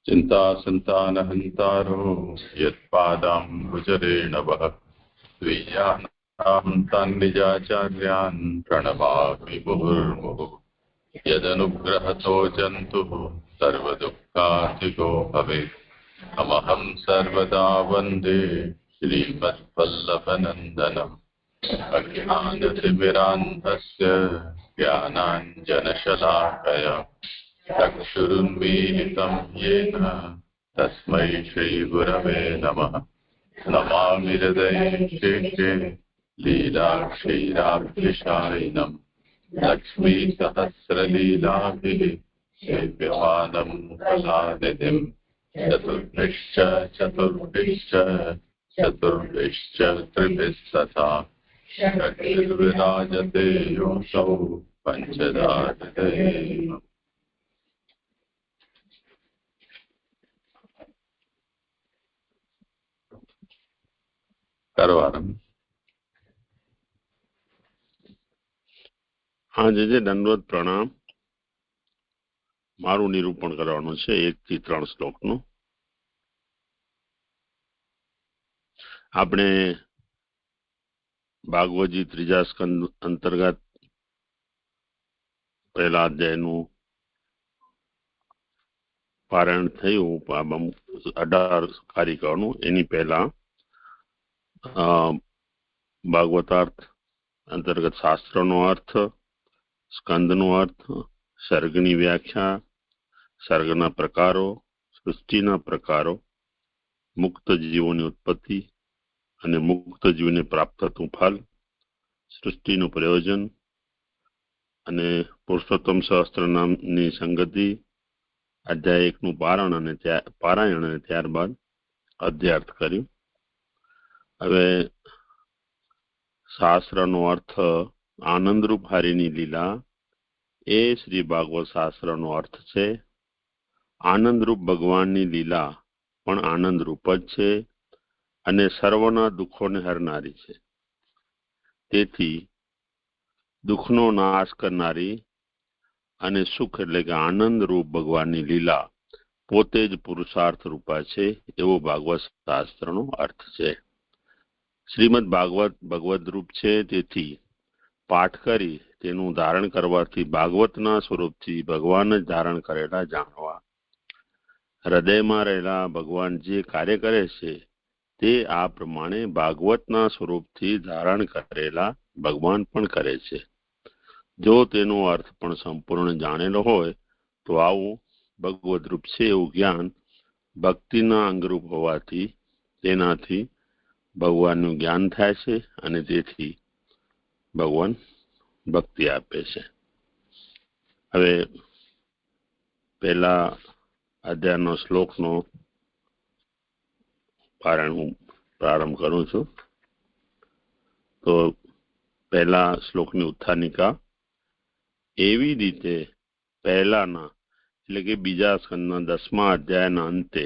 चिन्तासन्तानहन्तारो यत्पादाम्बुजरेणवः स्वीयान् तान् निजाचार्यान् प्रणमामि मुहुर्मुहुः। यदनुग्रहतो जन्तुः सर्वदुःखाधिको भवेत्। अमहं सर्वदा वन्दे श्रीमद्वल्लभनन्दनम्। अज्ञानतिमिरान्धस्य ज्ञानाञ्जनशलाकया चक्षुरुन्मीलितं येन तस्मै श्रीगुरवे नमः। नमामि हृदये शेषे लीलाक्षीराब्धिशायिनम् लक्ष्मीसहस्रलीलाभिः सेव्यमानं कलानिधिम्। चतुर्भिश्च त्रिभिस्तथा षड्भिर्विराजते योऽसौ पञ्चधा हृदये। हाँ जी दंडवत प्रणाम। मारू निरूपण करवानुं छे 1 થી 3 श्लोकનું। આપણે ભાગવતજી 3જા સ્કંદ અંતર્ગત પહેલા અધ્યાયનું પારાયણ થયું 18 કારિકાઓનું। એની પહેલા ભાગવતાર્થ અંતર્ગત શાસ્ત્રનો અર્થ, સ્કંદનો અર્થ, સર્ગની વ્યાખ્યા, સર્ગના પ્રકારો, સૃષ્ટિના પ્રકારો, મુક્ત જીવોની ઉત્પત્તિ અને મુક્ત જીવને પ્રાપ્ત થતું ફલ, સૃષ્ટિનું પ્રયોજન અને પુરુષોત્તમ સહસ્ત્ર નામની સંગતિ, અધ્યાય 1નું પારાયણ અને ત્યારબાદ અધ્યાર્થ કર્યું। હવે શાસ્ત્રનો અર્થ આનંદરૂપ હરિની લીલા એ શ્રી ભાગવત શાસ્ત્રનો અર્થ છે। આનંદરૂપ ભગવાનની લીલા પણ આનંદરૂપ જ છે અને સર્વના દુઃખોને હરનારી છે। તેથી દુઃખનો નાશ કરનારી અને સુખ એટલે કે આનંદરૂપ ભગવાનની લીલા પોતે જ પુરુષાર્થ રૂપા છે એવો ભાગવત શાસ્ત્રનો અર્થ છે। શ્રીમદ ભાગવત ભગવદ રૂપ છે, તેથી પાઠ કરી તેનું ધારણ કરવાથી ભાગવતના સ્વરૂપથી ભગવાન જ ધારણ કરેલા જાણવા। હૃદયમાં રહેલા ભગવાન જે કાર્ય કરે છે તે આ પ્રમાણે ભાગવતના સ્વરૂપથી ધારણ કરેલા ભગવાન પણ કરે છે। જો તેનો અર્થ પણ સંપૂર્ણ જાણેલો હોય તો આવું ભગવદ રૂપ છે એવું જ્ઞાન ભક્તિના અંગરૂપ હોવાથી તેનાથી ભગવાનનું જ્ઞાન થાય છે અને તેથી ભગવાન ભક્તિ આપે છે। હવે પહેલા અધ્યાયનો શ્લોકનો પારાયણ હું પ્રારંભ કરું છું। તો પહેલા શ્લોકની ઉત્થાનિકા એવી રીતે પહેલાના એટલે કે બીજા સ્કંદના 10મા અધ્યાયના અંતે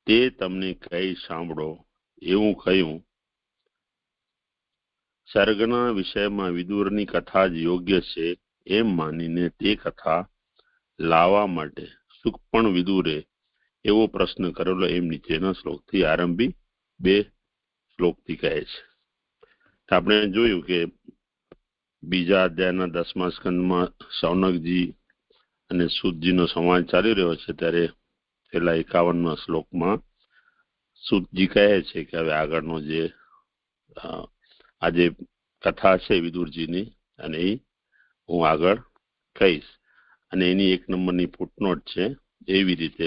તે તમને કહી સાંભળો એવું કહ્યું। સર્ગના વિષયમાં વિદુરની કથા જ યોગ્ય છે એમ માનીને તે કથા લાવવા માટે સુખ પણ વિદુરે એવો પ્રશ્ન કરેલો એમ નીચેના શ્લોકથી આરંભી 2 શ્લોકથી કહે છે। આપણે જોયું કે બીજા અધ્યાયના 10મા સ્કંદમાં શૌનકજી અને સૂતજીનો સંવાદ ચાલી રહ્યો છે, ત્યારે પેલા 51મા શ્લોકમાં સૂતજી કહે છે કે હવે આગળનો જે આજે કથા છે વિદુરજીની અને એ હું આગળ કહીશ અને એની 1 નંબરની ફૂટનોટ છે। એવી રીતે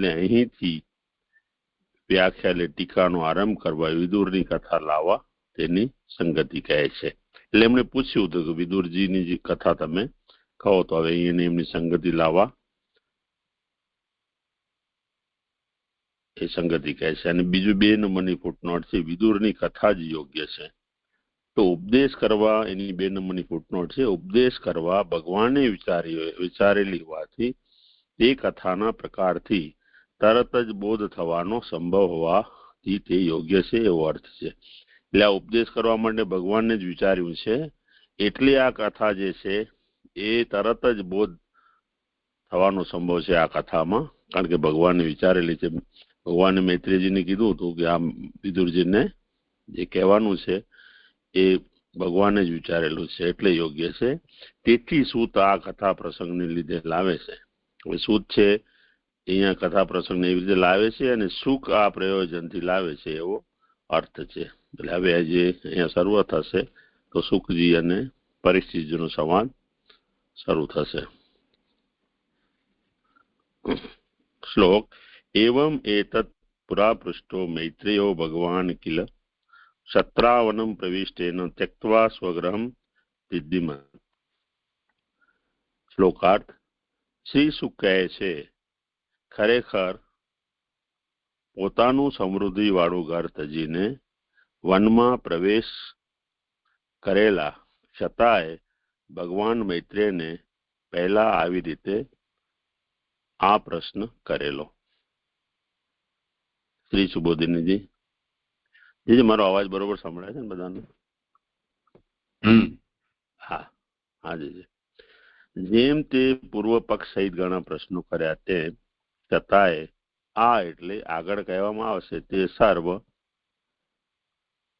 અહીંથી વ્યાખ્યા એટલે ટીકાનો આરંભ કરવા વિદુરની કથા લાવવા તેની સંગતિ કહે છે। એટલે એમણે પૂછ્યું હતું કે વિદુરજીની જે કથા તમે કહો તો હવે એને એમની સંગતિ લાવવા એ સંગતિ કહે છે। અને બીજું 2 નંબરની ફૂટનોટ છે વિદુરની કથા જ યોગ્ય છે। તો ઉપદેશ કરવા એની 2 નંબરની ફૂટનોટ છે ઉપદેશ કરવા ભગવાને વિચારેલી હોવાથી તે કથાના પ્રકારથી તરત જ બોધ થવાનો સંભવ હોવાથી તે યોગ્ય છે એવો અર્થ છે। એટલે આ ઉપદેશ કરવા માટે ભગવાનને જ વિચાર્યું છે એટલે આ કથા જે છે એ તરત જ બોધ થવાનો સંભવ છે આ કથામાં કારણ કે ભગવાને વિચારેલી છે. ભગવાને મૈત્રેયજીને કીધું હતું કે આ વિદુરજીને જે કહેવાનું છે એ ભગવાને જ વિચારેલું છે એટલે યોગ્ય છે. તેથી સૂત આ કથા પ્રસંગને લીધે લાવે છે. હવે સૂત છે અહીંયા કથા પ્રસંગને એવી રીતે લાવે છે અને સુખ આ પ્રયોજનથી લાવે છે એવો અર્થ છે. એટલે હવે જે અહીંયા શરૂ થશે તો સુખજી અને પરીક્ષિતજીનો સંવાદ શરૂ થશે. શ્લોક એવમ એતत् પુરા પૃષ્ઠો મૈત્રેયો ભગવાન કિલ શત્રાવનમ પ્રવિષ્ટેન ત્યક્ત્વા સ્વગૃહમ સિદ્ધિમત. શ્લોકાર્થ. શ્રી સુખ કહે છે ખરેખર પોતાનું સમૃદ્ધિ વાળું ઘર તજીને વનમાં પ્રવેશ કરેલા છતાંય ભગવાન મૈત્રેયને પહેલા આવી રીતે આ પ્રશ્ન કરેલો. શ્રી સુબોધિનીજી, જે મારો અવાજ બરોબર સંભળાય છે ને બધાને? હા હા જી. જેમ તે પૂર્વ પક્ષ સહિત ઘણા પ્રશ્નો કર્યા તેમ છતાંય આ એટલે આગળ કહેવામાં આવશે તે સર્વ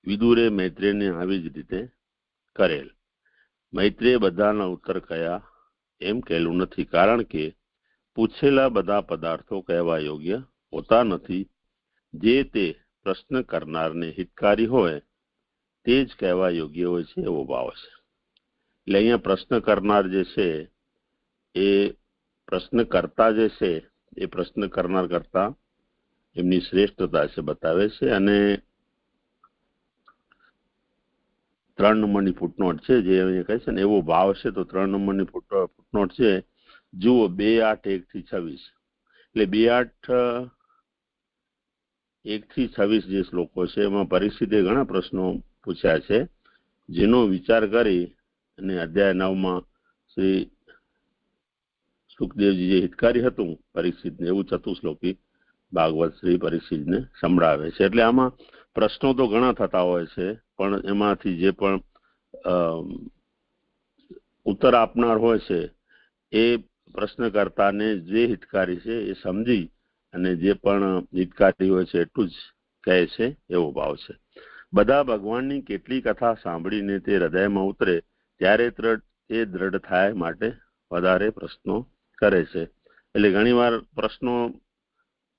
વિદુરે મૈત્રેયને આવી જ રીતે કરેલ. મૈત્રેય બધાના ઉત્તર કયા એમ કહેલું નથી, કારણ કે પૂછેલા બધા પદાર્થો કહેવા યોગ્ય હોતા નથી. જે તે પ્રશ્ન કરનારને હિતકારી હોય તે જ કહેવા યોગ્ય હોય છે એવો ભાવ છે. એટલે અહીંયા પ્રશ્ન કરનાર જે છે એ પ્રશ્ન કરતા જે છે એ પ્રશ્ન કરનાર કરતા એમની શ્રેષ્ઠતા છે બતાવે છે. અને 3 નંબરની ફૂટનોટ છે જે અહીંયા કહે છે ને એવો ભાવ છે, તો 3 નંબરની ફૂટનોટ છે જુઓ 2:8:1-26. એટલે 2:8:1-26 જે શ્લોકો છે એમાં પરીક્ષિતે ઘણા પ્રશ્નો પૂછ્યા છે, જેનો વિચાર કરી અને અધ્યાય 9માં શ્રી સુખદેવજી જે હિતકારી હતું પરીક્ષિતને એવું ચતુશ્લોકી ભાગવત શ્રી પરીક્ષિતને સંભળાવે છે. એટલે આમાં પ્રશ્નો તો ઘણા થતા હોય છે, પણ એમાંથી જે પણ ઉત્તર આપનાર હોય છે એ પ્રશ્નકર્તાને જે હિતકારી છે એ સમજી અને જે પણ હિતકારી હોય છે એટલું જ કહે છે એવો ભાવ છે. બધા ભગવાનની કેટલી કથા સાંભળીને તે હૃદયમાં ઉતરે ત્યારે તે દ્રઢ થાય માટે વધારે પ્રશ્નો કરે છે. એટલે ઘણીવાર પ્રશ્નો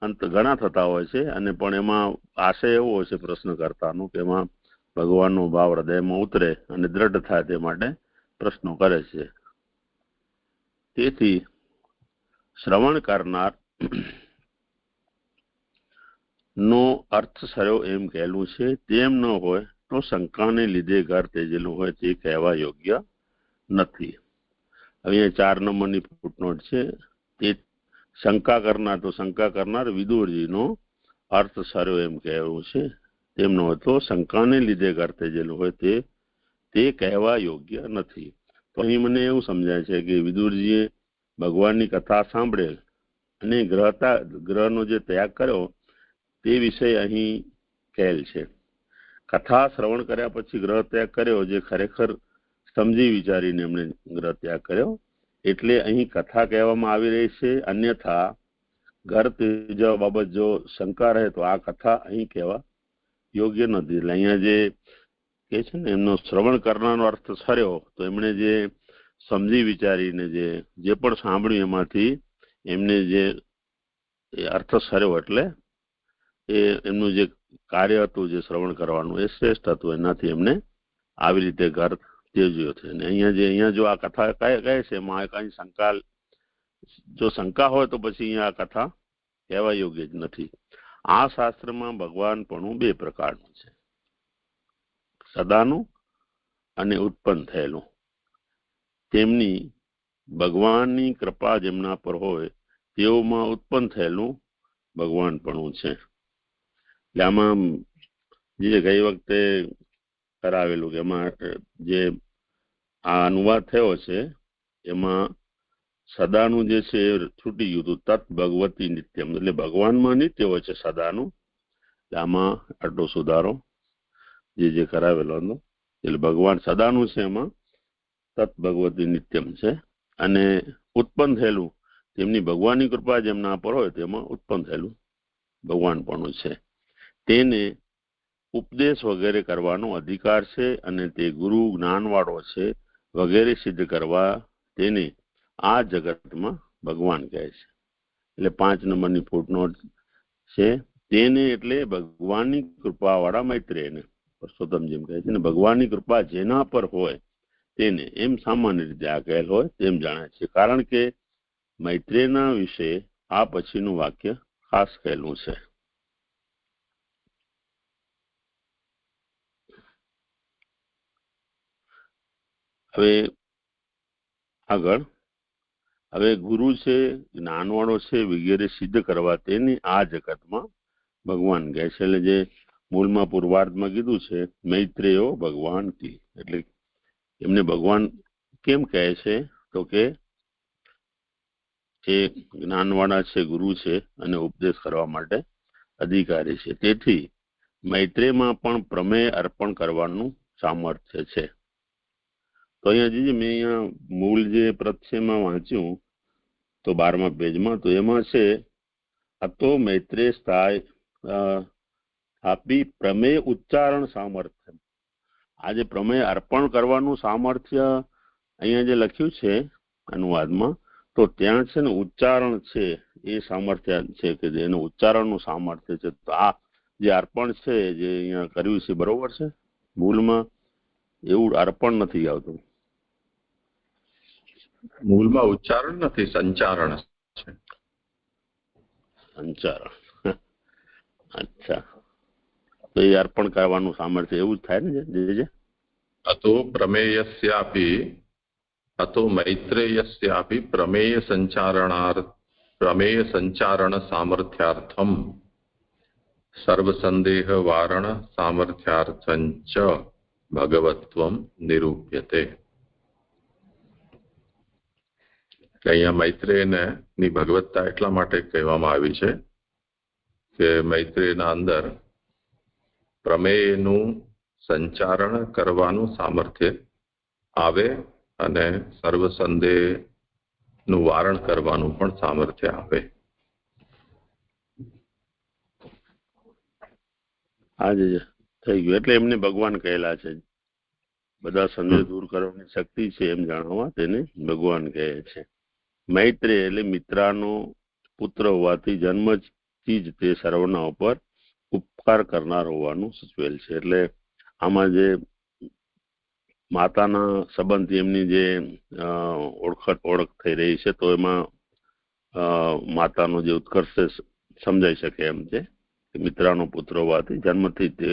અંત ઘણા થતા હોય છે અને પણ એમાં આશય એવો હોય છે પ્રશ્નકર્તાનો કે એમાં ભગવાનનો ભાવ હૃદયમાં ઉતરે અને દ્રઢ થાય તે માટે પ્રશ્નો કરે છે. તેથી શ્રવણ કરનાર નો અર્થ સર્યો એમ કહેલું છે. તેમ ન હોય તો શંકાને લીધે ઘર તેજેલું હોય તે કહેવા યોગ્ય નથી. અહીંયા 4 નંબરની ફૂટનોટ છે. તે શંકા કરનાર, તો શંકા કરનાર વિદુરજીનો અર્થ સર્યો એમ કહેવું છે. તેમ ન હોય તો શંકાને લીધે ઘર તેજેલું હોય તે કહેવા યોગ્ય નથી. તો અહીં મને એવું સમજાય છે કે વિદુરજીએ ભગવાનની કથા સાંભળેલ અને ગ્રહનો જે ત્યાગ કર્યો તે વિષય અહીં કહેલ છે. કથા શ્રવણ કર્યા પછી ગ્રહ ત્યાગ કર્યો જે ખરેખર સમજી વિચારીને એમણે ગ્રહ ત્યાગ કર્યો, એટલે અહીં કથા કહેવામાં આવી રહી છે. અન્યથા ઘર ત્યજવા બાબત જો શંકા રહે તો આ કથા અહીં કહેવા યોગ્ય નથી. એટલે અહીંયા જે કે છે ને એમનો શ્રવણ કરનારનો અર્થ સર્યો, તો એમણે જે સમજી વિચારીને જે પણ સાંભળ્યું એમાંથી એમને જે અર્થ સર્યો, એટલે એ એમનું જે કાર્ય હતું જે શ્રવણ કરવાનું એ શ્રેષ્ઠ હતું, એનાથી એમને આવી રીતે ઘર ત્યજ્યો છે. અને અહીંયા જો આ કથા કહે છે એમાં કઈ શંકા હોય તો પછી અહીંયા આ કથા કહેવા યોગ્ય જ નથી. આ શાસ્ત્રમાં ભગવાન પણ 2 પ્રકારનું છે, સદાનું અને ઉત્પન્ન થયેલું. તેમની ભગવાનની કૃપા જેમના પર હોય તેઓમાં ઉત્પન્ન થયેલું ભગવાન પણ છે. એટલે આમાં જે ગઈ વખતે કરાવેલું કે એમાં જે આ અનુવાદ થયો છે એમાં સદાનું જે છે એ છૂટી ગયું હતું. તત ભગવતી નિત્યમ, એટલે ભગવાનમાં નિત્ય હોય છે સદાનું. એટલે આમાં આટલો સુધારો જે કરાવેલો હતો. એટલે ભગવાન સદાનું છે એમાં તત ભગવતી નિત્યમ છે. અને ઉત્પન્ન થયેલું તેમની ભગવાનની કૃપા જેમના પર હોય તેમાં ઉત્પન્ન થયેલું ભગવાનપણું છે. તેને ઉપદેશ વગેરે કરવાનો અધિકાર છે અને તે ગુરુ જ્ઞાનવાળો છે વગેરે સિદ્ધ કરવા તેને આ જગતમાં ભગવાન કહે છે. એટલે 5 નંબરની ફૂટનોટ છે. તેને એટલે ભગવાનની કૃપાવાળા મૈત્રેયને પુરુષોત્તમજી કહે છે ને ભગવાનની કૃપા જેના પર હોય તેને એમ સામાન્ય રીતે આ કહેલ હોય તેમ જાણે છે. કારણ કે મૈત્રેયના વિશે આ પછીનું વાક્ય ખાસ કહેલું છે. હવે આગળ હવે ગુરુ છે જ્ઞાનવાળો છે વગેરે સિદ્ધ કરવા તેની આ જગતમાં ભગવાન કહે છે. એટલે જે મૂળમાં પૂર્વાર્ધમાં કીધું છે મૈત્રેયો ભગવાન કી, એટલે એમને ભગવાન કેમ કહે છે તો કે એ જ્ઞાનવાળા છે, ગુરુ છે અને ઉપદેશ કરવા માટે અધિકારી છે. તેથી મૈત્રેયમાં પણ પ્રમેય અર્પણ કરવાનું સામર્થ્ય છે. તો અહીંયા જે મેં અહીંયા મૂળ જે પ્રત છે એમાં વાંચ્યું તો 12મા પેજમાં તો એમાં છે આ તો મૈત્રેય સ્થાય આપી પ્રમેય ઉચ્ચારણ સામર્થ્ય. આ જે પ્રમેય અર્પણ કરવાનું સામર્થ્ય અહીંયા જે લખ્યું છે અનુવાદમાં તો ત્યાં છે ને ઉચ્ચારણ છે એ સામર્થ્ય છે કે જેનું ઉચ્ચારણનું સામર્થ્ય છે. તો આ જે અર્પણ છે જે અહીંયા કર્યું છે બરોબર છે. મૂળમાં એવું અર્પણ નથી આવતું. મૂળમાં ઉચ્ચારણ નથી, સંચારણ છે. સંચારણ. અચ્છા, તો એ અર્પણ કરવાનું સામર્થ્ય એવું જ થાય ને જે અતો પ્રમેયસ્યાપી અતો મૈત્રેયસ્યાપી પ્રમેય સંચારણ સામર્થ્યાર્થમ સર્વસંદેહ વારણ સામર્થ્યાર્થં ચ ભગવત્વમ નિરૂપ્યતે. અહીંયા મૈત્રેયની ભગવત્તા એટલા માટે કહેવામાં આવી છે કે મૈત્રેયના અંદર પ્રમેયનું સંચારણ કરવાનું સામર્થ્ય આવે અને સર્વસંદેહનું વારણ કરવાનું પણ સામર્થ્ય આવે. આજે થઈ ગયું એટલે એમને ભગવાન કહેલા છે. બધા સંદેહ દૂર કરવાની શક્તિ છે એમ જાણવા તેને ભગવાન કહે છે. મૈત્રેય એટલે મિત્રાનો પુત્ર હોવાથી જન્મથી જ તે સર્વના ઉપર ઉપકાર કરનાર હોવાનું સૂચવેલ છે. એટલે આમાં જે માતાના સંબંધથી એમની જે ઓળખ થઈ રહી છે તો એમાં માતાનો જે ઉત્કર્ષ સમજાઈ શકે એમ છે. મિત્રાનો પુત્ર હોવાથી જન્મથી તે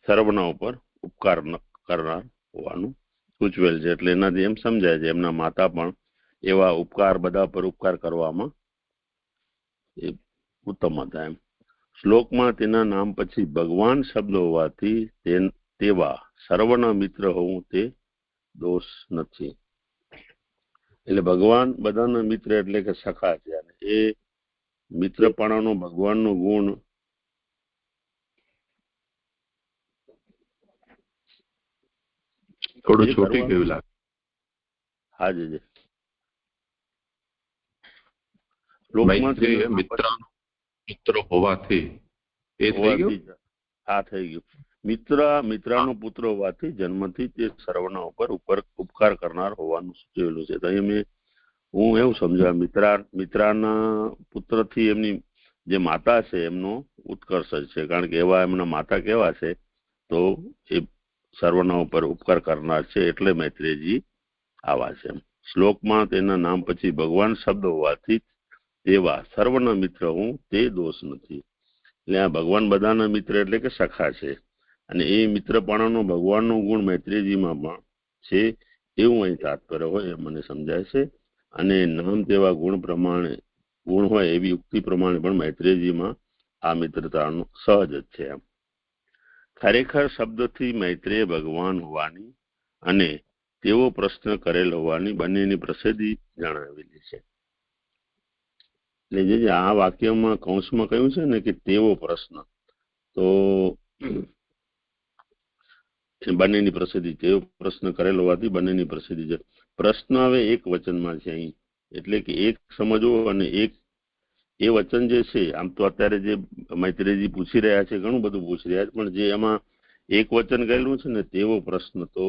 સર્વના ઉપર ઉપકાર કરનાર હોવાનું સૂચવેલ છે. એટલે એનાથી એમ સમજાય છે એમના માતા પણ એવા ઉપકાર બધા પર ઉપકાર કરવામાં એ ઉત્તમ હતા એમ. શ્લોકમાં તેના નામ પછી ભગવાન શબ્દ હોવાથી તેવા સર્વના મિત્ર હોવું તે દોષ નથી. એટલે ભગવાન બધાના મિત્ર એટલે કે સખા છે અને એ મિત્રપણાનો ભગવાનનો ગુણ થોડું છોટી ગયું લાગે. હા જી મૈત્રેય મિત્ર હોવાથી એ થઈ ગયું. હા થઈ ગયું. મિત્રાનો પુત્ર હોવાથી જન્મથી તે સર્વના ઉપર ઉપકાર કરનાર હોવાનું સૂચવેલું છે. તો અહીં હું એવું સમજ્યા મિત્રાના પુત્રથી એમની જે માતા છે એમનો ઉત્કર્ષ જ છે. કારણ કે એવા એમના માતા કેવા છે તો એ સર્વના ઉપર ઉપકાર કરનાર છે એટલે મૈત્રેયજી આવા છે. શ્લોકમાં તેના નામ પછી ભગવાન શબ્દ હોવાથી તેવા સર્વના મિત્ર હું તે દોષ નથી. એટલે આ ભગવાન બધાના મિત્ર એટલે કે સખા છે અને એ મિત્રપણાનો ભગવાનનો ગુણ મૈત્રેયજીમાં પણ છે એવું અહીં તાત્પર્ય હોય એ મને સમજાય છે. અને નામ તેવા ગુણ હોય એવી યુક્તિ પ્રમાણે પણ મૈત્રેયજીમાં આ મિત્રતાનું સહજ જ છે એમ. ખરેખર શબ્દથી મૈત્રેય ભગવાન હોવાની અને તેવો પ્રશ્ન કરેલ હોવાની બંનેની પ્રસિદ્ધિ જણાવેલી છે. એટલે જે આ વાક્યમાં કૌંસમાં કહ્યું છે ને કે તેવો પ્રશ્ન, તો બંનેની પ્રસિદ્ધિ તેવો પ્રશ્ન કરેલ હોવાથી બંનેની પ્રસિદ્ધિ છે. પ્રશ્ન હવે એક વચનમાં છે અહીં એટલે કે એક સમજવો અને એક એ વચન જે છે, આમ તો અત્યારે જે મૈત્રેયજી પૂછી રહ્યા છે ઘણું બધું પૂછી રહ્યા છે, પણ જે એમાં એક વચન કહેલું છે ને તેવો પ્રશ્ન, તો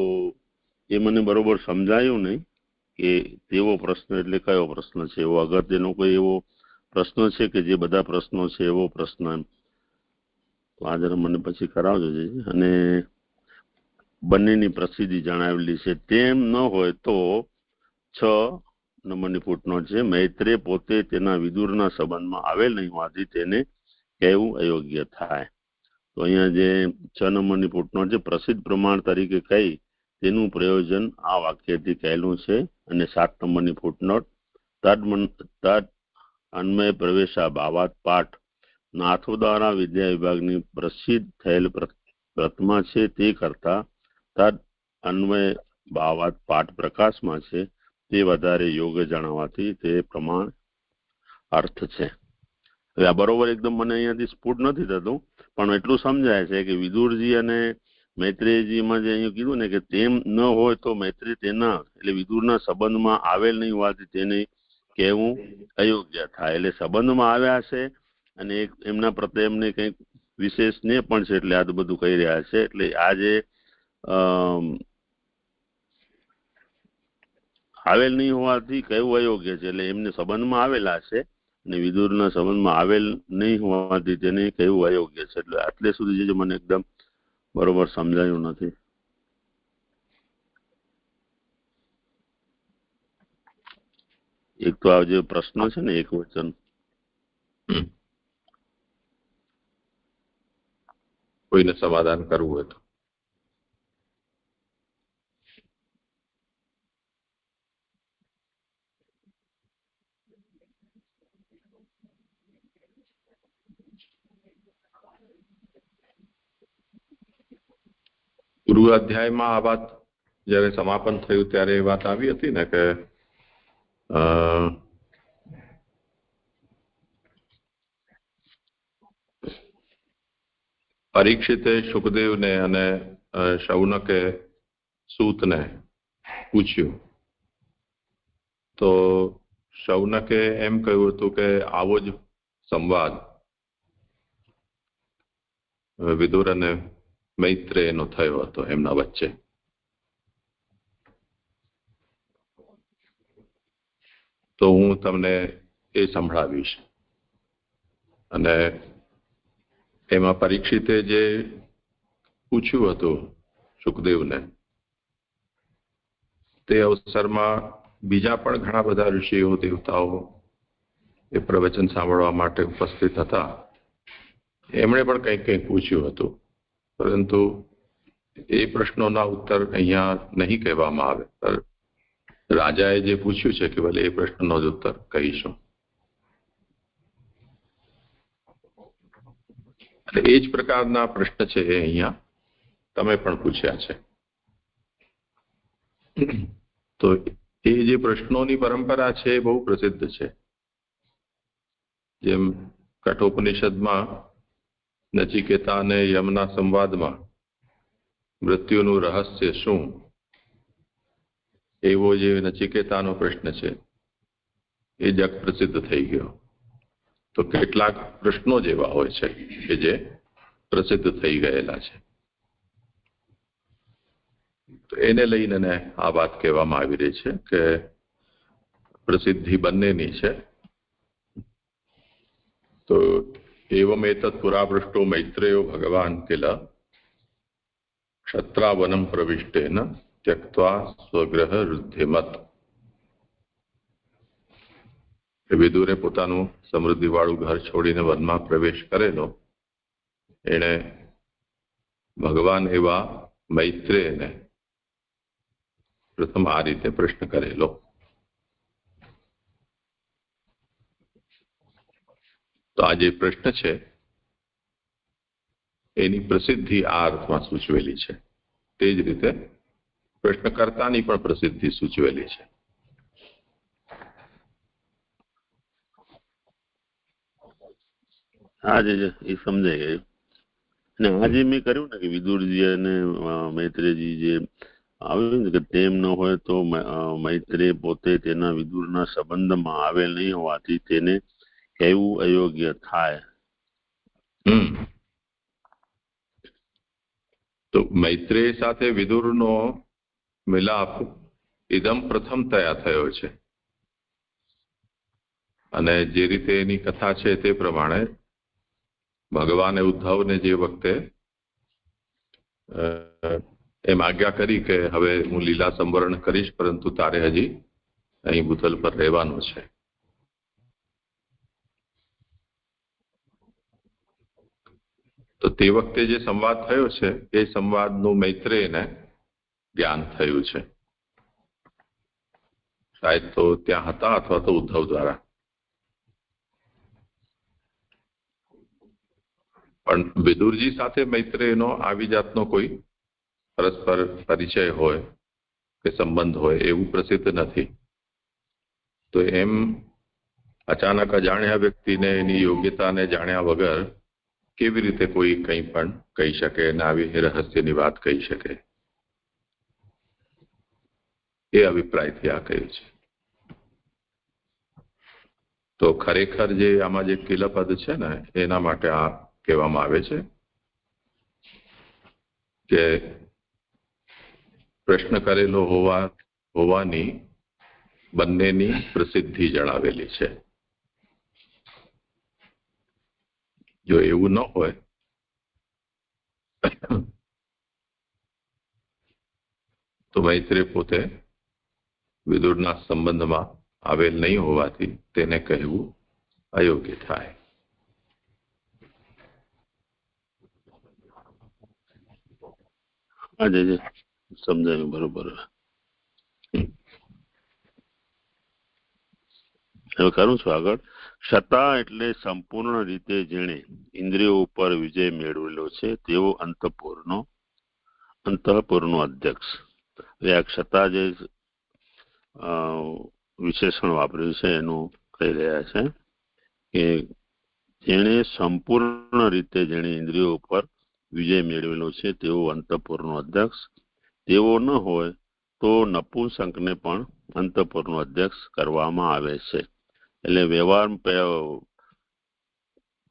એ મને બરોબર સમજાયું નહીં કે તેવો પ્રશ્ન એટલે કયો પ્રશ્ન છે, એવો અગત્યનો કોઈ એવો પ્રશ્ન છે કે જે બધા પ્રશ્નો છે એવો પ્રશ્ન? એમ તો આ જરા મને પછી કરાવજો. અને બંનેની પ્રસિદ્ધિ જણાવેલી છે. તેમ ન હોય તો 6 નંબરની ફૂટનોટ છે, મૈત્રેય પોતે તેના વિદુરના સંબંધમાં આવેલ નહીં હોવાથી તેને કહેવું અયોગ્ય થાય. તો અહીંયા જે 6 નંબરની ફૂટનોટ છે, પ્રસિદ્ધ પ્રમાણ તરીકે કહી તેનું પ્રયોજન આ વાક્યથી કહેલું છે. અને 7 નંબરની ફૂટનોટ, તદ અન્વય પ્રવેશા ભાવાત પાઠ નાથો દ્વારા વિદ્યા વિભાગની પ્રસિદ્ધ થયેલ પ્રથમા છે તે કરતા તદ અન્વય ભાવાત પાઠ પ્રકાશમાં છે તે વધારે યોગ્ય જણાવવાથી તે પ્રમાણ અર્થ છે. હવે આ બરોબર એકદમ મને અહીંયાથી સ્ફુટ નથી થતું, પણ એટલું સમજાય છે કે વિદુરજી અને મૈત્રેયજીમાં જે અહીંયા કીધું ને કે તેમ ન હોય તો મૈત્રેય તેના એટલે વિદુરના સંબંધમાં આવેલ નહીં હોવાથી તેને કહેવું અયોગ્ય થાય. એટલે સંબંધમાં આવ્યા છે અને એમના પ્રત્યે એમને કંઈક વિશેષ ને પણ છે, એટલે આ તો બધું કહી રહ્યા છે. એટલે આ જે આવેલ નહીં હોવાથી કહેવું અયોગ્ય છે, એટલે એમને સંબંધમાં આવેલા છે અને વિદુરના સંબંધમાં આવેલ નહીં હોવાથી તેને કહેવું અયોગ્ય છે. એટલે આટલે સુધી જે મને એકદમ બરોબર સમજાયું નથી. એક તો આ જે પ્રશ્ન છે ને એક વચન, કોઈને સમાધાન કરવું હોય તો પૂર્વ અધ્યાયમાં આ વાત જયારે સમાપન થયું ત્યારે એ વાત આવી હતી ને કે પરીક્ષિતે શુકદેવને અને શૌનકે સૂતને પૂછ્યું, તો શૌનકે એમ કહ્યું હતું કે આવો જ સંવાદ વિદુર અને મૈત્રેયનો થયો હતો એમના વચ્ચે. તો હું તમને એ સંભળાવીશ. અને એમાં પરીક્ષિતે જે પૂછ્યું હતું શુકદેવને, તે અવસરમાં બીજા પણ ઘણા બધા ઋષિઓ દેવતાઓ એ પ્રવચન સાંભળવા માટે ઉપસ્થિત હતા. એમણે પણ કંઈક કંઈક પૂછ્યું હતું, પરંતુ એ પ્રશ્નોના ઉત્તર અહીંયા નહીં કહેવામાં આવે. રાજાએ જે પૂછ્યું છે કે ભલે એ પ્રશ્નનો જ ઉત્તર કહીશું. એટલે એ જ પ્રકારના પ્રશ્ન છે એ અહીંયા તમે પણ પૂછ્યા છે. તો એ જે પ્રશ્નોની પરંપરા છે એ બહુ પ્રસિદ્ધ છે. જેમ કઠોપનિષદમાં નચિકેતા અને યમના સંવાદમાં મૃત્યુનું રહસ્ય શું, એવો જે નચિકેતાનો પ્રશ્ન છે એ જગ પ્રસિદ્ધ થઈ ગયો. તો કેટલાક પ્રશ્નો જેવા હોય છે કે જે પ્રસિદ્ધ થઈ ગયેલા છે. તો એને લઈને આ વાત કહેવામાં આવી રહી છે કે પ્રસિદ્ધિ બંનેની છે. તો એવમેતત પુરાપૃષ્ટો મૈત્રેયો ભગવાન કિલ ક્ષત્રાવનમ પ્રવિષ્ટેન ત્યક્ત્વા સ્વગૃહ વૃદ્ધિમત. વિદુરે પોતાનું સમૃદ્ધિવાળું ઘર છોડીને વનમાં પ્રવેશ કરેલો. એણે ભગવાન એવા મૈત્રેયને પ્રથમ આ રીતે પ્રશ્ન કરેલો. તો આ જે પ્રશ્ન છે એની પ્રસિદ્ધિ આ અર્થમાં સૂચવેલી છે. તે જ રીતે પ્રશ્નકર્તાની પણ પ્રસિદ્ધિ સૂચવેલી છે. હા જે એ સમજાઈ ગયું. અને આજે મેં કર્યું ને કે વિદુરજી અને મૈત્રેયજી જે આવ્યું ને કે તેમ ન હોય તો મૈત્રેય પોતે તેના વિદુરના સંબંધમાં આવેલ નહીં હોવાથી તેને કહેવું અયોગ્ય થાય. તો મૈત્રેય સાથે વિદુરનો મિલાપ ઇદમ પ્રથમ તયા થયો છે, અને જે રીતે એની કથા છે તે પ્રમાણે ભગવાને ઉદ્ધવને જે વખતે એમ આજ્ઞા કરી કે હવે હું લીલા સંવરણ કરીશ, પરંતુ તારે હજી અહીં ભૂતલ પર રહેવાનું છે. તો તે વખતે જે સંવાદ થયો છે એ સંવાદનું મૈત્રેયને જ્ઞાન થયું છે. શાયદ તો ત્યાં હતા અથવા તો ઉદ્ધવ દ્વારા. પણ વિદુરજી સાથે મૈત્રેયનો આવી જાતનો કોઈ પરસ્પર પરિચય હોય કે સંબંધ હોય એવું પ્રસિદ્ધ નથી. તો એમ અચાનક અજાણ્યા વ્યક્તિને એની યોગ્યતાને જાણ્યા વગર કેવી રીતે કોઈ કંઈ પણ કહી શકે અને આવી રહસ્યની વાત કહી શકે, એ અભિપ્રાયથી આ કહ્યું છે. તો ખરેખર જે આમાં જે કિલપદ છે ને એના માટે આ કહેવામાં આવે છે કે પ્રશ્ન કરેલો હોવાની બંનેની પ્રસિદ્ધિ જણાવેલી છે. જો એવું ન હોય તો મૈત્રેય પોતે વિદુરના સંબંધમાં આવેલ નહીં હોવાથી તેને કહેવું અયોગ્ય થાય. આજે સમજાયું બરોબર. હવે કરું છું આગળ. ક્ષતા એટલે સંપૂર્ણ રીતે જેણે ઇન્દ્રિયો ઉપર વિજય મેળવેલો છે તેવો અંતઃપુરનો અધ્યક્ષ. આ ક્ષતા જે વિશેષણ વાપર્યું છે એનું કહી રહ્યા છે કે જેણે સંપૂર્ણ રીતે જેણે ઇન્દ્રિયો ઉપર વિજય મેળવેલો છે તેવો અંતઃપુરનો અધ્યક્ષ. તેવો ન હોય તો નપુંસકને પણ અંતઃપુરનો અધ્યક્ષ કરવામાં આવે છે. એટલે વ્યવહાર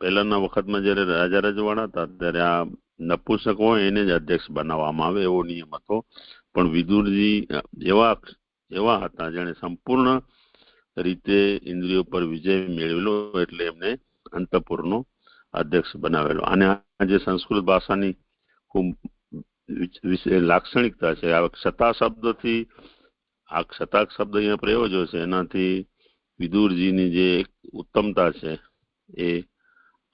પહેલાના વખતમાં જયારે રાજા રજવાડા હતા ત્યારે આ નપુંસક હોય એને જ અધ્યક્ષ બનાવવામાં આવે એવો નિયમ હતો. પણ વિદુરજી એવા હતા જેણે સંપૂર્ણ રીતે ઇન્દ્રિયો પર વિજય મેળવેલો એટલે એમને અંતઃપુરનો અધ્યક્ષ બનાવેલો. અને આ જે સંસ્કૃત ભાષાની ખૂબ લાક્ષણિકતા છે. આ ક્ષતા શબ્દથી, આ ક્ષતા શબ્દ અહીંયા પ્રયોજ્યો છે એનાથી વિદુરજીની જે એક ઉત્તમતા છે એ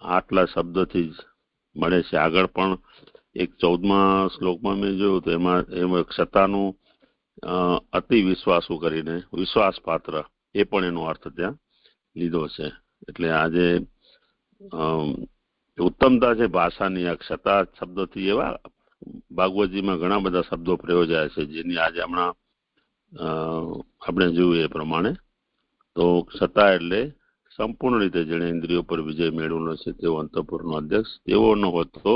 આટલા શબ્દથી જ મળે છે. આગળ પણ એક 14મા શ્લોકમાં મેં જોયું તો એમાં ક્ષતાનું અતિ વિશ્વાસુ કરીને વિશ્વાસપાત્ર એ પણ એનો અર્થ ત્યાં લીધો છે. એટલે આજે ઉત્તમતા છે ભાષાની. આ ક્ષતા શબ્દથી એવા ભાગવતજીમાં ઘણા બધા શબ્દો પ્રયોજાય છે જેની આજે હમણાં આપણે જોયું એ પ્રમાણે. તો ક્ષતા એટલે સંપૂર્ણ રીતે જેણે ઇન્દ્રિયો પર વિજય મેળવેલો છે તેવો અંતઃપુરનો અધ્યક્ષ. તેવો ન હોત તો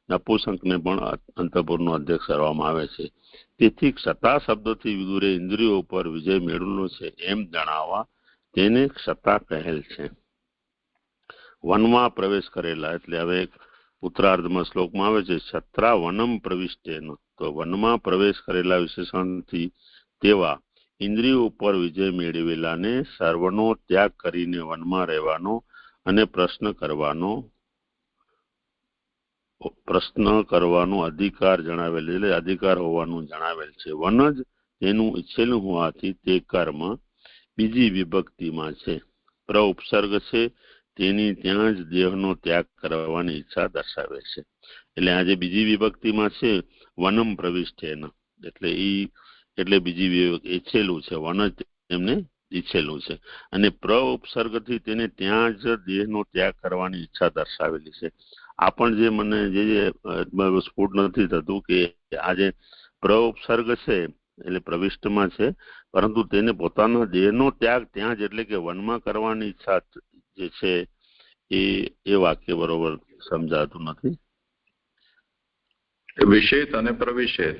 નપુંસકને પણ અંતઃપુરનો અધ્યક્ષ કરવામાં આવે છે. તેથી ક્ષતા શબ્દથી વિદુરે ઇન્દ્રિયો ઉપર વિજય મેળવેલો છે એમ જણાવવા તેને ક્ષતા કહેલ છે. વનમાં પ્રવેશ કરેલા એટલે હવે ઉત્તરાર્ધમાં શ્લોકમાં આવે છે ક્ષત્રા વનમ પ્રવિષ્ટેન. તો વનમાં પ્રવેશ કરેલા વિશેષણથી તેવા ઇન્દ્રિયો ઉપર વિજય મેળવેલાને સર્વનો ત્યાગ કરીને વનમાં રહેવાનો અને પ્રશ્ન કરવાનો અધિકાર જણાવેલ, એટલે અધિકાર હોવાનું જણાવેલ છે. વન જ તેનું ઈચ્છેલું હોવાથી તે કર્મ બીજી વિભક્તિમાં છે. પ્ર ઉપસર્ગ છે તેની ત્યાં જ દેહનો ત્યાગ કરવાની ઈચ્છા દર્શાવે છે. એટલે આજે બીજી વિભક્તિમાં છે વનમ પ્રવિષ્ટેન, એટલે બીજી ઈચ્છેલું છે. વન જ એમને ઈચ્છેલું છે. અને પ્ર ઉપસર્ગથી તેને ત્યાં જ દેહનો ત્યાગ કરવાની ઈચ્છા દર્શાવેલી છે. આ પણ જે મને જે સ્ફુટ નથી થતું કે આ જે પ્ર ઉપસર્ગ છે એટલે પ્રવિષ્ટમાં છે, પરંતુ તેને પોતાના દેહનો ત્યાગ ત્યાં જ એટલે કે વનમાં કરવાની ઈચ્છા જે છે એ વાક્ય બરોબર સમજાતું નથી. વિષેત અને પ્રવિષેત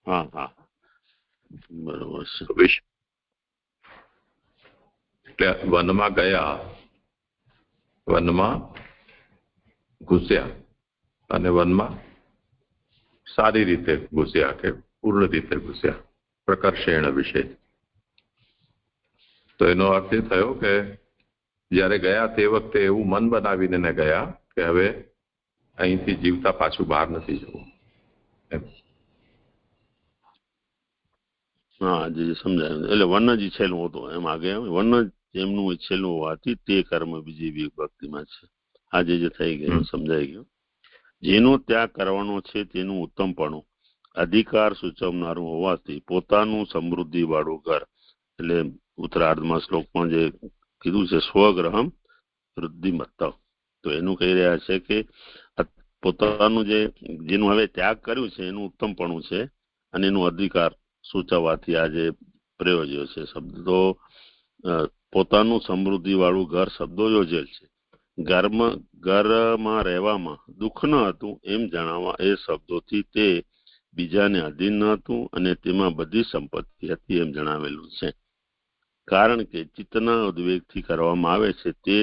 હા હા બરોબર છે. એટલે વનમાં ગયા, વનમાં ઘૂસ્યા અને વનમાં સારી રીતે ઘૂસ્યા કે પૂર્ણ રીતે ઘૂસ્યા, પ્રકર્ષેણ વિષય. તો એનો અર્થ એ થયો કે જ્યારે ગયા તે વખતે એવું મન બનાવીને ગયા કે હવે અહીંથી જીવતા પાછું બહાર નથી જવું એમ. હા જે સમજાય એટલે વન જ ઈચ્છેલું હતું એમ આગે વન જ એમનું ઈચ્છેલું હોવાથી તે કર્મ બીજી વિભક્તિમાં છે. આજે જે થઈ ગયું સમજાઈ ગયું. જેનો ત્યાગ કરવાનો છે તેનું ઉત્તમપણું અધિકાર સૂચવનારું હોવાથી પોતાનું સમૃદ્ધિ વાળું ઘર, એટલે ઉત્તરાર્ધમાં શ્લોકમાં જે કીધું છે સ્વગ્રહમ વૃદ્ધિમત્તવ, તો એનું કહી રહ્યા છે કે પોતાનું જેનું હવે ત્યાગ કર્યું છે એનું ઉત્તમપણું છે અને એનું અધિકાર સૂચવવાથી આ જે પ્રયોજ્યો છે શબ્દો, પોતાનું સમૃદ્ધિ વાળું ઘર શબ્દો યોજેલ છે. ઘરમાં રહેવામાં દુઃખ ન હતું એમ જણાવવા એ શબ્દોથી તે બીજાને અધીન ન હતું અને તેમાં બધી સંપત્તિ હતી એમ જણાવેલું છે. કારણ કે ચિત્તના ઉદ્વેગથી કરવામાં આવે છે તે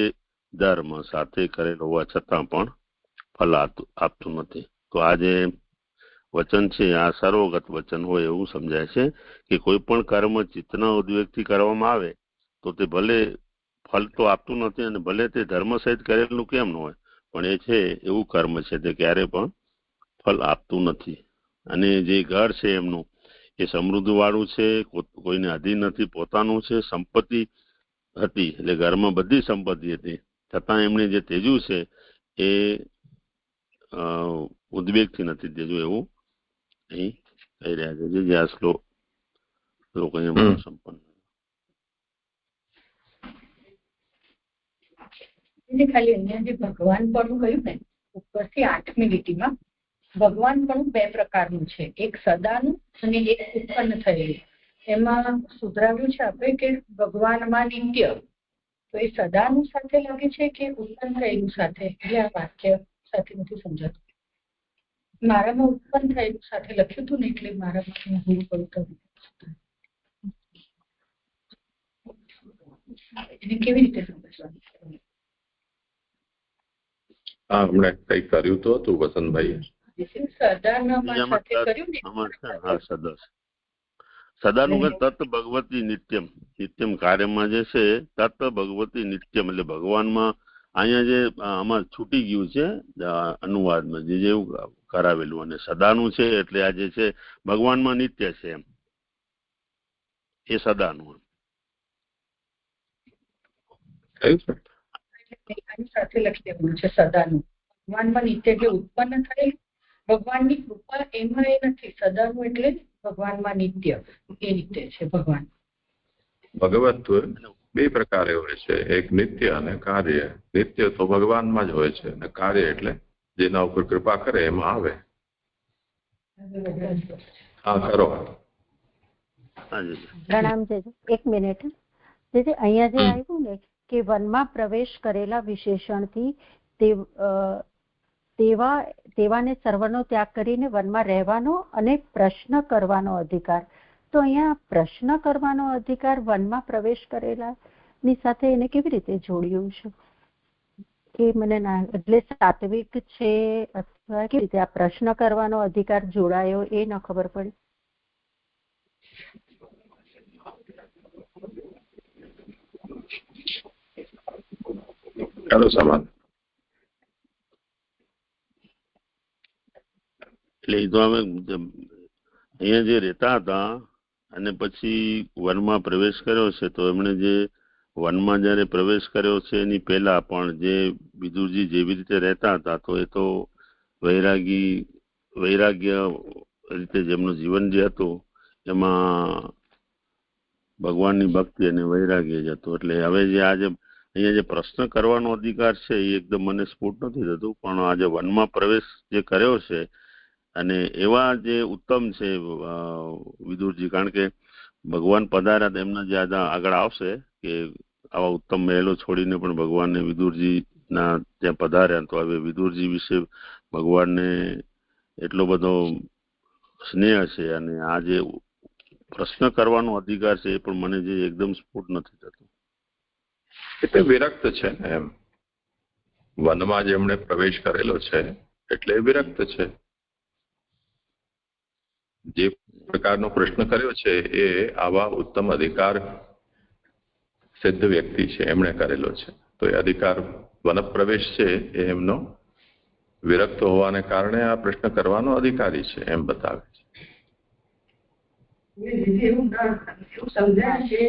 ધર્મ સાથે કરેલ હોવા છતાં પણ ફલ આપતું નથી. તો આ જે વચન છે આ સર્વગત વચન હોય એવું સમજાય છે કે કોઈ પણ કર્મ ચિત્તના ઉદ્વેગથી કરવામાં આવે તો તે ભલે ફલ તો આપતું નથી અને ભલે તે ધર્મ સહિત કરેલું કેમ ન હોય, પણ એ છે એવું કર્મ છે તે ક્યારે પણ ફલ આપતું નથી. અને જે ઘર છે એમનું એ સમૃદ્ધિ વાળું છે, કોઈને અધીન નથી, પોતાનું છે, સંપત્તિ હતી એટલે ઘરમાં બધી સંપત્તિ હતી છતાં એમણે જે તેજ્યું છે એ ઉદ્વેગથી નથી તેજ્યું એવું અહીં કહી રહ્યા છે. જે આ શ્લોક અહીંયા સંપન્ન ખાલી અહીંયા જે ભગવાન પણ કહ્યું ને ઉપરથી 8મી લીટીમાં, ભગવાન પણ 2 પ્રકારનું છે, એક સદાનું અને એક ઉત્પન્ન થયેલું. એમાં સુધરાવ્યું છે આપણે કે ભગવાનમાં નિત્ય, તો એ સદાનું સાથે લાગે છે કે ઉત્પન્ન થયેલું સાથે? એટલે આ વાક્ય સાથે નથી સમજાતું. મારામાં ઉત્પન્ન થયેલું સાથે લખ્યું હતું ને એટલે મારામાં ભૂલ કરું તો એને કેવી રીતે સમજવાનું? હા હમણાં કઈ કર્યું તો હતું વસંતભાઈ, સદાનું તત્ ભગવતી નિત્યમ, નિત્યમ કાર્યમાં જે છે તત્ ભગવતી નિત્યમ એટલે ભગવાનમાં અહીંયા જે આમાં છૂટી ગયું છે અનુવાદમાં જે જેવું કરાવેલું, અને સદાનું છે એટલે આ જે છે ભગવાનમાં નિત્ય છે એમ, એ સદાનું સાથે લખી દેવાનું છે સદાનું. ભગવાનમાં નિત્ય જે ઉત્પન્ન થયેલું ભગવાનની કૃપા એમાં એ નથી, સદાનું એટલે ભગવાનમાં નિત્ય એ રીતે છે. ભગવાન ભગવત 2 પ્રકારે હોય છે, એક નિત્ય અને કાર્ય. નિત્ય તો ભગવાનમાં જ હોય છે અને કાર્ય એટલે જેના ઉપર કૃપા કરે એમાં આવે. હા કરો. પ્રણામ છે. 1 મિનિટ. અહીંયા જે આવ્યું ને કે વનમાં પ્રવેશ કરેલા વિશેષણથી તેવાને સર્વનો ત્યાગ કરીને વનમાં રહેવાનો અને પ્રશ્ન કરવાનો અધિકાર, તો અહીંયા પ્રશ્ન કરવાનો અધિકાર વનમાં પ્રવેશ કરેલા ની સાથે એને કેવી રીતે જોડ્યું છે? એ મને ના એટલે સાત્વિક છે અથવા કેવી રીતે આ પ્રશ્ન કરવાનો અધિકાર જોડાયો એ ન ખબર પડી. ચાલો સમાન એટલે એ તો અમે અહીંયા જે રહેતા હતા અને પછી વનમાં પ્રવેશ કર્યો છે, તો એમણે જે વનમાં જયારે પ્રવેશ કર્યો છે એની પહેલા પણ જે વિદુરજી જેવી રીતે રહેતા હતા તો એ તો વૈરાગ્ય રીતે જેમનું જીવન જે હતું એમાં ભગવાનની ભક્તિ અને વૈરાગ્ય જ હતું. એટલે હવે જે આજે અહીંયા જે પ્રશ્ન કરવાનો અધિકાર છે એ એકદમ મને સ્ફૂટ નથી થતું, પણ આજે વનમાં પ્રવેશ જે કર્યો છે અને એવા જે ઉત્તમ છે વિદુરજી, કારણ કે ભગવાન પધાર્યા એમના જે આગળ આવશે કે આવા ઉત્તમ મહેલો છોડીને પણ ભગવાનને વિદુરજીના ત્યાં પધાર્યા, તો હવે વિદુરજી વિશે ભગવાનને એટલો બધો સ્નેહ છે અને આ જે પ્રશ્ન કરવાનો અધિકાર છે એ પણ મને જે એકદમ સ્ફુટ નથી થતું. એટલે વિરક્ત છે ને એમ, વનમાં જેમણે પ્રવેશ કરેલો છે એટલે વિરક્ત છે. જે પ્રકારનો પ્રશ્ન કર્યો છે એ આવા ઉત્તમ અધિકાર સિદ્ધ વ્યક્તિ છે એમણે કરેલો છે. તો એ અધિકાર વન પ્રવેશ છે એ એમનો વિરક્ત હોવાને કારણે આ પ્રશ્ન કરવાનો અધિકારી છે એમ બતાવે છે. એવું સમજાય છે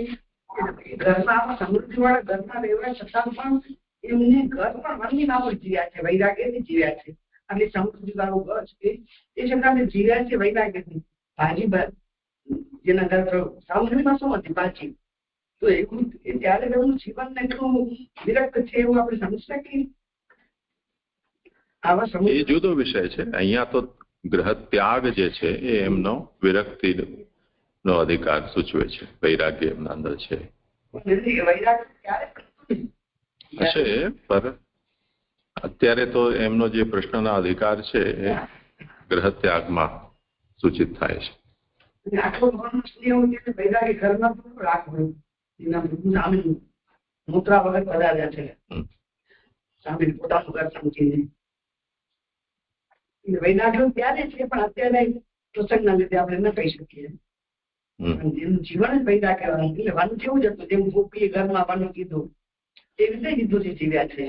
કે ઘરમાં આવા સમૃદ્ધિવાળા ઘરમાં રહેવા છતાં પણ એમને ઘર પણ વનની બાબત જીવ્યા છે, વૈરાગ્યથી જીવ્યા છે. આટલી સમૃદ્ધિવાળું ઘર છે એ છતાં જીવ્યા છે વૈરાગ્યથી. ભાજી જેના ઘર સામગ્રીમાં શું હતી? ભાજી. તો એવું ત્યારે એમનું જીવન એટલું વિરક્ત છે એવું આપણે સમજી શકીએ. આવા એ જુદો વિષય છે. અહીંયા તો ગ્રહ ત્યાગ જે છે એ એમનો વિરક્તિ નો અધિકાર સૂચવે છે. વૈરાગ્ય એમના અંદર છે હશે, પર અત્યારે તો એમનો જે પ્રશ્નના અધિકાર છે એ ગ્રહ ત્યાગમાં સૂચિત થાય છે. મૂત્રા વગર પધાર્યા છે સામે પોતાનું ઘર સમજીને. વૈરાગ્ય ત્યારે છે પણ અત્યારે પ્રસંગના લીધે આપણે ન કહી શકીએ. એનું જીવન જ વૈરાગ્ય એટલે વન જેવું જ હતું. જેમ ગોપીએ ઘરમાં વન કીધું એવી રીતે વિદુરજી જીવ્યા છે.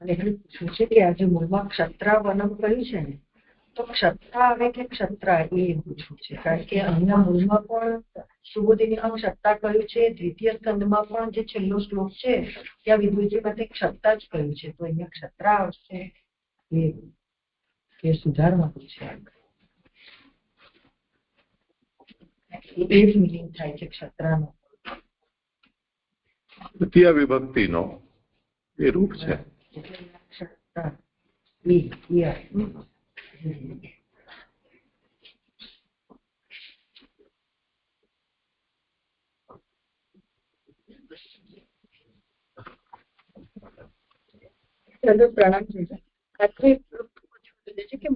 એટલું પૂછવું છે કે આજે મૂળમાં ક્ષત્રા વનમ કહ્યું છે ને, તો ક્ષત્રા આવે કે ક્ષત્રા એ પૂછવું છે. કારણ કે અહીંયા મૂળમાં પણ સુબોધિની ક્ષત્રા કહ્યું છે. દ્વિતીય સ્કંદમાં પણ જે છેલ્લો શ્લોક છે ત્યાં વિદુરજી માટે ક્ષત્રા જ કહ્યું છે. તો અહીંયા ક્ષત્રા આવશે કે સુધારવાનું છે. એ જ મિનિંગ થાય છે ક્ષત્રાનો. દ્વિતીય વિભક્તિનો એ રૂપ છે. પ્રણામ છે કે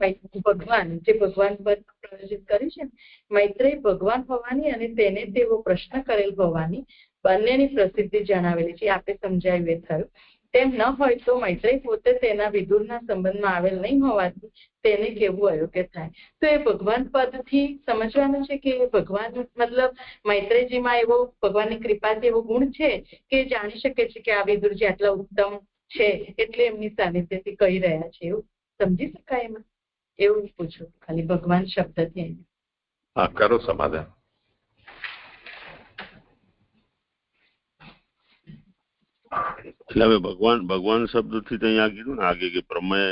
ભગવાન જે ભગવાન પર પ્રયોજિત કર્યું છે, મૈત્રેય ભગવાન હોવાની અને તેને તેવો પ્રશ્ન કરેલ હોવાની બંનેની પ્રસિદ્ધિ જણાવેલી છે. આપે સમજાવ્યું એ થયું. તેમ ન હોય તો મૈત્રેય પોતે તેના વિદુરના સંબંધમાં આવેલ નહીં હોવાથી તેને કેવું અયોગ્ય થાય. તો એ ભગવાન પદથી સમજવાનું છે કે ભગવાન મતલબ મૈત્રેયજીમાં એવો ભગવાનની કૃપાથી એવો ગુણ છે કે જાણી શકે છે કે આ વિદુરજી આટલા ઉત્તમ છે એટલે એમની સાનિધ્યથી કહી રહ્યા છે. એવું સમજી શકાય એમાં? એવું પૂછું ખાલી ભગવાન શબ્દથી. હા, કરો સમાધાન. એટલે હવે ભગવાન શબ્દથી અહીંયા કીધું ને આગે કે પ્રમેય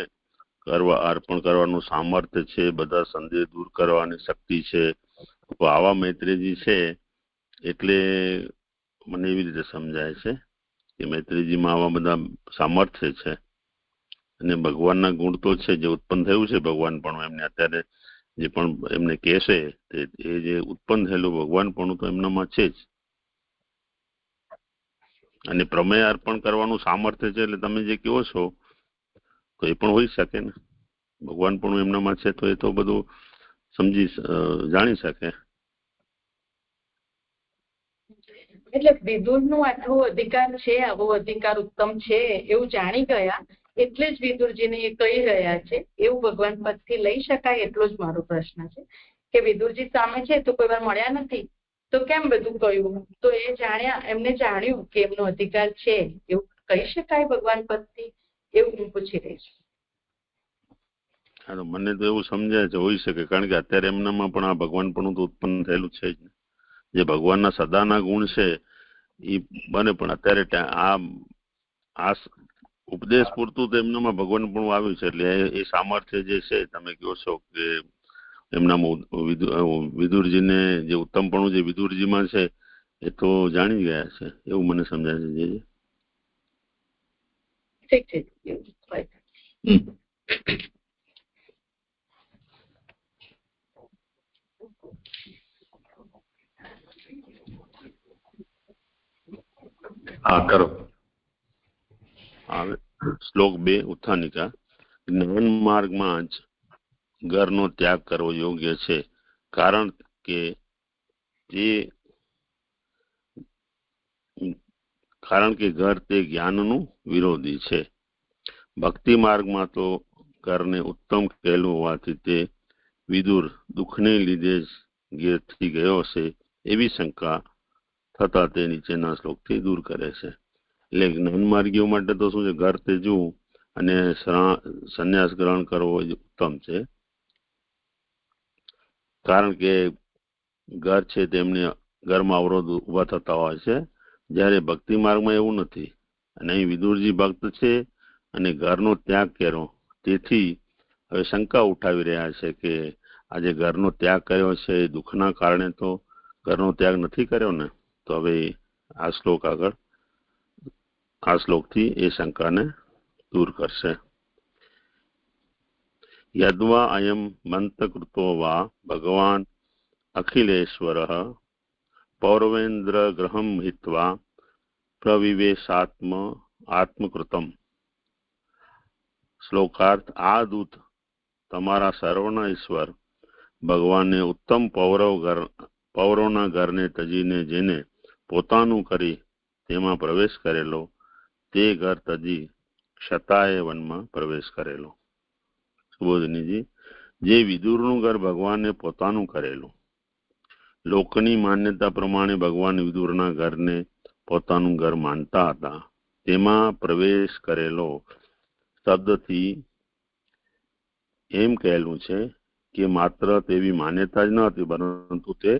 કરવા અર્પણ કરવાનું સામર્થ્ય છે, બધા સંદેહ દૂર કરવાની શક્તિ છે. તો આવા મૈત્રેયજી છે એટલે મને એવી રીતે સમજાય છે કે મૈત્રેયજીમાં આવા બધા સામર્થ્ય છે અને ભગવાનના ગુણ તો છે. જે ઉત્પન્ન થયું છે ભગવાન પણ એમને અત્યારે જે પણ એમને કહેશે એ જે ઉત્પન્ન થયેલું ભગવાન પણ તો એમનામાં છે જ. અને પ્રમેય અર્પણ કરવાનું સામર્થ્ય છે એટલે તમે જે કહો છો તો એ પણ હોઈ શકે ને. ભગવાન પણ એમનામાં છે તો એ તો બધું જાણી શકે. એટલે વિદુરનું આટલું અધિકાર છે, આવો અધિકાર ઉત્તમ છે એવું જાણી ગયા એટલે જ વિદુરજીને એ કહી રહ્યા છે. એવું ભગવાન પદથી લઈ શકાય એટલો જ મારો પ્રશ્ન છે કે વિદુરજી સામે છે તો કોઈ વાર મળ્યા નથી તો કેમ બધું કહ્યું? તો એ જાણ્યા, એમને જાણ્યું કે એમનો અધિકાર છે એવું કહી શકાય ભગવાન પદથી? એવું હું પૂછી રહી છું. હા, તો મને તો એવું સમજાય છે હોઈ શકે. કારણ કે અત્યારે એમનામાં પણ આ ભગવાન પણ તો ઉત્પન્ન થયેલું છે જ. જે ભગવાનના સદાના ગુણ છે એ બને પણ અત્યારે આ ઉપદેશ પૂરતું તો એમનામાં ભગવાન પણ આવ્યું છે એટલે એ સામર્થ્ય જે છે તમે કહો છો કે એમનામાં વિદુરજીને જે ઉત્તમપણું જે વિદુરજીમાં છે એ તો જાણી ગયા છે એવું મને સમજાય છે. ઠીક છે. હા, કરો. શ્લોક 2 ઉત્થાનિકા. જ્ઞાન માર્ગમાં જ ઘરનો ત્યાગ કરવો યોગ્ય છે, કારણ કે ઘર તે જ્ઞાનનું વિરોધી છે. ભક્તિ માર્ગમાં તો ઘરને ઉત્તમ કહેલું હોવાથી તે વિદુર દુઃખને લીધે જ ઘેરથી ગયો હશે એવી શંકા થતા તે નીચેના શ્લોકથી દૂર કરે છે. એટલે જ્ઞાન માર્ગીઓ માટે તો શું છે, ઘર ત્યજવું અને સંન્યાસ ગ્રહણ કરવો ઉત્તમ છે, કારણ કે ઘર છે તેમને ઘરમાં અવરોધ ઉભા થતા હોય છે, જ્યારે ભક્તિ માર્ગમાં એવું નથી. અને અહીં વિદુરજી ભક્ત છે અને ઘરનો ત્યાગ કર્યો, તેથી હવે શંકા ઉઠાવી રહ્યા છે કે આજે ઘરનો ત્યાગ કર્યો છે એ દુઃખના કારણે તો ઘરનો ત્યાગ નથી કર્યો ને. તો હવે આ શ્લોકથી એ શંકાને દૂર કરશે. યદ્વા અયમ મંતકૃતો વા ભગવાન અખિલેશ્વર પૌરવેન્દ્ર ગ્રહમ હિત્વા આત્મકૃતમ. શ્લોકાર્થ. આ દૂત તમારા સર્વના ઈશ્વર ભગવાનને ઉત્તમ પૌરવના ઘરને તજીને જેને પોતાનું કરી તેમાં પ્રવેશ કરેલો, તે ઘર તજી ક્ષતાએ વનમાં પ્રવેશ કરેલો. સુબોધિનીજી, જે વિદુરનું ઘર ભગવાનને પોતાનું કરેલું, લોકની માન્યતા પ્રમાણે ભગવાન વિદુરના ઘરને પોતાનું ઘર માનતા હતા, તેમાં પ્રવેશ કરેલો શબ્દથી એમ કહેલું છે કે માત્ર તેવી માન્યતા જ ન હતી, પરંતુ તે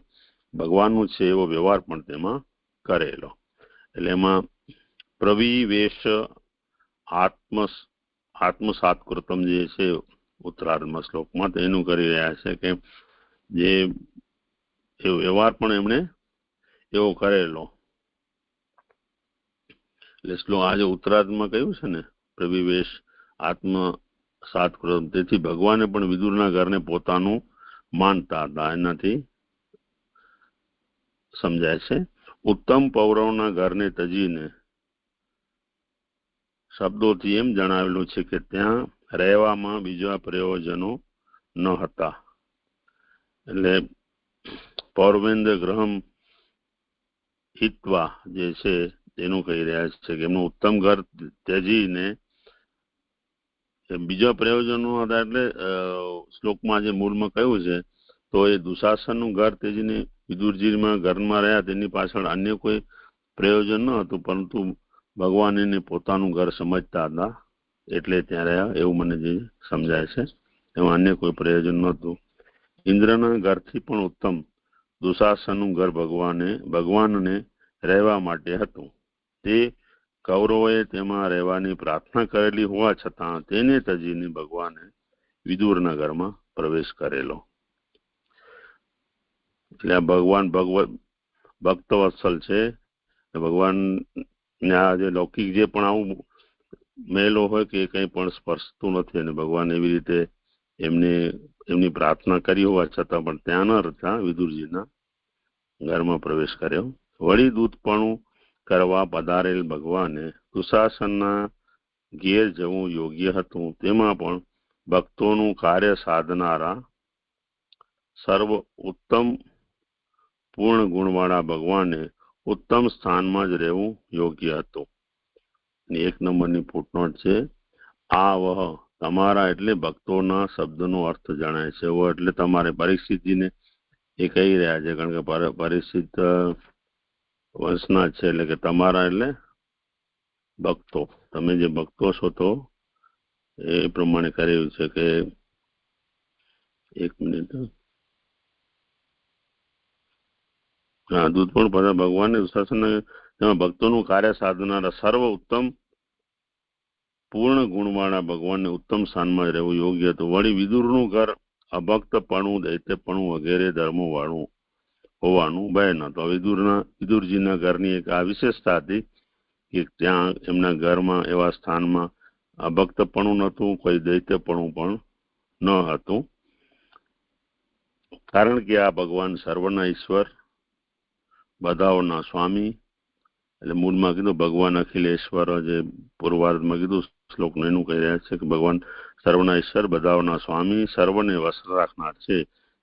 ભગવાનનું છે એવો વ્યવહાર પણ તેમાં કરેલો. એટલે એમાં પ્રવિવેશ આત્મસાત્કૃતમ જે છે ઉત્તરાર્ધમાં શ્લોકમાં, તેનું કરી રહ્યા છે કે જે વ્યવહાર પણ એમણે એવો કરેલો. એટલે શ્લોક આજે ઉત્તરાર્ધમાં કહ્યું છે ને, પ્રવિવેશ આત્મસાત્કૃતમ, તેથી ભગવાને પણ વિદુરના ઘરને પોતાનું માનતા હતા, એનાથી સમજાય છે. ઉત્તમ પૌરવના ઘરને તજીને શબ્દોથી એમ જણાવેલું છે કે ત્યાં રહેવામાં બીજા પ્રયોજનો ન હતા. એટલે પૌરવેન્દ્ર ગ્રહમ હિત્વા જે છે તેનું કહી રહ્યા છે કે એમનું ઉત્તમ ઘર ત્યજીને બીજા પ્રયોજનો હતા. એટલે શ્લોકમાં જે મૂળમાં કહ્યું છે, તો એ દુશાસનનું ઘર ત્યજીને વિદુરજીમાં ઘરમાં રહ્યા, તેની પાછળ અન્ય કોઈ પ્રયોજન ન હતું, પરંતુ ભગવાન એને પોતાનું ઘર સમજતા હતા એટલે ત્યાં રહ્યા, એવું મને જે સમજાય છે. એમાં અન્ય કોઈ પ્રયોજન નહોતું. ઇન્દ્રના ઘરથી પણ ઉત્તમ દુશાસનનું ઘર ભગવાનને રહેવા માટે હતું. તે કૌરવોએ તેમાં રહેવાની પ્રાર્થના કરેલી હોવા છતાં તેને તજીને ભગવાને વિદુરના ઘરમાં પ્રવેશ કરેલો. એટલે આ ભગવાન ભક્તવત્સલ છે. ભગવાન આ જે લૌકિક જે પણ આવું મહેલો હોય કે કંઈ પણ સ્પર્શતું નથી, અને ભગવાન એવી રીતે એમની પ્રાર્થના કરી હોવા છતાં પણ ત્યાં ન રહેતા વિદુરજીના ઘરમાં પ્રવેશ કર્યો. વળી દૂતપણું કરવા પધારેલ ભગવાને દુશાસનના ઘેર જવું યોગ્ય હતું, તેમાં પણ ભક્તોનું કાર્ય સાધનારા સર્વ ઉત્તમ પૂર્ણ ગુણવાળા ભગવાને ઉત્તમ સ્થાનમાં જ રહેવું યોગ્ય હતું. 1 નંબરની ફૂટનોટ છે. આ વહ તમારા એટલે ભક્તોના શબ્દનો અર્થ જણાય છે. એવો એટલે તમારે પરીક્ષિતજીને એ કહી રહ્યા છે, કારણ કે પરીક્ષિત વંશના છે, એટલે કે તમારા એટલે ભક્તો, તમે જે ભક્તો છો તો એ પ્રમાણે કર્યું છે કે 1 મિનિટ. હા, દૂત પણ ભગવાનને તેમાં ભક્તોનું કાર્ય સાધનારા સર્વ ઉત્તમ પૂર્ણ ગુણવાળા ભગવાનને ઉત્તમ સ્થાનમાં રહેવું યોગ્ય હતું. વળી વિદુરનું ઘર અભક્તપણું, દૈત્યપણું વગેરે ધર્મો વાળું હોવાનું ભય નતો. વિદુરજીના ઘરની એક આ વિશેષતા હતી કે ત્યાં એમના ઘરમાં એવા સ્થાનમાં અભક્તપણું નહોતું, કોઈ દૈત્યપણું પણ ન હતું, કારણ કે આ ભગવાન સર્વના ઈશ્વર, બધાઓના સ્વામી એટલે મૂળમાં કીધું ભગવાન અખિલેશ્વર, જે પૂર્વાર્ધમાં કીધું શ્લોકનું એનું કહી રહ્યા છે કે ભગવાન સર્વના ઈશ્વર, બધાઓના સ્વામી, સર્વને વસ્ત્ર રાખનાર છે.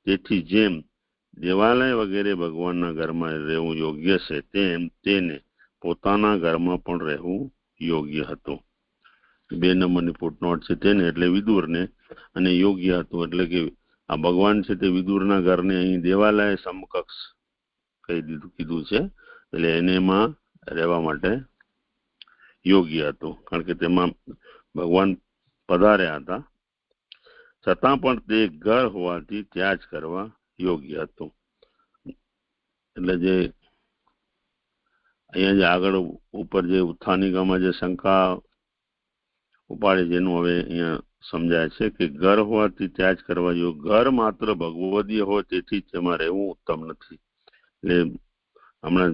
તેથી જેમ દેવાલય વગેરે ભગવાનના ઘરમાં રહેવું યોગ્ય છે, તેમ તેને પોતાના ઘરમાં પણ રહેવું યોગ્ય હતું. 2 નંબરની ફૂટનોટ છે તેને એટલે વિદુરને, અને યોગ્ય હતું એટલે કે આ ભગવાન છે તે વિદુરના ઘરને અહીં દેવાલય સમકક્ષ કીધું છે, એટલે એને એમાં રહેવા માટે યોગ્ય હતું, કારણ કે તેમાં ભગવાન પધાર્યા હતા, છતાં પણ તે ઘર હોવાથી ત્યાં જ કરવા યોગ્ય હતું. એટલે જે અહીંયા જે આગળ ઉપર જે ઉત્થાનિકામાં જે શંકા ઉપાડે, જેનું હવે અહીંયા સમજાય છે કે ઘર હોવાથી ત્યાં જ કરવા જોઈએ. ઘર માત્ર ભગવદીય હોય તેથી તેમાં રહેવું ઉત્તમ નથી. એટલે હમણાં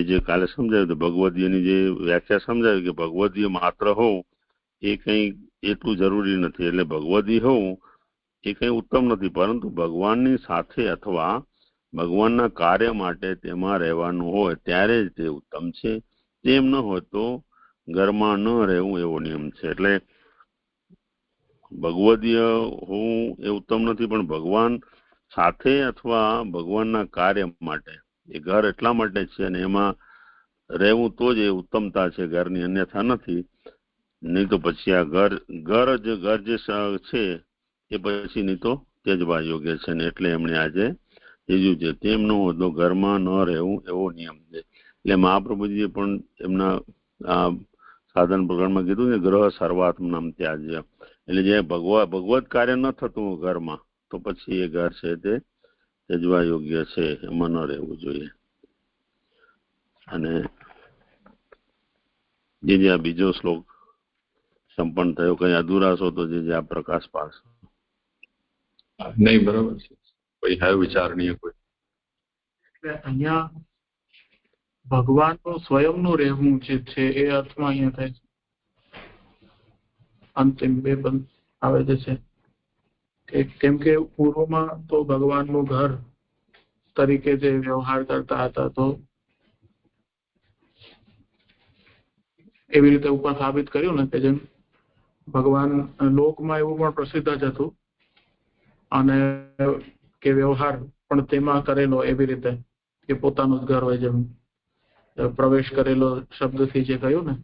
જે કાલે સમજાવ્યું તો ભગવદીયની જે વ્યાખ્યા સમજાવી કે ભગવદીય માત્ર હોવું એ કંઈ એટલું જરૂરી નથી. એટલે ભગવદી હોવું એ કંઈ ઉત્તમ નથી, પરંતુ ભગવાનની સાથે અથવા ભગવાનના કાર્ય માટે તેમાં રહેવાનું હોય ત્યારે જ તે ઉત્તમ છે. તેમ ન હોય તો ઘરમાં ન રહેવું એવો નિયમ છે. એટલે ભગવદીય હોવું એ ઉત્તમ નથી, પણ ભગવાન સાથે અથવા ભગવાનના કાર્ય માટે એ ઘર એટલા માટે છે અને એમાં રહેવું તો જ એ ઉત્તમતા છે, ઘરની અન્યથા નથી. નહીં તો પછી આ ઘર જે છે એ પછી નહીં તો ત્યજવા યોગ્ય છે, ને એટલે એમણે આજે ત્યજ્યું છે. તેમ ન હોય તો ઘરમાં ન રહેવું એવો નિયમ છે. એટલે મહાપ્રભુજીએ પણ એમના આ સાધન પ્રકરણમાં કીધું કે ગ્રહ સર્વાત્મનામ ત્યાજ્ય, એટલે જે ભગવત કાર્ય ન થતું ઘરમાં તો પછી એ ઘર છે તે ત્યજવા યોગ્ય છે, એમાં ન રહેવું જોઈએ. અને જે આ બીજો શ્લોક સંપન્ન થયો, કઈ અધુરાશો તો જે આ પ્રકાશ પાડશે. નહીં, બરાબર છે. કોઈ હે વિચારણીય કોઈ? એટલે અહીંયા ભગવાનનું સ્વયંનું રહેવું જે છે એ અર્થમાં અહીંયા થાય છે. અંતિમ 2 પદ આવે છે કેમ કે પૂર્વમાં તો ભગવાનનું ઘર તરીકે જે વ્યવહાર કરતા હતા, તો એવી રીતે ઉપર સાબિત કર્યું ને કે જેમ ભગવાન લોકમાં એવું પણ પ્રસિદ્ધ જ હતું, અને કે વ્યવહાર પણ તેમાં કરેલો એવી રીતે કે પોતાનું જ ઘર હોય, જેમ પ્રવેશ કરેલો શબ્દથી જે કહ્યું ને,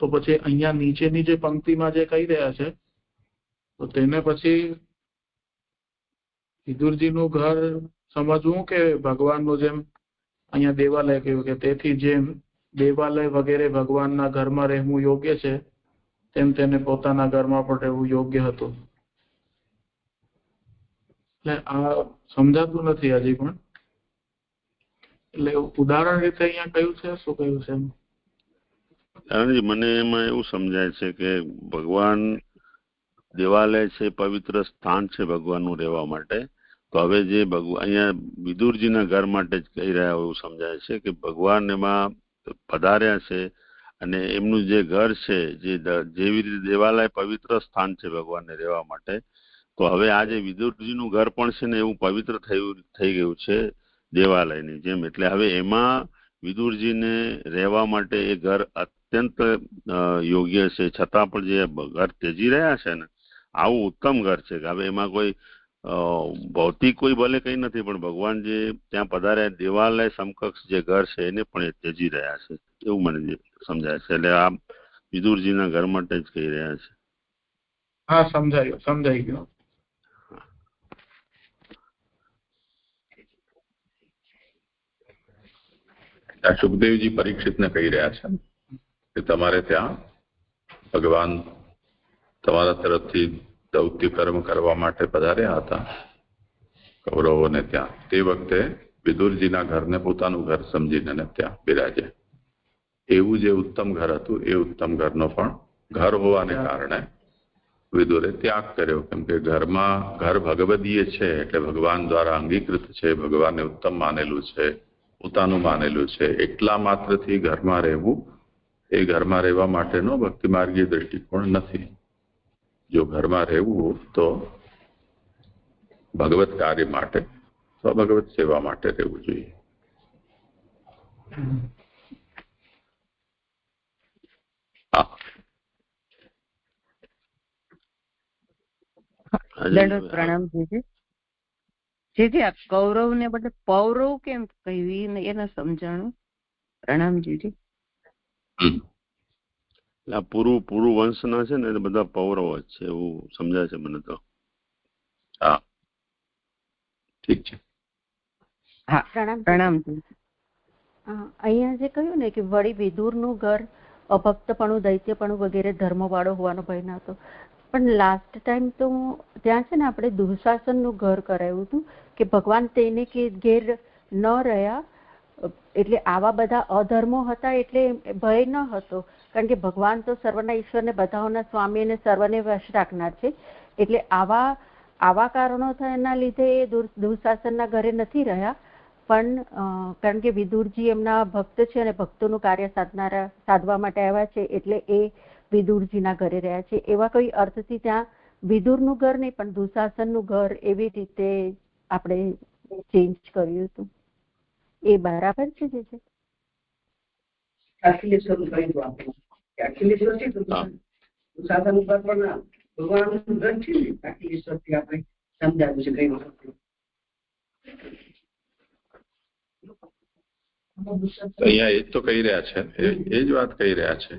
તો પછી અહીંયા નીચેની જે પંક્તિમાં જે કહી રહ્યા છે તો તેને પછી વિદુરજીનું ઘર સમજવું કે ભગવાનનું, જેમ અહીંયા દેવાલય કહ્યું કે તેથી જેમ દેવાલય વગેરે ભગવાનના ઘરમાં રહેવું યોગ્ય છે, તેમ તેને પોતાના ઘરમાં પણ રહેવું યોગ્ય હતું. એટલે આ સમજાતું નથી હજી પણ. એટલે ઉદાહરણ રીતે અહીંયા કયું છે, શું કહ્યું છે? મને એમાં એવું સમજાય છે કે ભગવાન દેવાલય છે, પવિત્ર સ્થાન છે ભગવાનનું રહેવા માટે. તો હવે જે અહીંયા વિદુરજીના ઘર માટે જ કહી રહ્યા હોય એવું સમજાય છે કે ભગવાન એમાં પધાર્યા છે અને એમનું જે ઘર છે, જેવી રીતે દેવાલય પવિત્ર સ્થાન છે ભગવાનને રહેવા માટે, તો હવે આ જે વિદુરજીનું ઘર પણ છે ને એવું પવિત્ર થઈ ગયું છે દેવાલયની જેમ. એટલે હવે એમાં વિદુરજીને રહેવા માટે એ ઘર અત્યંત યોગ્ય છે, છતાં પણ જે ઘર ત્યજી રહ્યા છે ને, આવું ઉત્તમ ઘર છે કે હવે એમાં કોઈ ભૌતિક કોઈ ભલે કંઈ નથી, પણ ભગવાન જે ત્યાં પધાર્યા દેવાલય સમકક્ષ જે ઘર છે એને પણ એ ત્યજી રહ્યા છે, એવું મને સમજાય છે. એટલે આ વિદુરજીના ઘર માટે જ કહી રહ્યા છે. હા, સમજાઈ ગયું. સુખદેવજી પરીક્ષિતને કહી રહ્યા છે કે તમારે ત્યાં ભગવાન તમારા તરફથી દૌત્ય કર્મ કરવા માટે પધાર્યા હતા કૌરવોને ત્યાં. તે વખતે વિદુરજીના ઘરને પોતાનું ઘર સમજીને ત્યાં બિરાજ્યા. એવું જે ઉત્તમ ઘર હતું એ ઉત્તમ ઘરનો પણ ઘર હોવાને કારણે વિદુરે ત્યાગ કર્યો, કેમ કે ઘર ભગવદીય છે, એટલે ભગવાન દ્વારા અંગીકૃત છે, ભગવાનને ઉત્તમ માનેલું છે, પોતાનું માનેલું છે. એટલા માત્રથી ઘરમાં રહેવું એ ઘરમાં રહેવા માટેનો ભક્તિ માર્ગીય દ્રષ્ટિકોણ નથી. જો ઘરમાં રહેવું તો ભગવત કાર્ય માટે, સ્વભગવત સેવા માટે રહેવું જોઈએ. દંડવત પ્રણામ જીજી. જીજી આ કૌરવ ને બદલે પૌરવ કેમ કહ્યું એને સમજાણું. પ્રણામ જીજી. આ પૂરું વંશના છે ને એ બધા પૌરવ જ છે એવું સમજાય છે મને તો. હા ઠીક છે. હા પ્રણામ. અહીંયા જે કહ્યું ને કે વળી વિદુરનું ઘર અભક્તપણું દૈત્યપણું વગેરે ધર્મ વાળો હોવાનો ભય ન હતો, પણ લાસ્ટ ટાઈમ તો ત્યાં છે ને આપણે દુશાસનનું ઘર કરાયું હતું કે ભગવાન તેને કે ઘેર ન રહ્યા, એટલે આવા બધા અધર્મો હતા એટલે ભય ન હતો, કારણ કે ભગવાન તો સર્વના ઈશ્વરને બધાઓના સ્વામી અને સર્વને વશ રાખનાર છે, એટલે આવા કારણો થયાના લીધે એ દુશાસનના ઘરે નથી રહ્યા. પણ કારણ કે વિદુરજી એમના ભક્ત છે અને ભક્તોનું કાર્ય સાધવા માટે આવ્યા છે એટલે એ વિદુરજીના ઘરે રહ્યા છે. એવા કોઈ અર્થથી ત્યાં વિદુરનું ઘર નહીં પણ દુશાસનનું ઘર એવી રીતે આપણે ચેન્જ કર્યું હતું. એ બરાબર છે જે છે અખિલેશ્વરનું કહ્યું આપણે અખિલેશ્વર છે તો દુશાસન ઉપર પણ ભગવાનનું ઘર છે ને, અખિલેશ્વરથી આપણે સમજાવ્યું છે કઈ વખત. અહીંયા એ જ તો કહી રહ્યા છે, એ જ વાત કહી રહ્યા છે.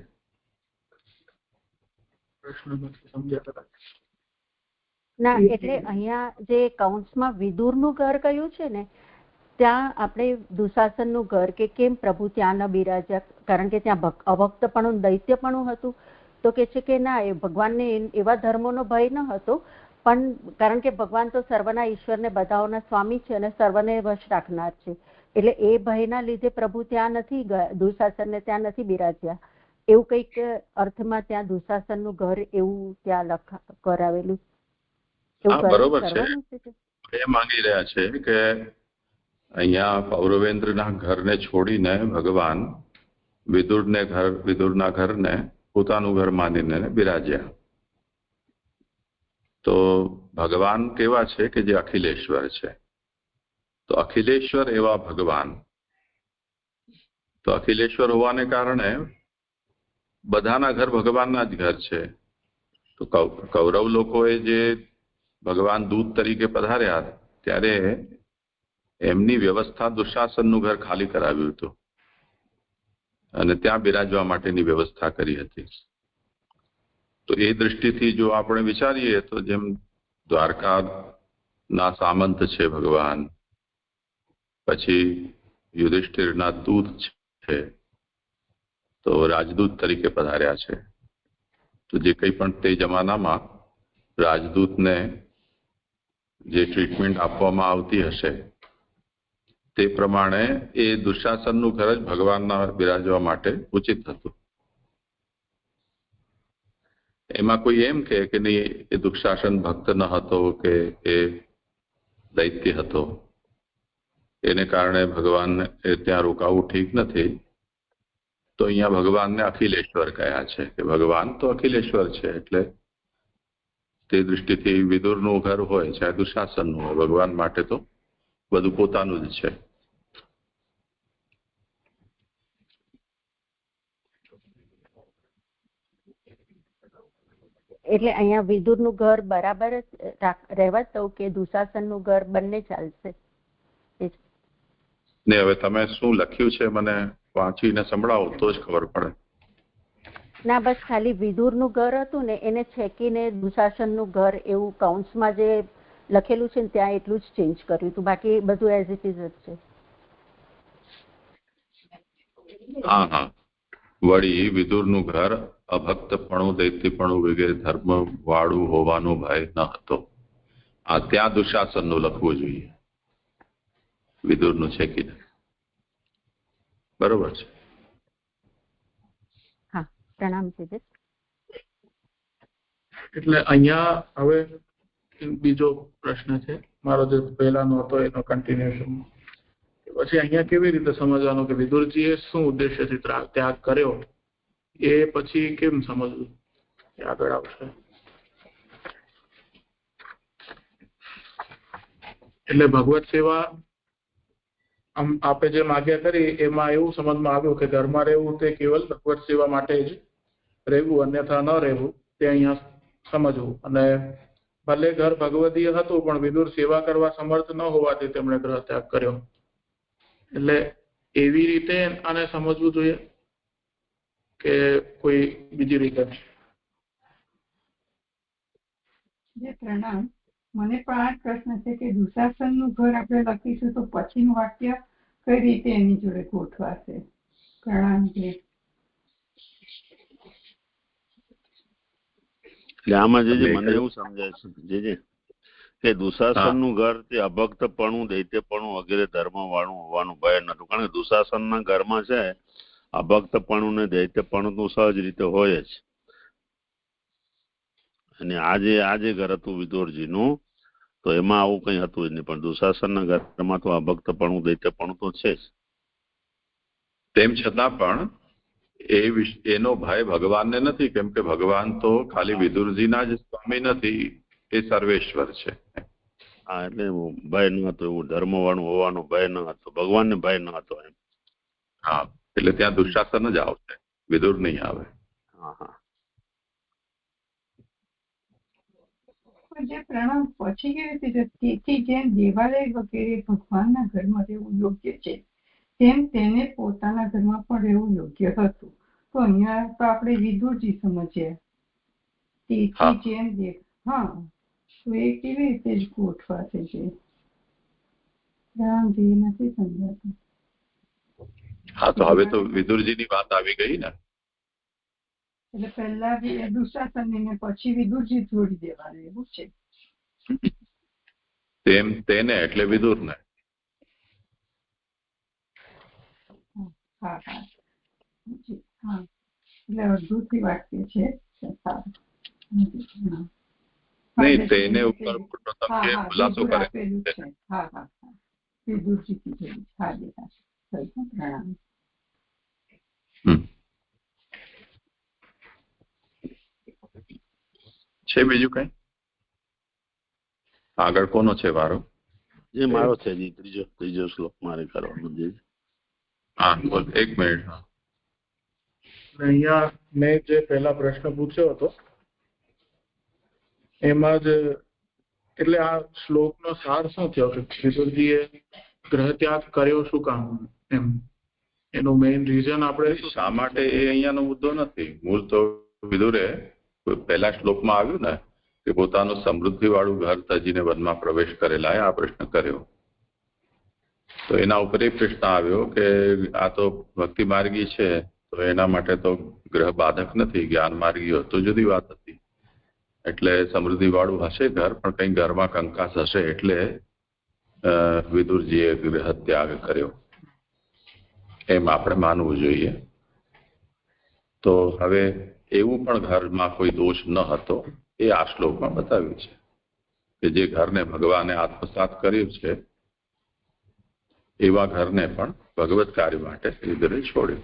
ના એટલે અહીંયા જે કૌંસમાં વિદુરનું ઘર કયું છે ને ત્યાં આપણે દુશાસનનું ઘર કે કેમ પ્રભુ ત્યાં ન બિરાજ્યા, કારણ કે ત્યાં અભક્તપણું દૈત્યપણું હતું. તો કે છે કે ના એ ભગવાનને એવા ધર્મોનો ભય ન હતો, પણ કારણ કે ભગવાન તો સર્વના ઈશ્વરને બધાઓના સ્વામી છે અને સર્વને વશ રાખનાર છે, એટલે એ ભયના લીધે પ્રભુ ત્યાં નથી ગયા, દુશાસનને ત્યાં નથી બિરાજ્યા. એવું કંઈક અર્થમાં ત્યાં દુશાસનનું ઘર એવું ત્યાં કરાવેલું. બરોબર છે. એ માંગી રહ્યા છે કે અહીંયા પૌરવેન્દ્રના ઘરને છોડીને ભગવાન વિદુરના ઘરને પોતાનું ઘર માનીને બિરાજ્યા. તો ભગવાન કેવા છે કે જે અખિલેશ્વર છે, તો અખિલેશ્વર એવા ભગવાન, તો અખિલેશ્વર હોવાને કારણે બધાના ઘર ભગવાનના જ ઘર છે. તો કૌરવ લોકોએ જે ભગવાન દૂત તરીકે પધાર્યા ત્યારે એમની વ્યવસ્થા દુશાસનનું ઘર ખાલી કરાવ્યું હતું અને ત્યાં બિરાજવા માટેની વ્યવસ્થા કરી હતી. તો એ દૃષ્ટિથી જો આપણે વિચારીએ તો જેમ દ્વારકાના સામંત છે ભગવાન, પછી યુધિષ્ઠિરના દૂત છે, તો રાજદૂત તરીકે પધાર્યા છે. તો જે કંઈ પણ તે જમાનામાં રાજદૂતને જે ટ્રીટમેન્ટ આપવામાં આવતી હશે તે પ્રમાણે એ દુશાસનનું ઘર જ ભગવાનના બિરાજવા માટે ઉચિત હતું. એમાં કોઈ એમ કે નહીં એ દુશાસન ભક્ત ન હતો કે એ દૈત્ય હતો, એને કારણે ભગવાનને ત્યાં રોકાવું ઠીક નથી. તો અહીંયા ભગવાનને અખિલેશ્વર કહ્યા છે કે ભગવાન તો અખિલેશ્વર છે, એટલે તે દૃષ્ટિથી વિદુરનું ઘર હોય ચાહે દુશાસનનું હોય, ભગવાન માટે તો બધું પોતાનું જ છે. એટલે અહીંયા વિદુરનું ઘર બરાબર રહેવા દઉં કે દુશાસનનું ઘર બંને ચાલશે? ને હવે તમે શું લખ્યું છે મને વાંચીને સંભળાવો તો જ ખબર પડે. ના બસ ખાલી વિદુરનું ઘર હતું ને એને છેકીને દુશાસનનું ઘર એવું કૌંસમાં જે લખેલું છે ને ત્યાં એટલું જ ચેન્જ કર્યું હતું, બાકી બધું એઝ ઇટ ઇઝ જ છે. હા વળી વિદુરનું ઘર અભક્તપણું દૈત્યપણું વગેરે ધર્મ વાળું હોવાનો ભય ન હતો. આ ત્યાં દુશાસનનું લખવું જોઈએ, વિદુરનું છેકીને. બરોબર છે. હા પ્રણામ છે. એટલે અહીંયા હવે બીજો પ્રશ્ન છે મારો, જે પહેલાનો હતો એનો કન્ટિન્યુએશન. પછી અહીંયા કેવી રીતે સમજવાનું કે વિદુરજીએ શું ઉદ્દેશ્યથી ત્યાગ કર્યો, એ પછી કેમ સમજવું એ આગળ આવશે. એટલે ભગવત સેવા આપે જે માગ્યા કરી એમાં એવું સમજમાં આવ્યું કે ઘરમાં રહેવું તે કેવલ ભગવત સેવા માટે જ રહેવું, અન્યથા ન રહેવું તે અહીંયા સમજવું. અને ભલે ઘર ભગવદીય હતું પણ વિદુર સેવા કરવા સમર્થ ન હોવાથી તેમણે ગ્રહ ત્યાગ કર્યો. એટલે એવી રીતે આને સમજવું જોઈએ કે કોઈ બીજી રીતે? પ્રણામ. મને પણ આ પ્રશ્ન છે કે દુશાસનનું ઘર આપણે લખીશું તો પછીનું વાક્ય કઈ રીતે એની જોડે ગોઠવાશે? પ્રણામ. એટલે આમાં જે મને એવું સમજાય છે કે દુશાસનનું ઘર તે અભક્તપણું, દૈત્યપણું વગેરે ધર્મ વાળું હોવાનું ભય નતું. કારણ કે દુશાસનના ઘરમાં છે અભક્તપણું ને દૈત્યપણું તો સહજ રીતે હોય જ. અને આજે ઘર હતું વિદુરજીનું તો એમાં આવું કઈ હતું જ નહીં, પણ દુશાસનના ઘરમાં તો અભક્તપણું, દૈત્યપણું તો છે જ. તેમ છતાં પણ એનો ભય ભગવાનને નથી, કેમ કે ભગવાન તો ખાલી વિદુરજીના જ સ્વામી નથી, એ સર્વેશ્વર છે. હા, એટલે ભય ન હતો, એવું ધર્મ વાળું હોવાનો ભય ન હતો, ભગવાનને ભય ન હતો એમ. હા, એટલે ત્યાં દુશાસન જ આવશે, વિદુર નહીં આવે. હા હા. જે પ્રણામ પછી કેવી રીતે તેથી જેમ દેવાલય વગેરે ભગવાનના ઘરમાં રહેવું યોગ્ય છે તેમ તેને પોતાના ઘરમાં પણ રહેવું યોગ્ય હતું. તો અહીંયા તો આપણે વિદુરજી સમજ્યા તેથી જેમ હા, તો એ કેવી રીતે જ ગોઠવાશે છે? રામજી નથી સમજાતું. હા, તો હવે તો વિદુરજીની વાત આવી ગઈ ને. એટલે પહેલા દુશાસન ને પછી વિદુરજી જોડી દેવાનું એવું છે. તેમ તેને એટલે વિદુરને. હા હા હા, એટલે અડધુંથી વાક્ય છે. નહીં, તેને ઉપર પુરુષોત્તમજીએ ખુલાસો કરે છે. હા હા હા, વિદુરજી કીધેલું. હા બેટા, પ્રણામ. છે બીજું કઈ? આગળ કોનો છે વારો? જે મારો છે ત્રીજો શ્લોક મારે કરવાનો છે. હા, બોલ. એક મિનિટ. અહીંયા મેં જે પહેલા પ્રશ્ન પૂછ્યો હતો એમાં જ એટલે આ શ્લોકનો સાર શું થયો કે વિદુરજીએ ગ્રહ ત્યાગ કર્યો શું કામ એમ? એનું મેઇન રીઝન આપણે શા માટે એ અહીંયાનો મુદ્દો નથી. મૂળ તો વિદુરે પહેલા શ્લોકમાં આવ્યું ને કે પોતાનું સમૃદ્ધિ વાળું ઘર તજીને વનમાં પ્રવેશ કરેલા આ પ્રશ્ન કર્યો. તો એના ઉપર એ પ્રશ્ન આવ્યો કે આ તો ભક્તિ માર્ગી છે તો એના માટે તો ગ્રહ બાધક નથી, જ્ઞાન માર્ગી હોત તો જુદી વાત હતી. એટલે સમૃદ્ધિ વાળું હશે ઘર, પણ કઈ ઘરમાં કંકાસ હશે એટલે વિદુરજીએ ગ્રહ ત્યાગ કર્યો એમ આપણે માનવું જોઈએ. તો હવે એવું પણ ઘરમાં કોઈ દોષ ન હતો એ આ શ્લોકમાં બતાવ્યું છે કે જે ઘરને ભગવાને આત્મસાત કર્યું છે એવા ઘરને પણ ભગવત કાર્ય માટે વિદુરે છોડ્યું.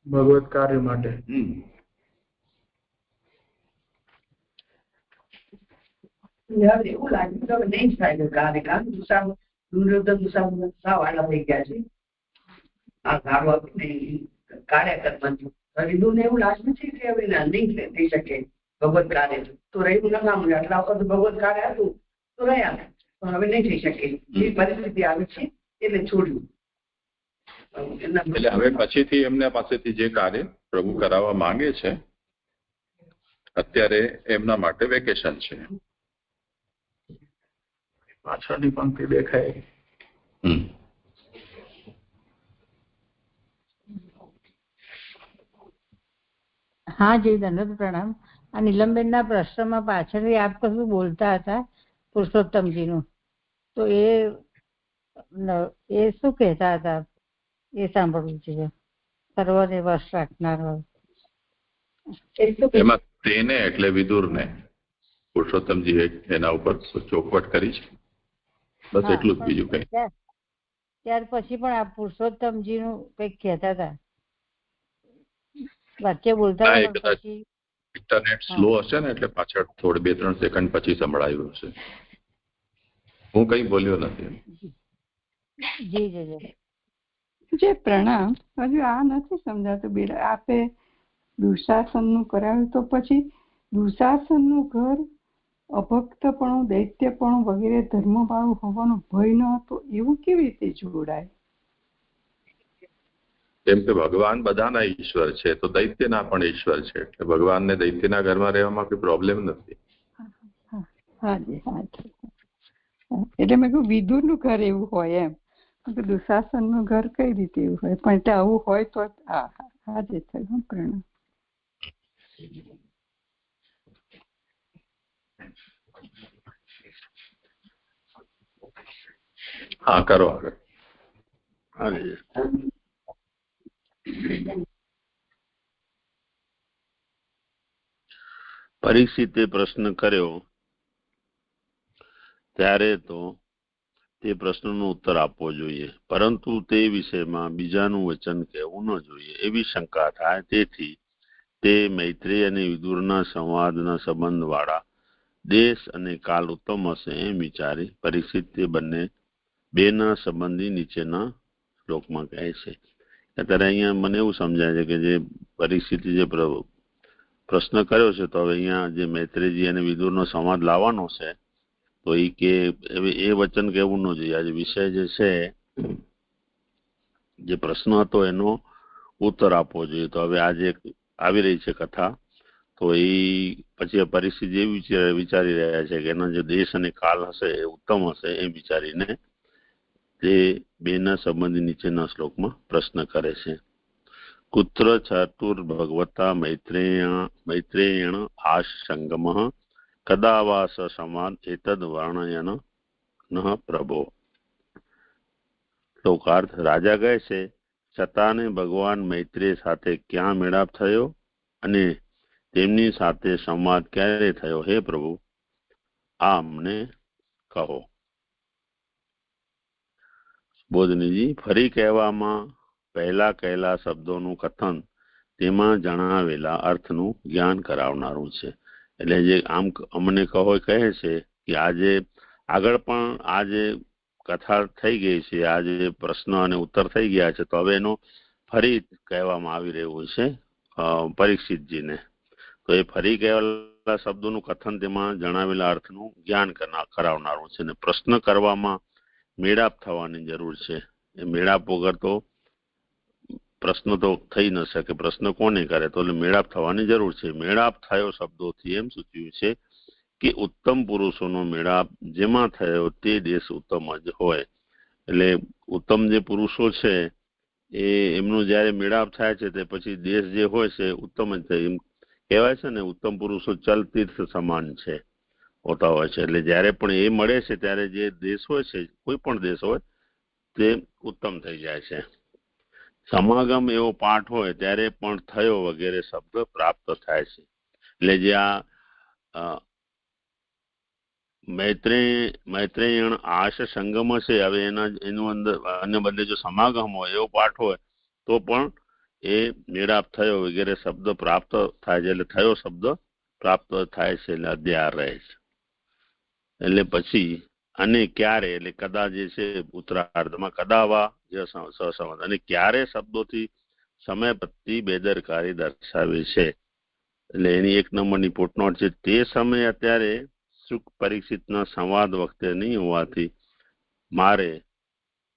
ભગવત કાર્ય માટે. એવું લાગ્યું કે નહીં જ થાય કારણ દુશાસન વાળા થઈ ગયા છે. આ ગાળો કાર્ય વિદુરને એવું લાગ્યું છે કે હવે નહીં થઈ શકે ભગવત કાર્ય, તો રહ્યું ન કામ. આટલા વખત ભગવત કાર્ય હતું તો રહ્યા, પણ હવે નહીં થઈ શકે એ પરિસ્થિતિ આવી છે એટલે છોડ્યું. એટલે હવે પછીથી એમના પાસેથી જે કાર્ય પ્રભુ કરાવવા માંગે છે અત્યારે એમના માટે વેકેશન છે. પાછળની પંક્તિ દેખાય. હા જી, ધન્યવાદ, પ્રણામ. આ નીલમબેનના પ્રશ્નમાં પાછળથી આપ કશું બોલતા હતા પુરુષોત્તમજીનું, તો એ શું કહેતા હતા એ સાંભળવું છે. સર્વને વશ રાખનાર એમાં તેને એટલે વિદુરને પુરુષોત્તમજી એના ઉપર ચોખવટ કરી છે, બસ એટલું જ, બીજું કઈ. ત્યાર પછી પણ આ પુરુષોત્તમજીનું કંઈક કહેતા હતા, વાક્ય બોલતા હતા. ઇન્ટરનેટ સ્લો હશે ને એટલે પાછળ થોડી 2-3 સેકન્ડ પછી સંભળાયું હશે. હું કઈ બોલ્યો નથી. જી જી જી. જે પ્રણામ, હજુ આ નથી સમજાતું બેટા. આપે દુશાસનનું કરાવ્યું તો પછી દુશાસનનું ઘર અભક્તપણું, દૈત્યપણું વગેરે ધર્મવાળું હોવાનો ભય ન હતો, એવું કેવી રીતે જોડાય? કેમ કે ભગવાન બધાના ઈશ્વર છે, તો દૈત્યના પણ ઈશ્વર છે, એટલે ભગવાનને દૈત્યના ઘરમાં રહેવામાં કોઈ પ્રોબ્લેમ નથી. હાજી હાજી. એટલે મેં કહ્યું વિદુરનું ઘર એવું હોય એમ, દુશાસનનું ઘર કઈ રીતે એવું હોય, પણ એટલે આવું હોય તો હાજી થયું. પ્રણામ. હા, કરો આગળ. પરીક્ષિતે પ્રશ્ન કર્યો ત્યારે તો તે પ્રશ્નનો ઉત્તર આપવો જોઈએ, પરંતુ તે વિષયમાં બીજાનું વચન કહેવું ન જોઈએ એવી શંકા થાય. તેથી તે મૈત્રેય અને વિદુરના સંવાદના સંબંધવાળા દેશ અને કાલ ઉત્તમ હશે એમ વિચારી પરીક્ષિત તે બેના સંબંધી નીચેના શ્લોકમાં કહે છે. અત્યારે અહીંયા મને એવું સમજાય છે કે જે પરીક્ષિતે જે પ્રશ્ન કર્યો છે, તો હવે અહીંયા જે મૈત્રેયજી અને વિદુરનો સંવાદ લાવવાનો છે, તો એ કે એ વચન કહેવું ન જોઈએ. આજે વિષય જે છે, જે પ્રશ્ન હતો એનો ઉત્તર આપવો જોઈએ. તો હવે આજે આવી રહી છે કથા, તો એ પછી પરિસ્થિતિ એવી વિચારી રહ્યા છે કે એનો જે દેશ અને કાલ હશે એ ઉત્તમ હશે એમ વિચારીને તે બેના સંબંધી નીચેના શ્લોકમાં પ્રશ્ન કરે છે. કુત્ર ચતુર ભગવતા મૈત્રેયણ આશ સંગમ કદા વા સ સમાન એતદ વર્ણયન ન પ્રભો. શ્લોકાર્થ. રાજા કહે છે, છતાંને ભગવાન મૈત્રેય સાથે ક્યાં મેળાપ થયો અને તેમની સાથે સંવાદ ક્યારે થયો, હે પ્રભુ આ અમને કહો. બોધનીજી. ફરી કહેવામાં પહેલા કહેલા શબ્દોનું કથન તેમાં જણાવેલા અર્થનું જ્ઞાન કરાવનારું છે. એટલે જે આમ અમને કહો કહે છે કે આજે આગળ પણ આ જે કથા થઈ ગઈ છે, આ જે પ્રશ્ન અને ઉત્તર થઈ ગયા છે, તો હવે એનો ફરી કહેવામાં આવી રહ્યું છે પરીક્ષિતજીને. તો એ ફરી કહેવાયેલા શબ્દોનું કથન તેમાં જણાવેલા અર્થનું જ્ઞાન કરાવનારું છે. અને પ્રશ્ન કરવામાં મેળાપ થવાની જરૂર છે. એ મેળાપ વગર તો પ્રશ્ન તો થઈ ન શકે. પ્રશ્ન કોને કરે, તો મેળાપ થવાની જરૂર છે. મેળાપ થયો શબ્દોથી એમ સૂચવ્યું છે કે ઉત્તમ પુરુષોનો મેળાપ જેમાં થયો તે દેશ ઉત્તમ જ હોય. એટલે ઉત્તમ જે પુરુષો છે એ એમનો જયારે મેળાપ થાય છે તે પછી દેશ જે હોય છે ઉત્તમ જ થાય. એમ કહેવાય છે ને, ઉત્તમ પુરુષો ચલ તીર્થ સમાન છે હોતા હોય છે. એટલે જયારે પણ એ મળે છે ત્યારે જે દેશ હોય છે, કોઈ પણ દેશ હોય, તે ઉત્તમ થઈ જાય છે. સમાગમ એવો પાઠ હોય ત્યારે પણ થયો વગેરે શબ્દ પ્રાપ્ત થાય છે. એટલે જે આ મૈત્રેયણ આશ સંગમ છે, હવે એનું અંદર અન્ય બદલે જો સમાગમ હોય એવો પાઠ હોય તો પણ એ મેળાપ થયો વગેરે શબ્દ પ્રાપ્ત થાય છે. એટલે થયો શબ્દ પ્રાપ્ત થાય છે, એટલે અધ્યાર રહે છે. એટલે પછી અને ક્યારે, એટલે કદા જે છે ઉત્તરાર્ધમાં કદાવા જે સહસંબંધ, અને ક્યારે શબ્દોથી સમય પ્રતિ બેદરકારી દર્શાવે છે. એટલે એની 1 નંબરની ફૂટનોટ છે. તે સમય અત્યારે સુખ પરીક્ષિતના સંવાદ વખતે નહીં હોવાથી મારે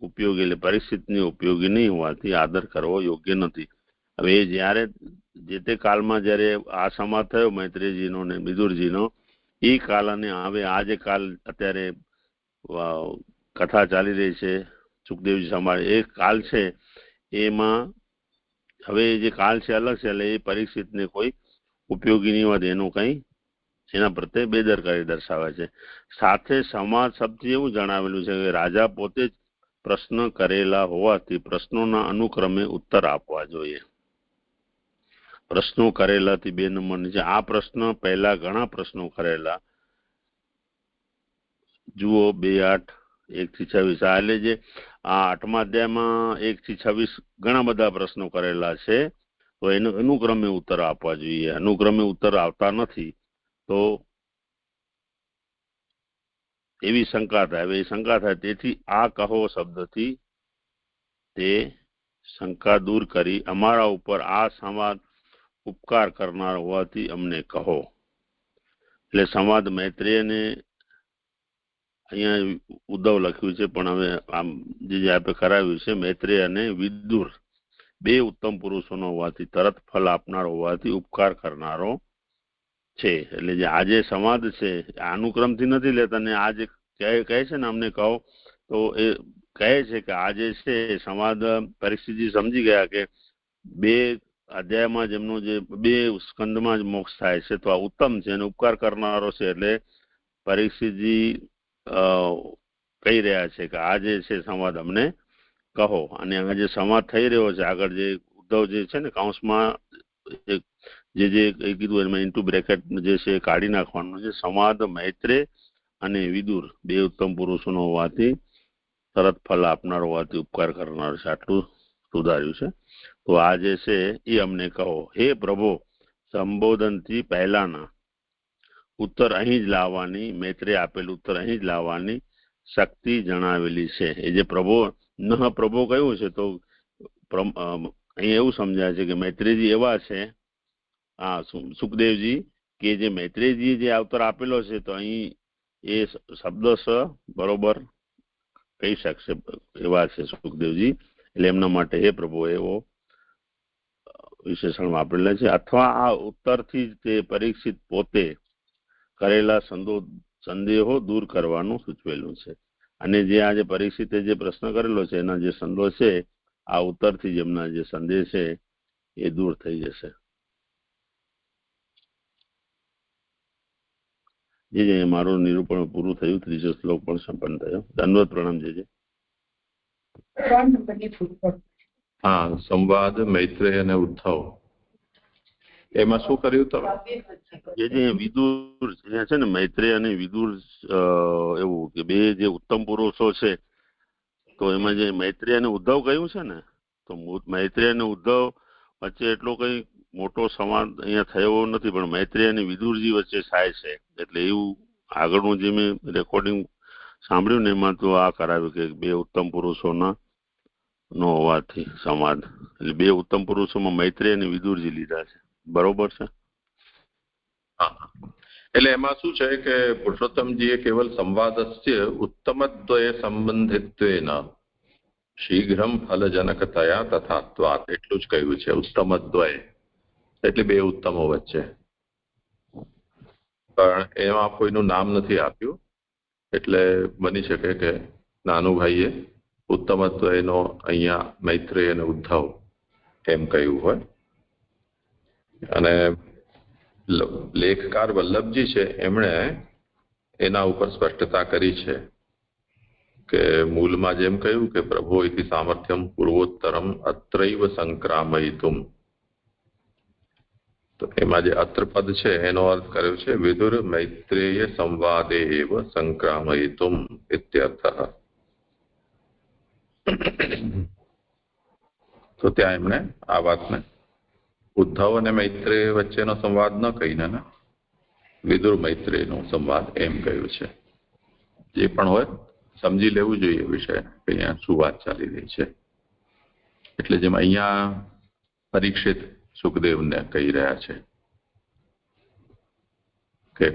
ઉપયોગી, એટલે પરીક્ષિતની ઉપયોગી નહીં હોવાથી આદર કરવો યોગ્ય નથી. હવે એ જ્યારે જે તે કાળમાં જયારે આ સંવાદ થયો મૈત્રેયજીનો ને વિદુરજીનો, એ કાલ અને હવે આ જે કાલ અત્યારે કથા ચાલી રહી છે સુખદેવજી સંભાળે, એ કાલ છે એમાં હવે જે કાલ છે અલગ છે. એટલે એ પરીક્ષિતને કોઈ ઉપયોગી નહીં હોવાથી એનું કંઈ એના પ્રત્યે બેદરકારી દર્શાવે છે. સાથે સંવાદ શબ્દથી એવું જણાવેલું છે કે રાજા પોતે જ પ્રશ્ન કરેલા હોવાથી પ્રશ્નોના અનુક્રમે ઉત્તર આપવા જોઈએ. પ્રશ્નો કરેલાથી 2 નંબરની છે. આ પ્રશ્ન પહેલા ઘણા પ્રશ્નો કરેલા, જુઓ 2:8 1 થી 26. આ એટલે જે આ 8મા અધ્યાયમાં 1 થી 26 ઘણા બધા પ્રશ્નો કરેલા છે, તો એને અનુક્રમે ઉત્તર આપવા જોઈએ. અનુક્રમે ઉત્તર આવતા નથી તો એવી શંકા થાય. હવે એ શંકા થાય, તેથી આ કહો શબ્દથી તે શંકા દૂર કરી અમારા ઉપર આ સંવાદ ઉપકાર કરનાર હોવાથી અમને કહો. એટલે સંવાદ મૈત્રેય અને અહીંયા ઉદ્ધવ લખ્યું છે, પણ હવે આમ જે આપણે કરાવ્યું છે મૈત્રેય અને વિદુર બે ઉત્તમ પુરુષોનો હોવાથી, તરત ફળ આપનાર હોવાથી ઉપકાર કરનારો છે. એટલે જે આજે સંવાદ છે અનુક્રમથી નથી લેતા, ને આ જે કહે છે ને અમને કહો, તો એ કહે છે કે આ જે છે સંવાદ પરીક્ષિતજી સમજી ગયા કે બે અધ્યાયમાં જેમનું જે બે સ્કંદમાં જ મોક્ષ થાય છે, તો આ ઉત્તમ છે અને ઉપકાર કરનારો છે. એટલે પરીક્ષિતજી કહી રહ્યા છે કે આ જે છે સંવાદ અમને કહો. અને આ જે સંવાદ થઈ રહ્યો છે આગળ, જે ઉદ્ધવ જે છે ને કૌંસમાં જે કીધું એમાં ઇન્ટુ બ્રેકેટ જે છે કાઢી નાખવાનું છે. સંવાદ મૈત્રેય અને વિદુર બે ઉત્તમ પુરુષોનો હોવાથી, તરત ફળ આપનાર હોવાથી, ઉપકાર કરનાર છે, આટલું સુધાર્યું છે. તો આ જે છે એ અમને કહો. હે પ્રભુ, સંબોધનથી પહેલાના ઉત્તર અહીં જ લાવવાની, મૈત્રેય આપેલું ઉત્તર અહીં જ લાવવાની શક્તિ જણાવેલી છે. એ જે પ્રભો પ્રભો કહ્યું છે, તો અહીં એવું સમજાય છે કે મૈત્રેયજી એવા છે, હા સુખદેવજી, કે જે મૈત્રેયજી જે અવતાર આપેલો છે, તો અહીં એ શબ્દશ બરોબર કહી શકશે એવા છે સુખદેવજી. એટલે એમના માટે હે પ્રભુ એવો વિશેષણ વાપરેલા છે. અથવા આ ઉત્તરથી જ તે પરીક્ષિત પોતે કરેલા સંદેહો દૂર કરવાનું સૂચવેલું છે. અને જે આજે પરીક્ષિતે જે પ્રશ્ન કરેલો છે એના જે સંદેહ છે, આ ઉત્તરથી જ એમના જે સંદેહ છે એ દૂર થઈ જશે. જે મારું નિરૂપણ પૂરું થયું. ત્રીજો શ્લોક પણ સંપન્ન થયો. દંડવત પ્રણામ. હા, સંવાદ મૈત્રેય અને ઉદ્ધવ, એમાં શું કર્યું તમે? જે વિદુર છે ને, મૈત્રેય અને વિદુર, એવું કે બે જે ઉત્તમ પુરુષો છે, તો એમાં જે મૈત્રેય અને ઉદ્ધવ કહ્યું છે ને, તો મૈત્રેય અને ઉદ્ધવ વચ્ચે એટલો કઈ મોટો સંવાદ અહીંયા થયો નથી, પણ મૈત્રેય અને વિદુરજી વચ્ચે થાય છે. એટલે એવું આગળનું જે મેં રેકોર્ડિંગ સાંભળ્યું ને એમાં તો આ કરાવ્યું કે બે ઉત્તમ પુરુષોના નો હોવાથી સંવાદ, એટલે બે ઉત્તમ પુરુષોમાં મૈત્રેય અને વિદુરજી લીધા છે. બરોબર છે. હા, એટલે એમાં શું છે કે પુરુષોત્તમજીએ કેવલ સંવાદસ્ય ઉત્તમદ્વય સંબંધિત્વેન શીઘ્રમ ફલજનકતયા તથાત્વાત એટલું જ કહ્યું છે. ઉત્તમદ્વય એટલે બે ઉત્તમો વચ્ચે, પણ એમાં કોઈનું નામ નથી આપ્યું. એટલે બની શકે કે નાનુભાઈએ ઉત્તમદ્વયનો અહીંયા મૈત્રેય અને ઉદ્ધવ એમ કહ્યું હોય. અને લેખકાર વલ્લભજી છે એમણે એના ઉપર સ્પષ્ટતા કરી છે કે મૂળમાં જેમ કહ્યું કે પ્રભો ઇતિ સામર્થ્યમ પૂર્વોત્તરમ અત્રૈવ સંક્રામયિતુમ, તો એમાં જે અત્ર પદ છે એનો અર્થ કર્યો છે વિદુર મૈત્રેય સંવાદે એવ સંક્રામયિતુમ ઇત્યર્થ. તો ત્યાં એમણે આ વાતને ઉદ્ધવ અને મૈત્રેય વચ્ચેનો સંવાદ ન કહીને વિદુર મૈત્રેયનો સંવાદ એમ કહ્યું છે. જે પણ હોય સમજી લેવું જોઈએ વિષય, અહીંયા શું વાત ચાલી રહી છે. એટલે જેમ અહીંયા પરીક્ષિત સુખદેવને કહી રહ્યા છે કે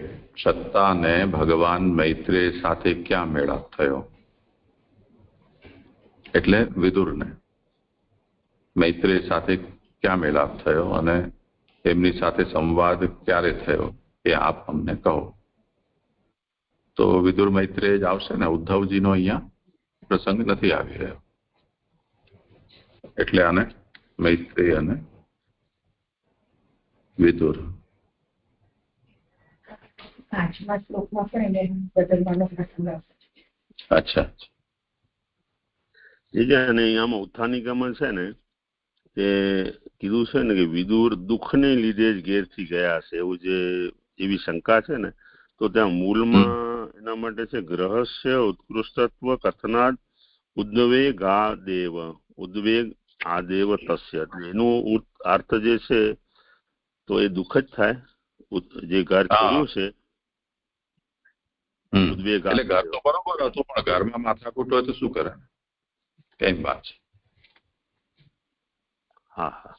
સત્તાને ભગવાન મૈત્રેય સાથે ક્યાં મેળાપ થયો, એટલે વિદુરને મૈત્રેય સાથે ક્યાં મેળાપ થયો અને એમની સાથે સંવાદ ક્યારે થયો એ આપ અમને કહો. તો વિદુર મૈત્રેય જ આવશે ને, ઉદ્ધવજીનો અહીંયા પ્રસંગ નથી આવી રહ્યો. એટલે આને મૈત્રેય અને વિદુર. 5મા શ્લોકમાં પણ એને બદલવાનો પ્રસંગ આવશે. અચ્છા, અને આમાં ઉત્થાનિકામાં છે ને તે કીધું છે ને કે વિદુર દુઃખને લીધે જ ઘેરથી ગયા છે, એવું જે એવી શંકા છે ને, તો ત્યાં મૂળમાં એના માટે છે ગ્રહસ્ય ઉત્કૃષ્ટત્વ કથનાદ ઉદ્વેગ આ દેવ, ઉદ્વેગ આ દેવ તસ્ય. એનો અર્થ જે છે તો એ દુઃખ જ થાય. જે ઘર છોડ્યું છે ઉદ્વેગ, એટલે ઘર તો બરોબર હતું, પણ ઘરમાં માથાકૂટ હોય તો શું કરે, કઈ વાત છે. હા હા,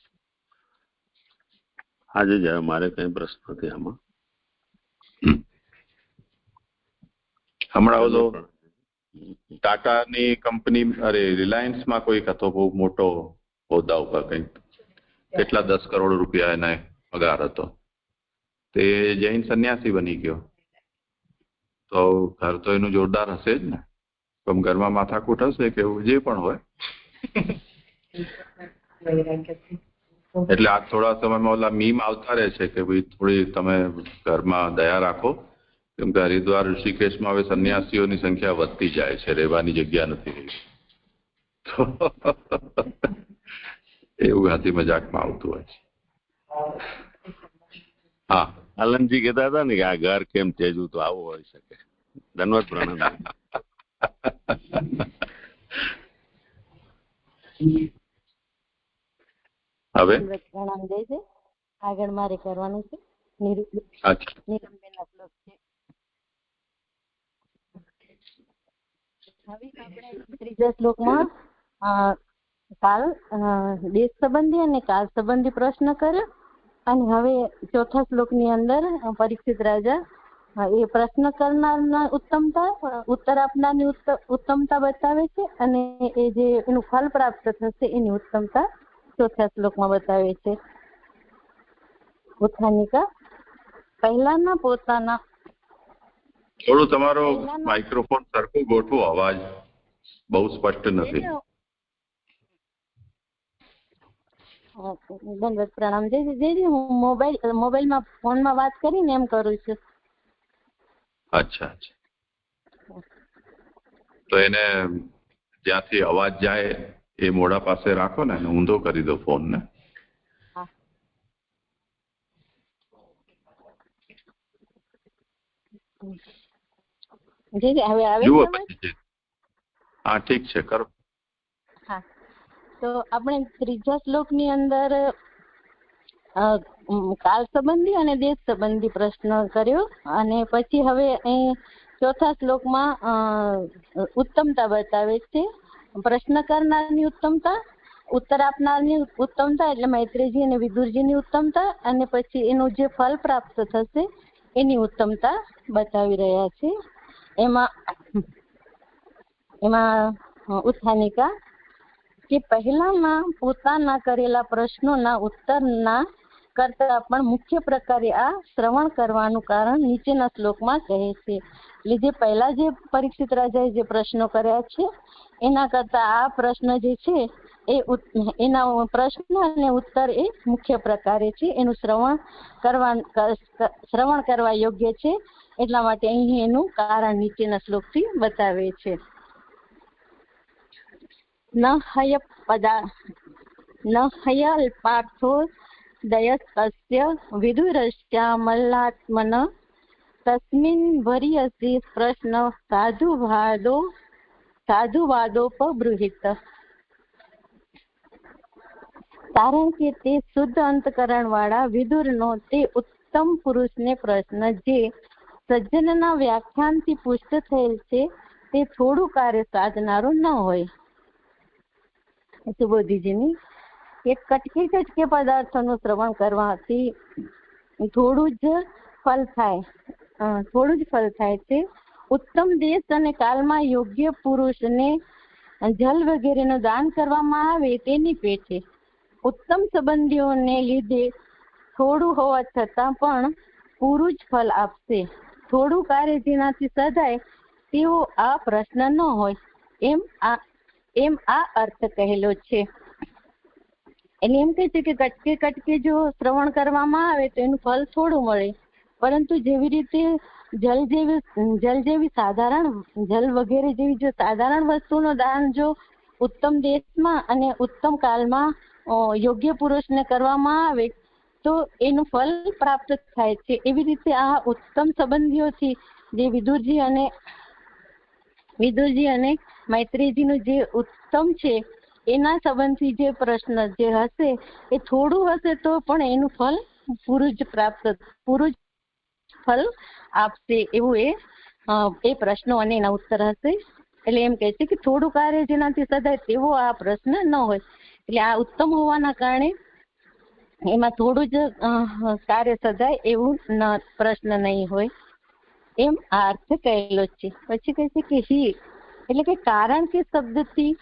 આજે જ મારે કઈ પ્રશ્ન નથી આમાં. હમણાં ઓલો ટાટાની કંપની રિલાયન્સમાં કોઈક હતો બહુ મોટો હોદ્દા ઉપર, કંઈક કેટલા 10 કરોડ રૂપિયા એને પગાર હતો, તે જૈન સંન્યાસી બની ગયો. તો ઘર તો એનું જોરદાર હશે જ ને, પણ ઘરમાં માથાકૂટ હશે કે જે પણ હોય. એટલે આ થોડા સમયમાં ઓલા મીમ આવતા રહે છે કે ભાઈ થોડી તમે ઘરમાં દયા રાખો, કેમ કે હરિદ્વાર ઋષિકેશમાં હવે સંન્યાસીઓની સંખ્યા વધતી જાય છે, રહેવાની જગ્યા નથી રહી. તો એવું હાથી મજાકમાં આવતું હોય છે. હા, આનંદજી કહેતા હતા ને કે આ ઘર કેમ તેજું, તો આવું હોઈ શકે. ધન્યવાદ, પ્રણામ. હવે પ્રણામ જય છે. આગળ મારે કરવાનું છે નિરંબેનના શ્લોક છે. હવે આપણે ત્રીજા શ્લોકમાં કાલ દેશ સંબંધી અને કાળ સંબંધી પ્રશ્ન કર્યો, અને હવે ચોથા શ્લોકની અંદર પરીક્ષિત રાજા એ પ્રશ્ન કરનારના ઉત્તમતા, ઉત્તર આપનારની ઉત્તમતા બતાવે છે, અને એ જે એનું ફળ પ્રાપ્ત થશે એની ઉત્તમતા ચોથા શ્લોકમાં બતાવે છે. ઉત્થાનિકા પહેલાના પોતાના, થોડું તમારો માઇક્રોફોન સરખું ગોઠવો, અવાજ બહુ સ્પષ્ટ નથી. દંડવત પ્રણામ. જે હું મોબાઈલમાં ફોનમાં વાત કરીને એમ કરું છું. અચ્છા અચ્છા. તો એને જ્યાંથી અવાજ જાય એ મોઢા પાસે રાખો ને, ઊંધો કરી દો ફોન ને. હવે આવે જુઓ છે? પછી. હા ઠીક છે, કરો. હા, તો આપણે ત્રીજા શ્લોકની અંદર કાળ સંબંધી અને દેશ સંબંધી પ્રશ્ન કર્યો, અને પછી હવે અહીં ચોથા શ્લોકમાં ઉત્તમતા બતાવે છે. પ્રશ્ન કરનારની ઉત્તમતા, ઉત્તર આપનારની ઉત્તમતા એટલે મૈત્રેયજી અને વિદુરજીની ઉત્તમતા, અને પછી એનું જે ફળ પ્રાપ્ત થશે એની ઉત્તમતા બતાવી રહ્યા છે. એમાં ઉત્થાનિકા કે પહેલાના પોતાના કરેલા પ્રશ્નોના ઉત્તરના કરતા પણ મુખ્ય પ્રકારે આ શ્રવણ કરવાનું કારણ નીચેના શ્લોકમાં કહે છે. એટલે જે પહેલા જે પરીક્ષિત રાજાએ જે પ્રશ્નો કર્યા છે એના કરતા આ પ્રશ્ન જે છે એ એના પ્રશ્ન અને ઉત્તર એ મુખ્ય પ્રકારે છે, એનું શ્રવણ કરવા યોગ્ય છે. એટલા માટે અહીં એનું કારણ નીચેના શ્લોકથી બતાવે છે. ન હયલ્પાર્થો દયસ્તસ્ય વિદુરસ્યા મલ્લાત્મન તસ્મિન ભર્યસી પ્રશ્ન સાધુવાદોપબૃહિત. કારણ કે તે શુદ્ધ અંતકરણ વાળા વિદુરનો તે ઉત્તમ પુરુષને પ્રશ્ન જે સજ્જનના વ્યાખ્યાનથી પુષ્ટ થયેલ છે તે થોડું કાર્ય સાધનારું ન હોય. સુબોધીજીની એક કટકે પદાર્થોનું શ્રવણ કરવાથી થોડું જ ફળ થાય છે. ઉત્તમ દેશ અને કાલમાં યોગ્ય પુરુષને જલ વગેરેનું દાન કરવામાં આવે તેની પેઠે ઉત્તમ સંબંધીઓને લીધે થોડું હોવા છતાં પણ પૂરું જ ફળ આપશે. થોડું કાર્ય જેનાથી સધાય તેવો આ પ્રશ્ન ન હોય એમ આ અર્થ કહેલો છે. એટલે એમ કહે છે કે કટકે જો શ્રવણ કરવામાં આવે તો એનું ફળ થોડું મળે, પરંતુ જેવી રીતે જલ જેવી સાધારણ જલ વગેરે જેવી જો સાધારણ વસ્તુનું દાન જો ઉત્તમ દેશમાં અને ઉત્તમ કાળમાં યોગ્ય પુરુષને કરવામાં આવે તો એનું ફળ પ્રાપ્ત થાય છે. એવી રીતે આ ઉત્તમ સંબંધીઓથી જે વિદુરજી અને મૈત્રેયજીનું જે ઉત્તમ છે એના સંબંધથી જે પ્રશ્ન જે હશે એ થોડું હશે તો પણ એનું ફળ પૂરું જ ફળ આપશે. એવું એ પ્રશ્નો અને એના ઉત્તર હશે. એટલે એમ કહે છે કે થોડું કાર્ય જેનાથી સદાય તેવો આ પ્રશ્ન ન હોય. એટલે આ ઉત્તમ હોવાના કારણે એમાં થોડું જ કાર્ય સદાય એવું પ્રશ્ન નહીં હોય. એમ આ અર્થ કહેલો છે. પછી કહે છે કે હિ એટલે કે કારણ કે શબ્દથી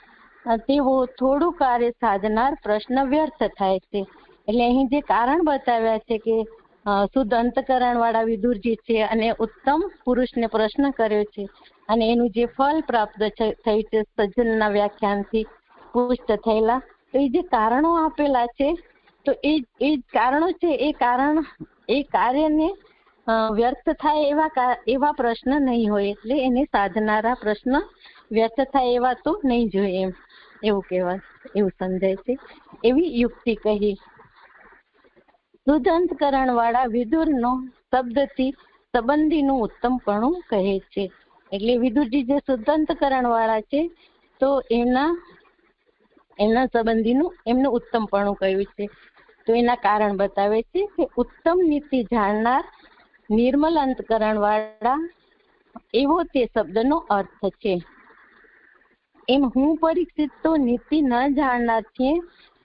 તેઓ થોડું કાર્ય સાધનાર પ્રશ્ન વ્યર્થ થાય છે. એટલે અહીં જે કારણ બતાવ્યા છે કે શુદ્ધ અંતકરણ વાળા વિદુરજી છે અને ઉત્તમ પુરુષને પ્રશ્ન કર્યો છે અને એનું જે ફળ પ્રાપ્ત થયું છે સજ્જનના વ્યાખ્યાનથી પુષ્ટ થયેલા, તો એ જે કારણો આપેલા છે તો એ કારણો છે એ કાર્યને વ્યર્થ થાય એવા પ્રશ્ન નહીં હોય. એટલે એને સાધનારા પ્રશ્ન વ્યર્થ થાય એવા તો નહીં જોઈએ એવું કહેવાય, એવું સમજાય છે. એવી યુક્તિ કહી. શુદ્ધ અંતકરણ વાળા વિદુરનો શબ્દથી સંબંધીનું ઉત્તમપણું કહે છે. એટલે વિદુરજી જે શુદ્ધ અંતકરણ વાળા છે તો એમના સંબંધીનું એમનું ઉત્તમપણું કહ્યું છે. તો એના કારણ બતાવે છે કે ઉત્તમ નીતિ જાણનાર નિર્મલ અંતકરણ વાળા એવો તે શબ્દનો અર્થ છે. એમ હું પરીક્ષિત તો નીતિ ન જાણનાર છીએ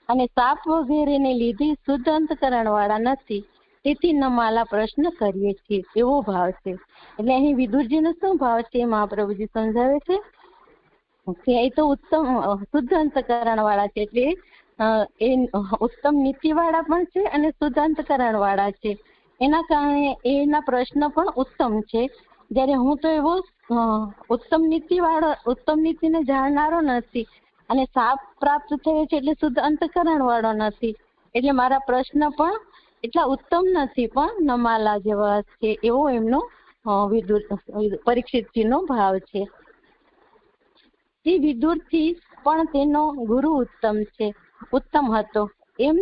અને સાપ વગેરેને લીધે શુદ્ધ અંતકરણ વાળા નથી, તેથી નમાલા પ્રશ્ન કરીએ છીએ એવો ભાવ છે. એટલે અહીં વિદુરજીનો શું ભાવ છે મહાપ્રભુજી સમજાવે છે કે એ તો ઉત્તમ શુદ્ધ અંતકરણ વાળા છે, એટલે એ ઉત્તમ નીતિ વાળા પણ છે અને શુદ્ધ અંતકરણ વાળા છે. એના કારણે એના પ્રશ્ન પણ ઉત્તમ છે. જ્યારે હું તો એવો ઉત્તમ નીતિને જાણનારો નથી અને સાપ પ્રાપ્ત થયો છે એટલે શુદ્ધ અંતકરણ વાળો નથી, એટલે મારા પ્રશ્ન પણ એટલા ઉત્તમ નથી પણ નમાલા જેવા છે એવો એમનો પરીક્ષિતજીનો ભાવ છે. તે વિદુરથી પણ તેનો ગુરુ ઉત્તમ હતો એમ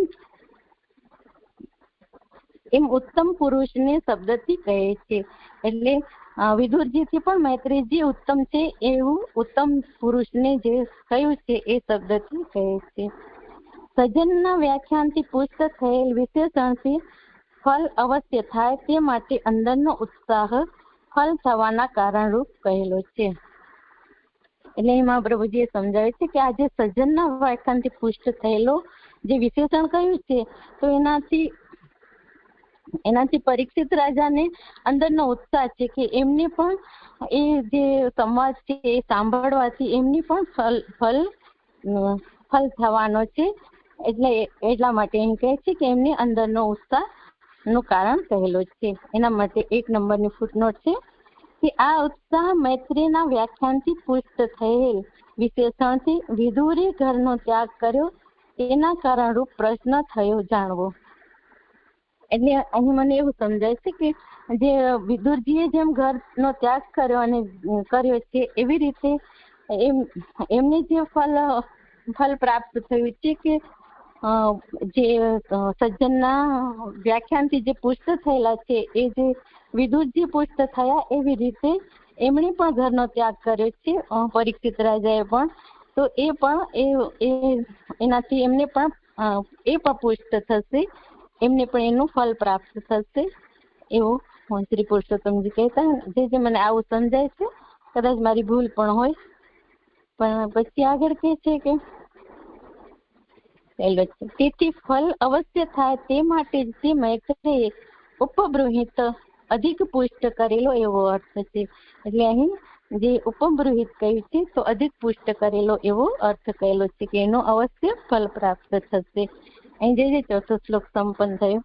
ઉત્તમ પુરુષને શબ્દથી કહે છે. એટલે વિદુરજીથી પણ મૈત્રેયજી ઉત્તમ છે એવું ઉત્તમ પુરુષને જે કહ્યું છે એ શબ્દથી કહે છે. સજ્જનના વ્યાખ્યાનથી પુષ્ટ થયેલ વિશેષણથી ફલ અવશ્ય થાય તે માટે અંદરનો ઉત્સાહ ફલ થવાના કારણરૂપ કહેલો છે. એટલે એમાં પ્રભુજીએ સમજાવે છે કે આ જે સજ્જનના વ્યાખ્યાનથી પુષ્ટ થયેલો જે વિશેષણ કહ્યું છે તો એનાથી પરીક્ષિત રાજાને અંદરનો ઉત્સાહ છે કે એમને પણ એ જે સંવાદ છે એ સાંભળવાથી એમની પણ ફલ થવાનો છે. એટલે એટલા માટે એમ કહે છે કે એમને અંદરનો ઉત્સાહ નું કારણ કહેલો છે. એના માટે 1 નંબરની ફૂટનોટ છે કે આ ઉત્સાહ મૈત્રીના વ્યાખ્યાનથી પુષ્ટ થયેલ વિશેષણથી વિદુરે ઘરનો ત્યાગ કર્યો તેના કારણરૂપ પ્રશ્ન થયો જાણવો. એટલે અહીં મને એવું સમજાય છે કે જે વિદુરજીએ જેમ ઘરનો ત્યાગ કર્યો છે એવી રીતે એમને જે ફલ પ્રાપ્ત થયું છે કે જે સજ્જનના વ્યાખ્યાનથી જે પુષ્ટ થયેલા છે એ જે વિદુરજી પુષ્ટ થયા એવી રીતે એમણે પણ ઘરનો ત્યાગ કર્યો છે પરીક્ષિત રાજાએ પણ. તો એ પણ એનાથી એમને પણ એ પણ પુષ્ટ થશે, એમને પણ એનું ફલ પ્રાપ્ત થશે એવું શ્રી પુરુષોત્તમજી કહેતા. જે મને આવું સમજાય છે, કદાચ મારી ભૂલ પણ હોય. પણ પછી આગળ કહે છે કે તેથી ફલ અવશ્ય થાય તે માટે જ તે મૈત્રેયે ઉપબૃહિત અધિક પુષ્ટ કરેલો એવો અર્થ છે. એટલે અહીં જે ઉપબૃહિત કહ્યું છે તો અધિક પુષ્ટ કરેલો એવો અર્થ કહેલો છે કે એનો અવશ્ય ફલ પ્રાપ્ત થશે. અહીં જે ચોથો શ્લોક સંપન્ન થયો.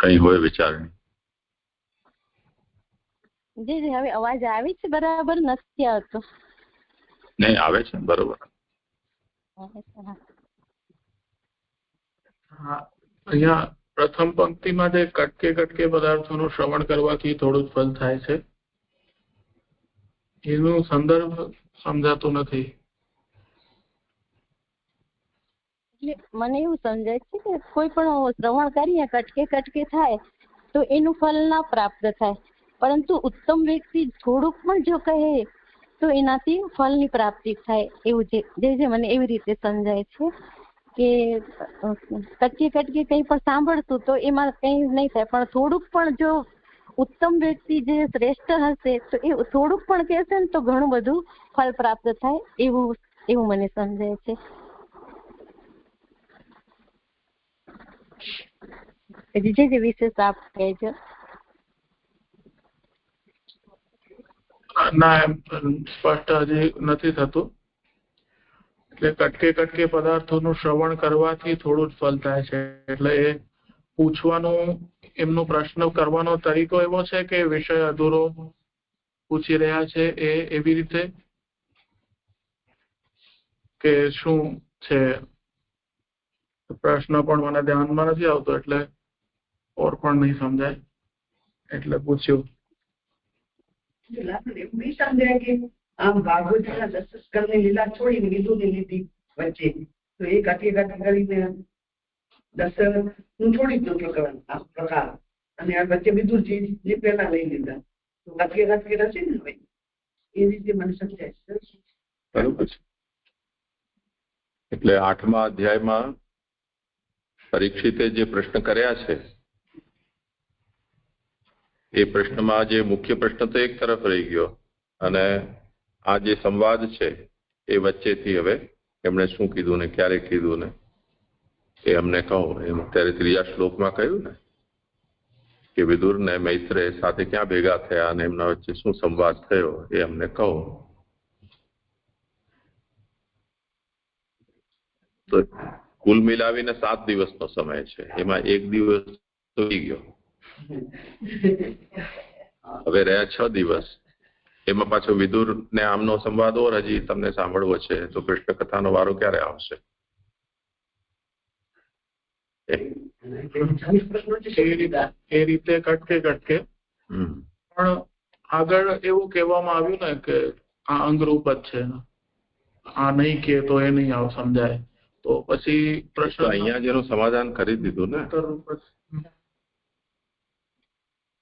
કઈ હોય વિચારણી? જે હવે અવાજ આવે છે બરાબર નથી આવતો? નહીં, આવે છે બરોબર. હા, અહીંયા પ્રથમ પંક્તિમાં જે કટકે પદાર્થોનું શ્રવણ કરવાથી થોડું જ ફલ થાય છે એનું સંદર્ભ સમજાતું નથી. એટલે મને એવું સમજાય છે કે કોઈ પણ શ્રવણ કરીએ કટકે થાય તો એનું ફલ ના પ્રાપ્ત થાય, પરંતુ ઉત્તમ વ્યક્તિ થોડુંક પણ જો કહે તો એનાથી ફળની પ્રાપ્તિ થાય એવું જે મને એવી રીતે સમજાય છે કે કટકે કંઈ પણ સાંભળતું તો એમાં કંઈ નહીં થાય, પણ થોડુંક પણ જો ઉત્તમ વ્યક્તિ જે શ્રેષ્ઠ હશે તો એ થોડુંક પણ કહેશે ને તો ઘણું બધું ફળ પ્રાપ્ત થાય એવું મને સમજાય છે. જે વિશેષ આપ કહેજો. ના, એમ સ્પષ્ટ હજી નથી થતું. એટલે કટકે પદાર્થોનું શ્રવણ કરવાથી થોડું જ ફલ થાય છે. એટલે એ પૂછવાનું, એમનો પ્રશ્ન કરવાનો તરીકો એવો છે કે વિષય અધૂરો પૂછી રહ્યા છે, એ એવી રીતે કે શું છે પ્રશ્ન પણ મને ધ્યાનમાં નથી આવતો, એટલે ઓર પણ નહીં સમજાય એટલે પૂછ્યું. એવું બી સમજાય કે આમ ભાગવતના 10 સ્કંદની લીલા છોડીને વિદુરની લીધી વચ્ચે, તો એ કટકે કરીને 10 હું છોડી જ નતો કરવાનું આ પ્રકાર, અને આ વચ્ચે વિદુરજી જે પહેલા લઈ લીધા, તો કટકે રચી ને હોય એ રીતે મને સમજાય છે. બરોબર છે. એટલે 8મા અધ્યાયમાં પરીક્ષિતે જે પ્રશ્ન કર્યા છે, એ પ્રશ્નમાં જે મુખ્ય પ્રશ્ન તો એક તરફ રહી ગયો, અને આ જે સંવાદ છે એ વચ્ચેથી હવે એમણે શું કીધું ને ક્યારે કીધું ને એ અમને કહો. એમ અત્યારે 3જા શ્લોકમાં કહ્યું ને કે વિદુર ને મૈત્રેય સાથે ક્યાં ભેગા થયા અને એમના વચ્ચે શું સંવાદ થયો એ અમને કહો. તો કુલ મિલાવીને 7 દિવસનો સમય છે, એમાં 1 દિવસ તો ગયો, હવે રહ્યા 6 દિવસ. એમાં પાછો વિદુર ને આમનો સંવાદ ઓર હજી તમને સાંભળવો છે, તો કૃષ્ણ કથાનો વારો ક્યારે આવશે? એ રીતે કટકે પણ આગળ એવું કહેવામાં આવ્યું ને કે આ અંગરૂપ જ છે, આ નહીં કે તો એ નહીં આવ સમજાય. તો પછી પ્રશ્ન અહીંયા જેનું સમાધાન કરી દીધું ને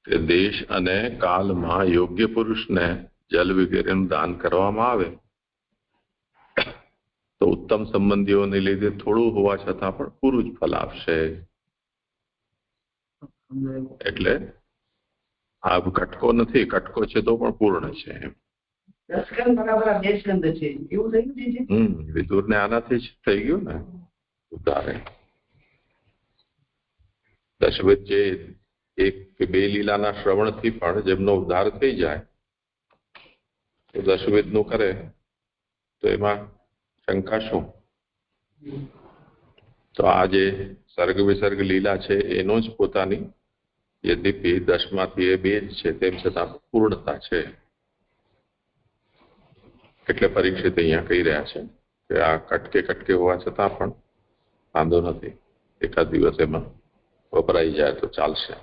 કે દેશ અને કાલમાં યોગ્ય પુરુષને જલ વગેરેનું દાન કરવામાં આવે તો ઉત્તમ સંબંધીઓને લીધે થોડું હોવા છતાં પણ પૂરું જ ફલ આપશે. એટલે આ કટકો નથી, કટકો છે તો પણ પૂર્ણ છે. 10 સ્કંદ બરાબર 2 સ્કંદ છે એવું થયું છે. વિદુરને આનાથી જ થઈ ગયું ને ઉદ્ધારે. દશરથ જે 1 કે 2 લીલાના શ્રવણથી પણ જેમનો ઉદ્ધાર થઈ જાય તો દશરથનું કરે તો એમાં શંકા શું? તો આ જે સર્ગ વિસર્ગ લીલા છે એનો જ પોતાની, યદ્યપિ 10માંથી એ 2 જ છે, તેમ છતાં પૂર્ણતા છે. એટલે પરીક્ષિત અહીંયા કહી રહ્યા છે કે આ કટકે હોવા છતાં પણ વાંધો નથી, 1 દિવસ એમાં વપરાઈ જાય તો ચાલશે.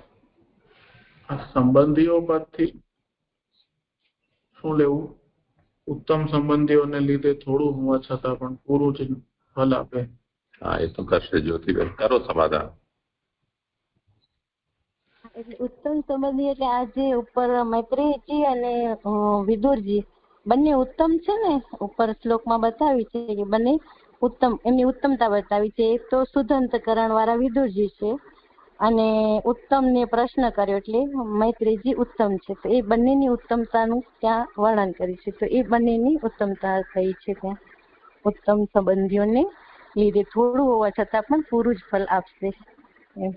સંબંધીઓ પરથી શું લેવું? ઉત્તમ સંબંધીઓને લીધે થોડું હોવા છતાં પણ પૂરું જ ફલ આપે. હા, એ તો કરશે. જ્યોતિબેન કરો સમાધાન. એટલે ઉત્તમ સંબંધી એટલે આ જે ઉપર મૈત્રેયજી અને વિદુરજી બંને ઉત્તમ છે ને, ઉપર શ્લોકમાં બતાવી છે કે બંને ઉત્તમ, એમની ઉત્તમતા બતાવી છે. એક તો શુદ્ધાંતકરણ વાળા વિદુરજી છે અને ઉત્તમ ને પ્રશ્ન કર્યો એટલે મૈત્રેયજી ઉત્તમ છે. તો એ બંનેની ઉત્તમતાનું ત્યાં વર્ણન કર્યું છે. તો એ બંનેની ઉત્તમતા થઈ છે ત્યાં. ઉત્તમ સંબંધીઓને લીધે થોડું હોવા છતાં પણ પૂરું જ ફલ આપશે એમ.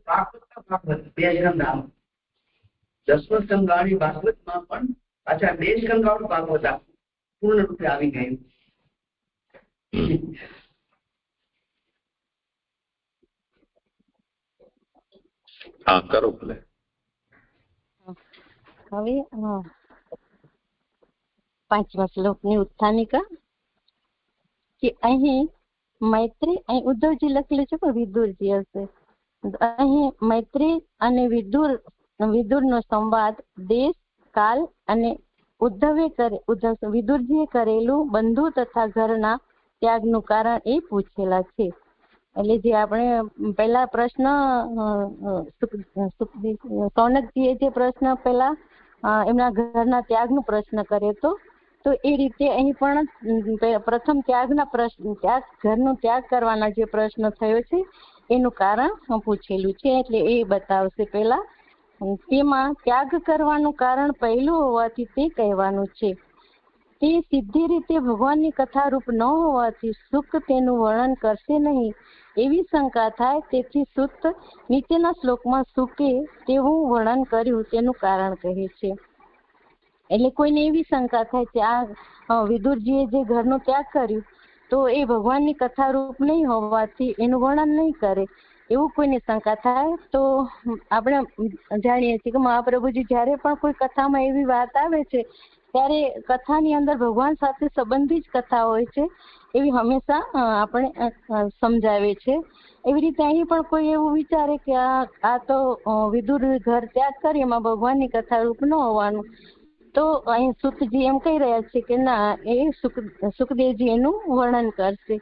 ભાગવત 2 સ્કંદ આવે, 10મો સ્કંદ વાળી ભાગવતમાં પણ પાછા 2 સ્કંદ વાળું ભાગવત પૂર્ણ રૂપે આવી ગયું. હા, કરો ભલે. હવે 5મા શ્લોકની ઉત્થાનિકા કે અહીં મૈત્રી, અહીં ઉદ્ધવજી લખેલું છે પણ વિદુરજી હશે. અહીં મૈત્રી અને વિદુરનો સંવાદ દેશ, કાલ અને વિદુરજીએ કરેલું બંધુ તથા ઘરના ત્યાગનું કારણ એ પૂછેલા છે. એટલે જે આપણે પહેલા પ્રશ્ન સૌનકજીએ જે પ્રશ્ન પહેલા એમના ઘરના ત્યાગનો પ્રશ્ન કર્યો તો એ રીતે અહીં પણ પ્રથમ ત્યાગના પ્રશ્ન, ઘરનો ત્યાગ કરવાના જે પ્રશ્ન થયો છે એનું કારણ પૂછેલું છે. એટલે એ બતાવશે પહેલા. તેમાં ત્યાગ કરવાનું કારણ પહેલું હોવાથી તે કહેવાનું છે. તે સીધી રીતે ભગવાનની કથારૂપ ન હોવાથી સુખ તેનું વર્ણન કરશે નહીં એવી શંકા થાય. તેથી સુત નીચેના શ્લોકમાં સુકે તેવું વર્ણન કર્યું તેનું કારણ કહે છે. એટલે કોઈને એવી શંકા થાય કે આ વિદુરજીએ જે ઘરનો ત્યાગ કર્યું તો એ ભગવાનની કથારૂપ નહીં હોવાથી એનું વર્ણન નહીં કરે, એવું કોઈને શંકા થાય. તો આપણે જાણીએ છીએ કે મહાપ્રભુજી જ્યારે પણ કોઈ કથામાં એવી વાત આવે છે ત્યારે કથાની અંદર ભગવાન સાથે સંબંધી જ કથા હોય છે એવી હંમેશા આપણે સમજાવે છે. એવી રીતે અહીં પણ કોઈ એવું વિચારે કે આ તો વિદુર ઘર ત્યાગ કરી એમાં ભગવાનની કથારૂપ ન હોવાનું, તો અહીં સુતજી એમ કહી રહ્યા છે કે ના, એ સુખદેવજી એનું વર્ણન કરશે.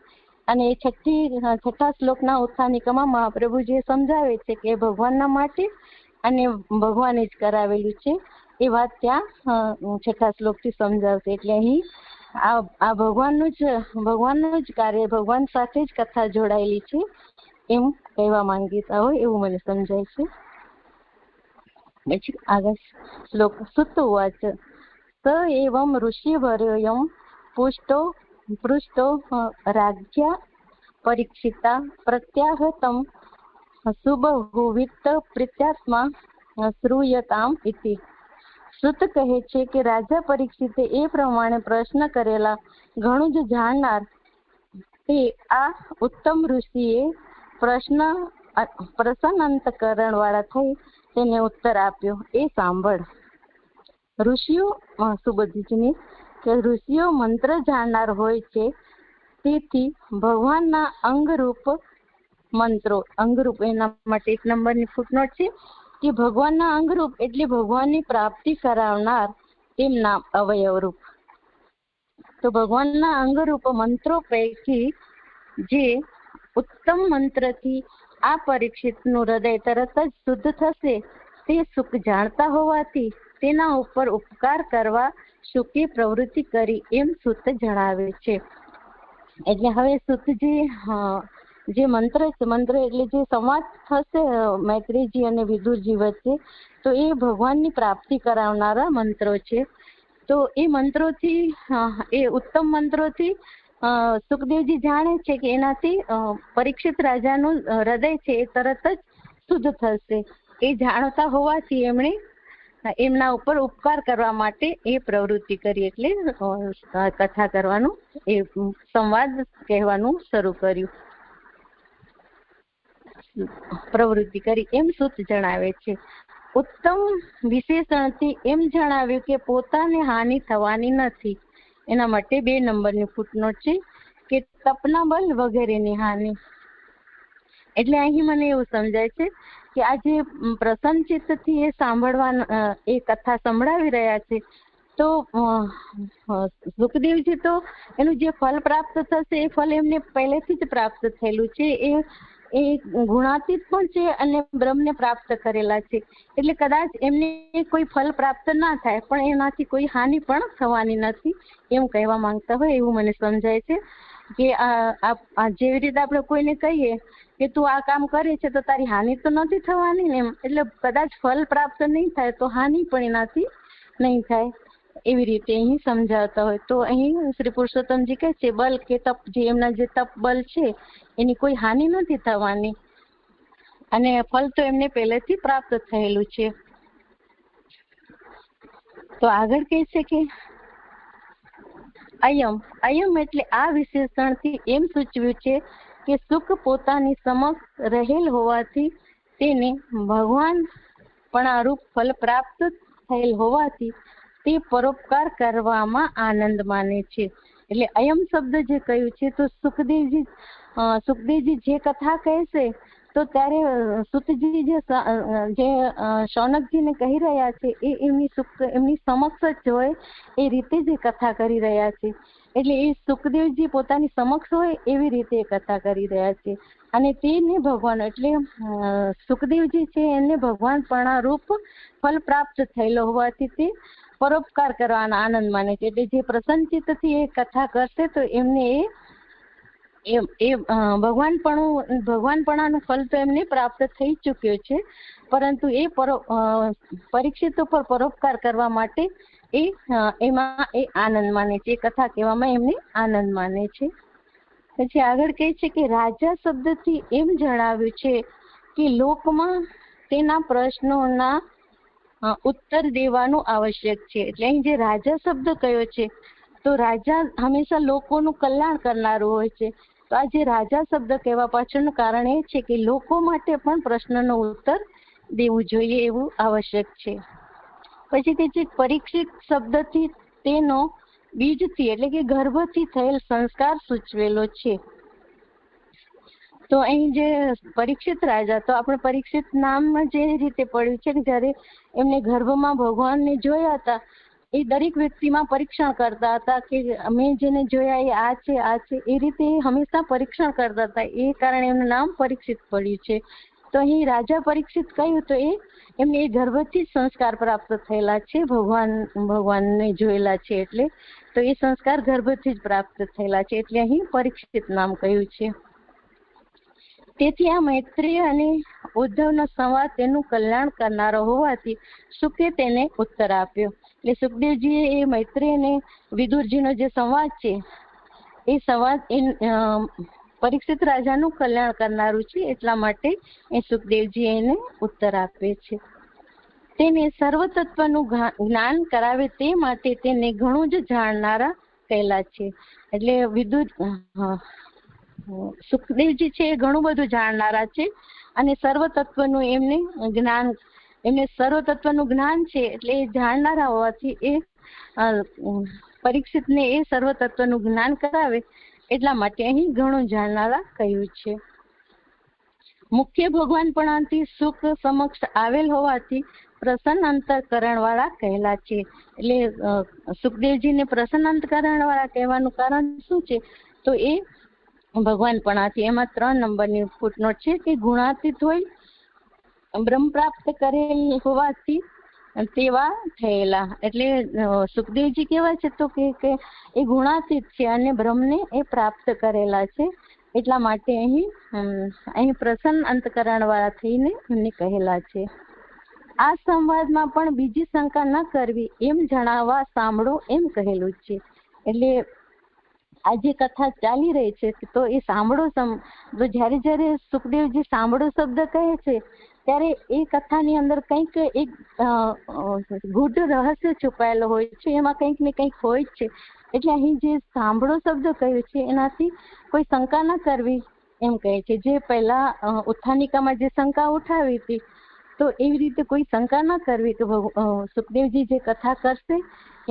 અને એ છઠ્ઠા શ્લોકના ઉત્થાનિકામાં મહાપ્રભુજી સમજાવે છે કે ભગવાનના માટે અને ભગવાને જ કરાવેલું છે એ વાત ત્યાં છઠ્ઠા શ્લોકથી સમજાવશે. એટલે અહીં આ ભગવાનનું જ કાર્ય, ભગવાન સાથે જ કથા જોડાયેલી છે એમ કહેવા માંગતા હોય એવું મને સમજાય છે. પછી આગળ શ્લોક સુત ઉવાચ સ એવં ઋષિવર્યં પૃષ્ટો રાજ્યા પરીક્ષિતા પ્રત્યાહતમ સુબહુવિત્ત પ્રીત્યાત્મા શ્રૂયતામ ઇતિ. સુત કહે છે કે રાજા પરીક્ષિતે એ પ્રમાણે પ્રશ્ન કરેલા ઘણું જ જાણનાર તે આ ઉત્તમ ઋષિએ પ્રસન્ન અંતકરણ વાળા થઈ તેને ઉત્તર આપ્યો. એ સાંભળ. ઋષિઓ સુબુદ્ધિજીની કે ઋષિઓ મંત્ર જાણનાર હોય છે, તેથી ભગવાનના અંગરૂપ મંત્રો, અંગરૂપ એના માટે 1 નંબરની ફૂટનોટ છે કે ભગવાનના અંગરૂપ એટલે ભગવાનની પ્રાપ્તિ કરાવનાર તેમના અવયવરૂપ. તો ભગવાનના અંગરૂપ મંત્રો પૈકી જે ઉત્તમ મંત્રથી આ પરીક્ષિતનું હૃદય તરત જ શુદ્ધ થશે તે સુખ જાણતા હોવાથી તેના ઉપર ઉપકાર કરવા સુખે પ્રવૃત્તિ કરી એમ સુત જણાવે છે. એટલે હવે સુતજી જે મંત્ર એટલે જે સંવાદ થશે મૈત્રેયજી અને વિદુરજી વચ્ચે, તો એ ભગવાનની પ્રાપ્તિ કરાવનારા મંત્રો છે. તો એ મંત્રોથી, એ ઉત્તમ મંત્રોથી સુખદેવજી જાણે છે કે એનાથી પરીક્ષિત રાજાનું હૃદય છે એ તરત જ શુદ્ધ થશે. એ જાણતા હોવાથી એમણે એમના ઉપર ઉપકાર કરવા માટે એ પ્રવૃત્તિ કરી, એટલે કથા કરવાનું, એ સંવાદ કહેવાનું શરૂ કર્યું, પ્રવૃત્તિ કરી એમ સુત જણાવે છે. ઉત્તમ વિશેષણથી એમ જણાવ્યું કે પોતાને હાનિ થવાની નથી. એના માટે 2 નંબરની ફૂટનોટ છે કે તપના બલ વગેરેની હાનિ. એટલે અહીં મને એવું સમજાય છે કે આ જે પ્રસન્ન ચિત્તથી એ સાંભળવા, એ કથા સંભળાવી રહ્યા છે, તો સુખદેવજી તો એનું જે ફલ પ્રાપ્ત થશે એ ફલ એમને પહેલેથી જ પ્રાપ્ત થયેલું છે. એ ગુણાતીત પણ છે અને બ્રહ્મને પ્રાપ્ત કરેલા છે. એટલે કદાચ એમને કોઈ ફલ પ્રાપ્ત ના થાય પણ એનાથી કોઈ હાનિ પણ થવાની નથી એમ કહેવા માંગતા હોય એવું મને સમજાય છે. કે આ જેવી રીતે આપણે કોઈને કહીએ કે તું આ કામ કરે છે તો તારી હાનિ તો નથી થવાની ને, એમ એટલે કદાચ ફલ પ્રાપ્ત નહીં થાય તો હાનિ પણ એનાથી નહીં થાય, એવી રીતે અહીં સમજાવતા હોય. તો અહીં શ્રી પુરુષોત્તમજી કહે છે બલ કે તપ, જે એમના જે તપ બલ છે એની કોઈ હાનિ નથી થવાની અને ફલ તો એમને પહેલેથી પ્રાપ્ત થયેલું છે. તો આગળ કહે છે કે અયમ એટલે આ વિશેષણથી એમ સૂચવ્યું છે કે સુખ પોતાની સમક્ષ રહેલ હોવાથી તેને ભગવાન પણ રૂપ ફલ પ્રાપ્ત થયેલ હોવાથી તે પરોપકાર કરવામાં આનંદ માને છે. એટલે અયમ શબ્દ જે કહ્યું છે તો સુખદેવજી જે કથા કહેશે તો ત્યારે સુતજી જે શૌનકજીને કહી રહ્યા છે એ એમની સમક્ષ જ હોય એ રીતે જ કથા કરી રહ્યા છે. એટલે એ સુખદેવજી પોતાની સમક્ષ હોય એવી રીતે કથા કરી રહ્યા છે અને તેને ભગવાન, એટલે સુખદેવજી છે એને ભગવાનપણા રૂપ ફલ પ્રાપ્ત થયેલો હોવાથી તે પરોપકાર કરવાના આનંદ માને છે. એટલે જે પ્રસન્નચિત્તથી એ કથા કરશે તો એમને એ ભગવાનપણાનું ફલ તો એમને પ્રાપ્ત થઈ ચૂક્યો છે, પરંતુ એ પરીક્ષિત ઉપર પરોપકાર કરવા માટે એ એમાં એ આનંદ માને છે, એ કથા કહેવામાં એમને આનંદ માને છે. પછી આગળ કહે છે કે રાજા શબ્દથી એમ જણાવ્યું છે કે લોકમાં તેના પ્રશ્નોના ઉત્તર દેવાનું આવશ્યક છે. એટલે અહીં જે રાજા શબ્દ કયો છે તો રાજા હંમેશા લોકોનું કલ્યાણ કરનારું હોય છે. તો આ જે રાજા શબ્દ કહેવા પાછળનું કારણ એ છે કે લોકો માટે પણ પ્રશ્નનો ઉત્તર દેવું જોઈએ એવું આવશ્યક છે. પછી તે જે પરીક્ષિત શબ્દથી તેનો બીજથી એટલે કે ગર્ભથી થયેલ સંસ્કાર સૂચવેલો છે. તો અહીં જે પરીક્ષિત રાજા, તો આપણે પરીક્ષિત નામમાં જે રીતે પડ્યું છે કે જ્યારે એમને ગર્ભમાં ભગવાનને જોયા હતા એ દરેક વ્યક્તિમાં પરીક્ષણ કરતા હતા કે અમે જેને જોયા એ આ છે આ છે, એ રીતે હંમેશા પરીક્ષણ કરતા હતા. એ કારણે એમનું નામ પરીક્ષિત પડ્યું છે. તો અહીં રાજા પરીક્ષિત કહ્યું તો એમને એ ગર્ભથી જ સંસ્કાર પ્રાપ્ત થયેલા છે. ભગવાનને જોયેલા છે એટલે તો એ સંસ્કાર ગર્ભથી જ પ્રાપ્ત થયેલા છે, એટલે અહીં પરીક્ષિત નામ કહ્યું છે. તેથી આ મૈત્રેય અને ઉદ્ધવનો સંવાદ તેનું કલ્યાણ કરનારો હોવાથી શુકે તેને ઉત્તર આપ્યો. એટલે સુખદેવજીએ એ મૈત્રેય અને વિદુરજીનો જે સંવાદ છે એ સંવાદ પરીક્ષિત રાજાનું કલ્યાણ કરનારું છે, એટલા માટે એ સુખદેવજી એને ઉત્તર આપે છે. તેને સર્વ તત્વનું જ્ઞાન કરાવે તે માટે તેને ઘણું જ જાણનારા કહેલા છે. એટલે સુખદેવજી છે એ ઘણું બધું જાણનારા છે અને સર્વ તત્વનું એમને સર્વ તત્વનું જ્ઞાન છે. એટલે એ જાણનારા હોવાથી એ પરીક્ષિતને એ સર્વ તત્વનું જ્ઞાન કરાવે એટલા માટે અહીં ઘણું જાણનારા કહ્યું છે. મુખ્ય ભગવાનપણાથી સુખ સમક્ષ આવેલ હોવાથી પ્રસન્ન અંતઃકરણ વાળા કહેલા છે. એટલે સુખદેવજીને પ્રસન્ન અંતઃકરણ વાળા કહેવાનું કારણ શું છે તો એ ભગવાનપણાથી, એમાં 3 નંબરની ફૂટનોટ છે કે ગુણાતીત હોય, બ્રહ્મ પ્રાપ્ત કરેલ હોવાથી તેવા થયેલા. એટલે સુખદેવજી કેવા છે તો કે એ ગુણાતીત છે અને બ્રહ્મને એ પ્રાપ્ત કરેલા છે, એટલા માટે અહીં પ્રસન્ન અંતકરણ વાળા થઈને એમને કહેલા છે. આ સંવાદમાં પણ બીજી શંકા ન કરવી એમ જણાવવા સાંભળો એમ કહેલું છે. એટલે આ જે કથા ચાલી રહી છે તો એ સાંભળો, તો જ્યારે સુખદેવજી સાંભળો શબ્દ કહે છે ત્યારે એ કથાની અંદર કંઈક એક ગૂઢ રહસ્ય છુપાયેલો હોય છે, એમાં કંઈક ને કંઈક હોય જ છે. એટલે અહીં જે સાંભળો શબ્દ કહ્યું છે એનાથી કોઈ શંકા ન કરવી એમ કહે છે. જે પહેલા ઉત્થાનિકામાં જે શંકા ઉઠાવી હતી તો એવી રીતે કોઈ શંકા ન કરવી કે સુખદેવજી જે કથા કરશે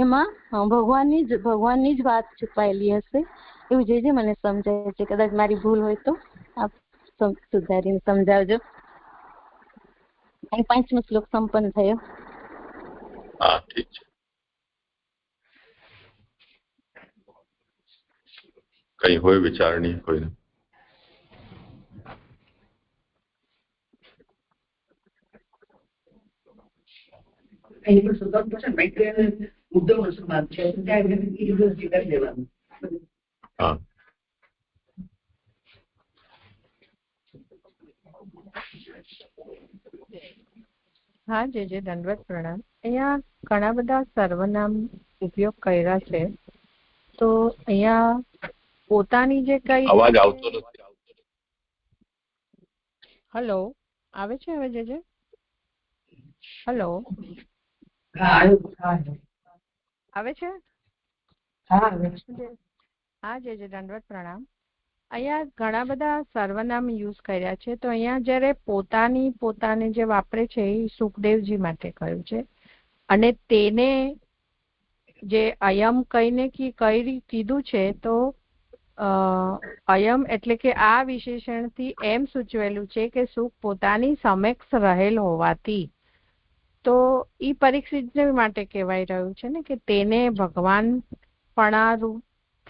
એમાં ભગવાનની જ વાત છુપાયેલી હશે, એવું જે મને સમજાય છે. કદાચ મારી ભૂલ હોય તો આપ સુધારીને સમજાવજો. અહીં 5મો શ્લોક સંપન્ન થયો. હા, ઠીક છે. કઈ હોય વિચારણી કોઈને? અહીં પણ સ્વતંત્ર છે, મૈત્રી અને ઉદ્ધવનો સંવાદ છે, ત્યાં કરી દેવાનું. હા, હા જે દંડવત પ્રણામ. અહીંયા ઘણા બધા સર્વનામ ઉપયોગ કર્યા છે, તો અહીંયા પોતાની જે કઈ અવાજ આવતો નથી. હલો, આવે છે હવે જે હલો આવે છે? હા જે દંડવત પ્રણામ. અહીંયા ઘણા બધા સર્વનામ યુઝ કર્યા છે, તો અહીંયા જ્યારે પોતાને જે વાપરે છે એ સુખદેવજી માટે કહ્યું છે, અને તેને જે અયમ કહીને કીધું છે તો અયમ એટલે કે આ વિશેષણથી એમ સૂચવેલું છે કે સુખ પોતાની સમક્ષ રહેલ હોવાથી, તો ઈ પરીક્ષિતને માટે કહેવાય રહ્યું છે ને કે તેને ભગવાનપણારૂપ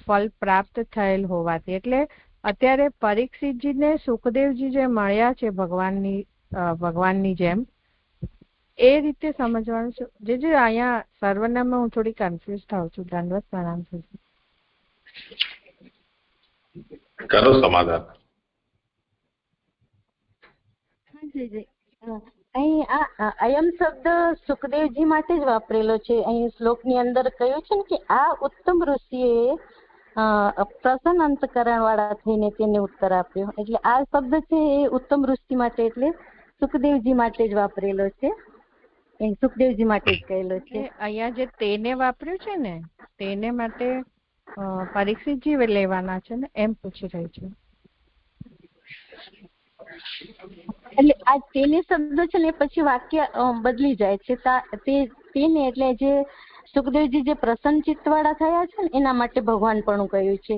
ફળ પ્રાપ્ત થયેલ હોવાથી. એટલે અત્યારે પરીક્ષિતજીને સુખદેવજી જે મળ્યા છે ભગવાનની જેમ, એ રીતે સમજવાનું છે. જે અહીંયા સર્વનામમાં હું થોડી કન્ફ્યુઝ થાઉં છું. દંડવત પ્રણામ છું. કરો સમાધાન. અહીં આ અયમ શબ્દ સુખદેવજી માટે જ વાપરેલો છે. અહીં શ્લોકની અંદર કહ્યું છે ને કે આ ઉત્તમ ઋષિએ પ્રસન્ન અંતકરણ વાળા થઈને તેને ઉત્તર આપ્યો. એટલે આ શબ્દ છે એ ઉત્તમ ઋષિ માટે એટલે સુખદેવજી માટે જ વાપરેલો છે. એ સુખદેવજી માટે જ કહેલો છે. અહીંયા જે તેને વાપર્યું છે ને તેને માટે પરીક્ષિતજી લેવાના છે ને એમ પૂછી રહી છે. એટલે આ તેને શબ્દ છે ને પછી વાક્ય બદલી જાય છે. તેને એટલે જે સુખદેવજી જે પ્રસન્ન ચિત્તવાળા થયા છે ને એના માટે ભગવાન પણ કહ્યું છે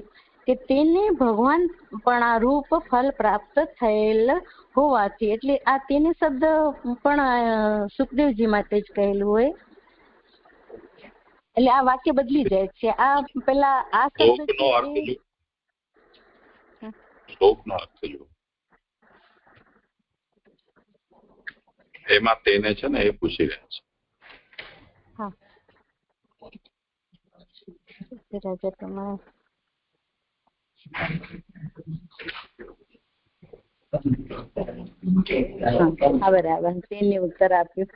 કે તેને ભગવાન પણ રૂપ ફલ પ્રાપ્ત થયેલ હોવાથી. એટલે આ તેને શબ્દ પણ સુખદેવજી માટે જ કહેલું હોય. એટલે આ વાક્ય બદલી જાય છે. આ પેલા આ શબ્દ એમાં તેને છે ને એ પૂછી રહ્યા છે. હા રાજા તમારે બરાબર તેને ઉત્તર આપ્યું.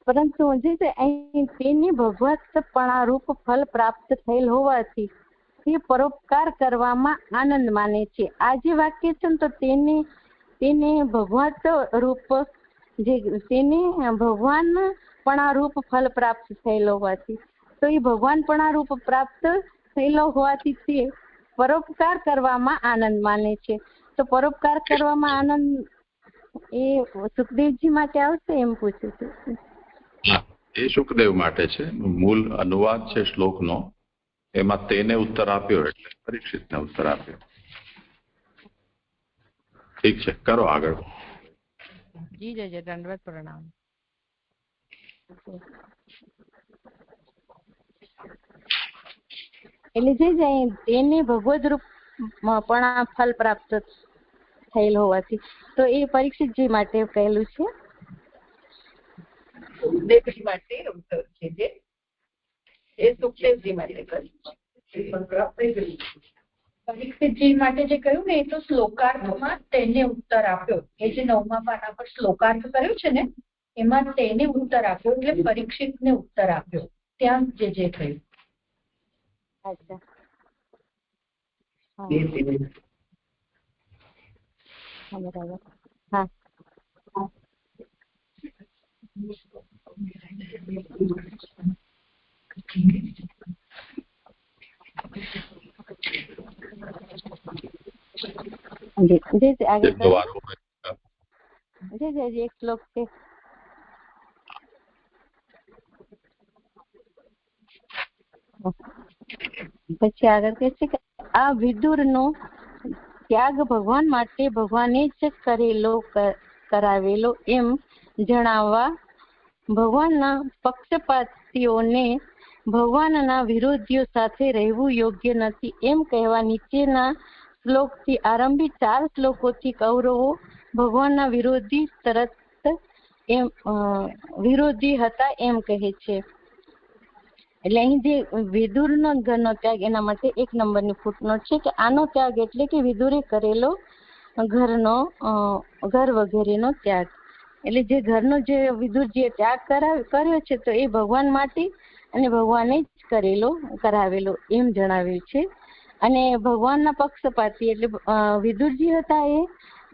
પરંતુ જે અહીં તેને ભગવતપણા રૂપ ફલ પ્રાપ્ત થયેલ હોવાથી તે પરોપકાર કરવામાં આનંદ માને છે. આ જે વાક્ય છે ને તો તેને ભગવત રૂપ જે તેને ભગવાનપણા રૂપ ફલ પ્રાપ્ત થયેલો હોવાથી તો એ ભગવાનપણા રૂપ પ્રાપ્ત થયેલો હોવાથી તે પરોપકાર કરવામાં આનંદ માને છે. તો પરોપકાર કરવામાં આનંદ એ સુખદેવજી માટે આવશે એમ પૂછ્યું છે. એ સુખદેવ માટે છે. મૂળ અનુવાદ છે શ્લોકનો, એમાં તેને ઉત્તર આપ્યો એટલે પરીક્ષિતને ઉત્તર આપ્યો. ઠીક છે, કરો આગળ. જી જય દંડવત પ્રણામ. એટલે જે તેને ભગવદ રૂપ પણ ફલ પ્રાપ્ત થયેલ હોવાથી તો એ પરીક્ષિતજી માટે કહેલું છે. સુખદેવજી માટે ઉત્તર છે જે એ સુખદેવજી માટે કહ્યું. પરીક્ષિતજી માટે જે કહ્યું ને એ તો શ્લોકાર્થમાં તેને ઉત્તર આપ્યો. એ જે 9મા પાના પર શ્લોકાર્થ કર્યું છે ને એમાં તેને ઉત્તર આપ્યો એટલે પરીક્ષિતને ઉત્તર આપ્યો. ત્યાં જે થયું. અચ્છા બરાબર. હા એક શ્લોક છે. પછી આગળ કે છે કે આ વિદુરનો ત્યાગ ભગવાન માટે ભગવાને જ કરાવેલો એમ જણાવવા ભગવાનના પક્ષપાતીઓને ભગવાનના વિરોધીઓ સાથે રહેવું યોગ્ય નથી એમ કહેવા નીચેના શ્લોકથી આરંભી 4 શ્લોકોથી કૌરવો ભગવાનના વિરોધી વિરોધી હતા એમ કહે છે. એટલે અહીં જે વિદુરનો ઘરનો ત્યાગ એના માટે 1 નંબરની ફૂટનોટ છે કે આનો ત્યાગ એટલે કે વિદુરે કરેલો ઘર વગેરેનો ત્યાગ. એટલે જે ઘરનો જે વિદુરજીએ ત્યાગ કર્યો છે તો એ ભગવાન માટે અને ભગવાને જ કરાવેલો એમ જણાવ્યું છે. અને ભગવાનના પક્ષપાતી એટલે વિદુરજી હતા એ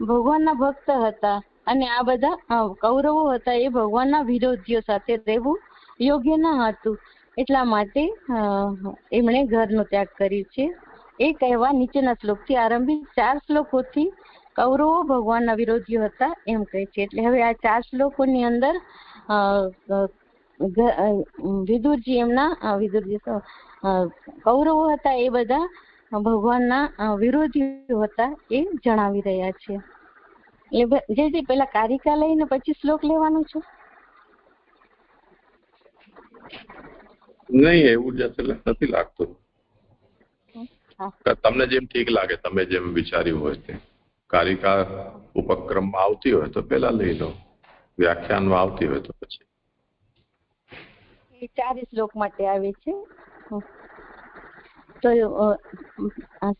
ભગવાનના ભક્ત હતા અને આ બધા કૌરવો હતા એ ભગવાનના વિરોધીઓ સાથે રહેવું યોગ્ય ન હતું. એટલા માટે એમણે ઘરનો ત્યાગ કર્યો છે એ કહેવા નીચેના શ્લોકથી આરંભી 4 શ્લોકોથી કૌરવો ભગવાનના વિરોધીઓ હતા એમ કહે છે. એટલે હવે આ 4 શ્લોકોની અંદર વિદુરજી કૌરવો હતા એ બધા ભગવાનના વિરોધીઓ હતા એ જણાવી રહ્યા છે. જે પેલા કારિકા લઈને પછી શ્લોક લેવાનું છે. નહીં, એવું નથી લાગતું. તમને જેમ ઠીક લાગે, તમે જેમ વિચાર્યું હોય તે. કારિકા ઉપક્રમમાં આવતી હોય તો પેલા લઈ લો, વ્યાખ્યાનમાં આવતી હોય તો પછી. એ 4 શ્લોક માટે આવે છે તો